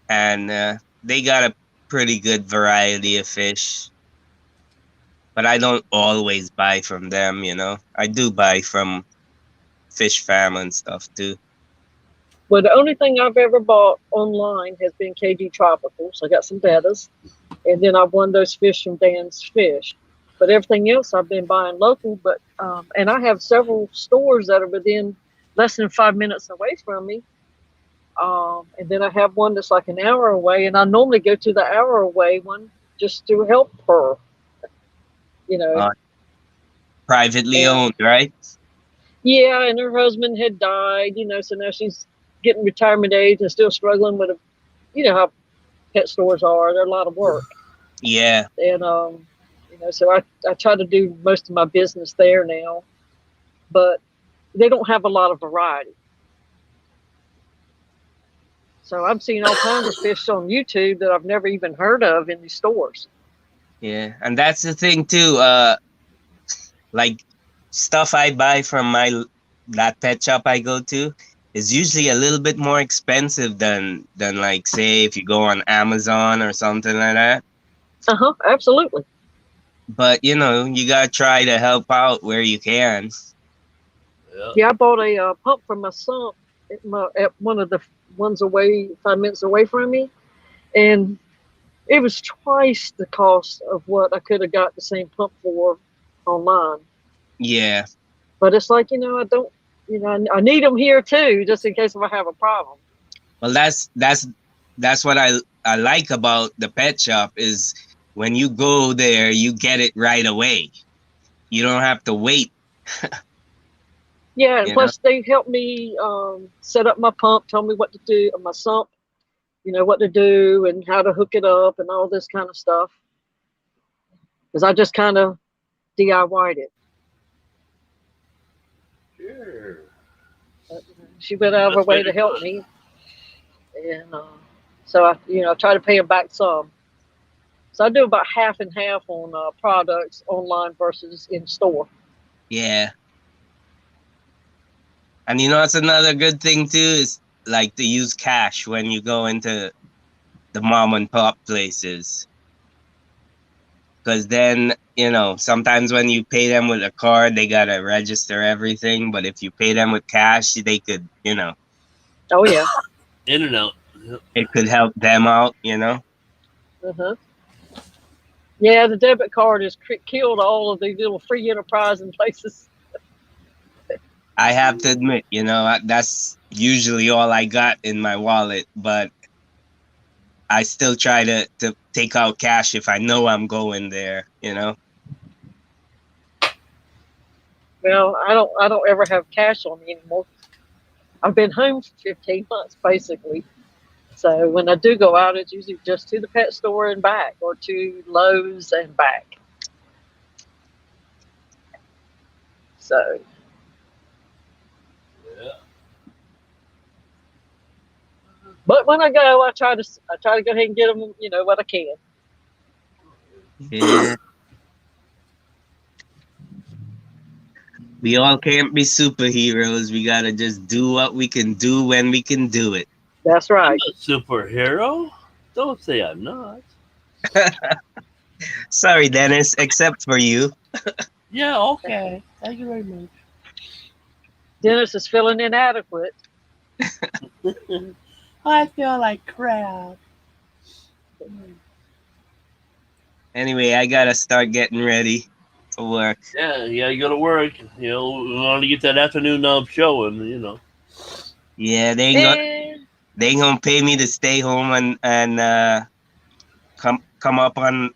and they got a pretty good variety of fish. But I don't always buy from them, I do buy from Fish Fam and stuff too. Well, the only thing I've ever bought online has been KG Tropicals. I got some bettas, and then I've won those fish from Dan's Fish. But everything else I've been buying local. But and I have several stores that are within less than 5 minutes away from me. And then I have one that's like an hour away, and I normally go to the hour away one just to help her. You know, Uh, Privately and owned, right? yeah, and her husband had died. You know, so now she's getting retirement age and still struggling with a, you know how pet stores are. They're a lot of work. Yeah. And you know, so I try to do most of my business there now, but they don't have a lot of variety. So I'm seeing all kinds of fish on YouTube that I've never even heard of in these stores. Yeah. And that's the thing too. Like stuff I buy from that pet shop I go to is usually a little bit more expensive than like, say, if you go on Amazon or something like that. Absolutely. But you gotta try to help out where you can. Yeah. Yeah, I bought a pump from my sump at one of the ones away 5 minutes away from me, and it was twice the cost of what I could have got the same pump for online. Yeah. But it's like, you know, I don't, you know, I need them here too, just in case if I have a problem. Well, that's what I like about the pet shop is when you go there, you get it right away. You don't have to wait. Yeah, and You know. plus they helped me set up my pump, tell me what to do on my sump, you know, what to do and how to hook it up and all this kind of stuff. Because I just kind of DIY'd it. Sure. But, she went out of her way to help me, and so I, you know, I try to pay her back some. So I do about half and half on products online versus in store. Yeah. And it's another good thing too is like to use cash when you go into the mom and pop places. Because then, sometimes when you pay them with a card, they got to register everything. But if you pay them with cash, they could, Oh yeah. In and out. Yep. it could help them out, Uh-huh. Yeah, the debit card has killed all of these little free enterprising places. I have to admit, that's usually all I got in my wallet. But I still try to take out cash if I know I'm going there, Well, I don't ever have cash on me anymore. I've been home for 15 months basically. So when I do go out, it's usually just to the pet store and back, or to Lowe's and back. So Yeah. but when I go, I try to go ahead and get them, you know, what I can. Yeah. We all can't be superheroes. We gotta just do what we can do when we can do it. That's I'm right. a superhero. Don't say I'm not. Sorry, Dennis, except for you. Yeah, okay. Thank you very much. Dennis is feeling inadequate. I feel like crap. Anyway, I gotta start getting ready for work. Yeah, you go to work. You know, we want to get that afternoon show, and you know. Yeah, And they ain't gonna pay me to stay home and come up on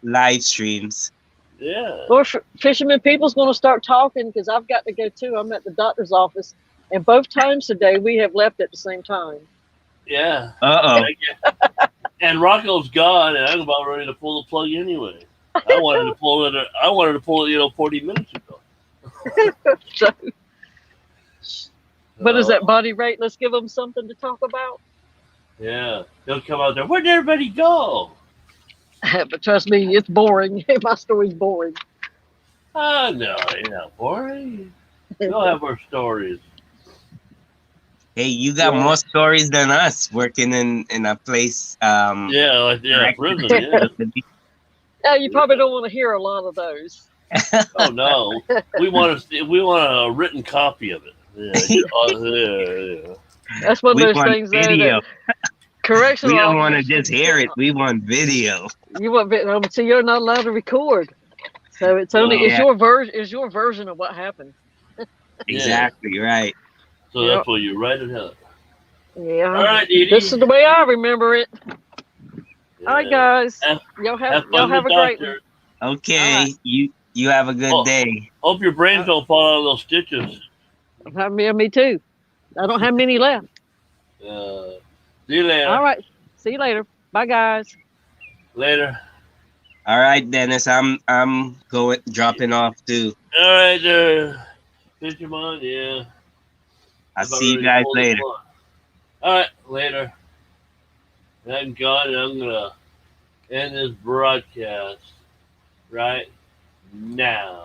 live streams. Yeah. Lord, Fisherman People's going to start talking because I've got to go too. I'm at the doctor's office, and both times today we have left at the same time. Yeah. Uh And Rocco's gone, and I'm about ready to pull the plug anyway. I wanted to pull it. I wanted to pull it, 40 minutes ago. So, what is that body rate? Let's give them something to talk about. Yeah, he'll come out there. Where'd everybody go? But trust me, it's boring. My story's boring. Oh no, you're not boring. We'll have our stories. Hey, you got more stories than us working in a place. Prison. Yeah. Yeah, you probably don't want to hear a lot of those. Oh no, we want a written copy of it. Yeah. That's one of We those want things video. that correctional We don't want to officers- just hear it. We want video. You want so you're not allowed to record. So it's only Yeah. it's your version of what happened. Exactly right. So that's what you write it up. Yeah. All right, Edie. This is the way I remember it. Yeah. All right, guys. Have Y'all fun have a with great doctor. one. Okay, you have a good day. Hope your brains don't fall out of those stitches. Me too. I don't have many left. See you later. All right. See you later. Bye, guys. Later. All right, Dennis. I'm dropping off too. All right, Fisherman. Yeah. I'll see you guys later. All right, later. I'm gone, and I'm gonna end this broadcast right now.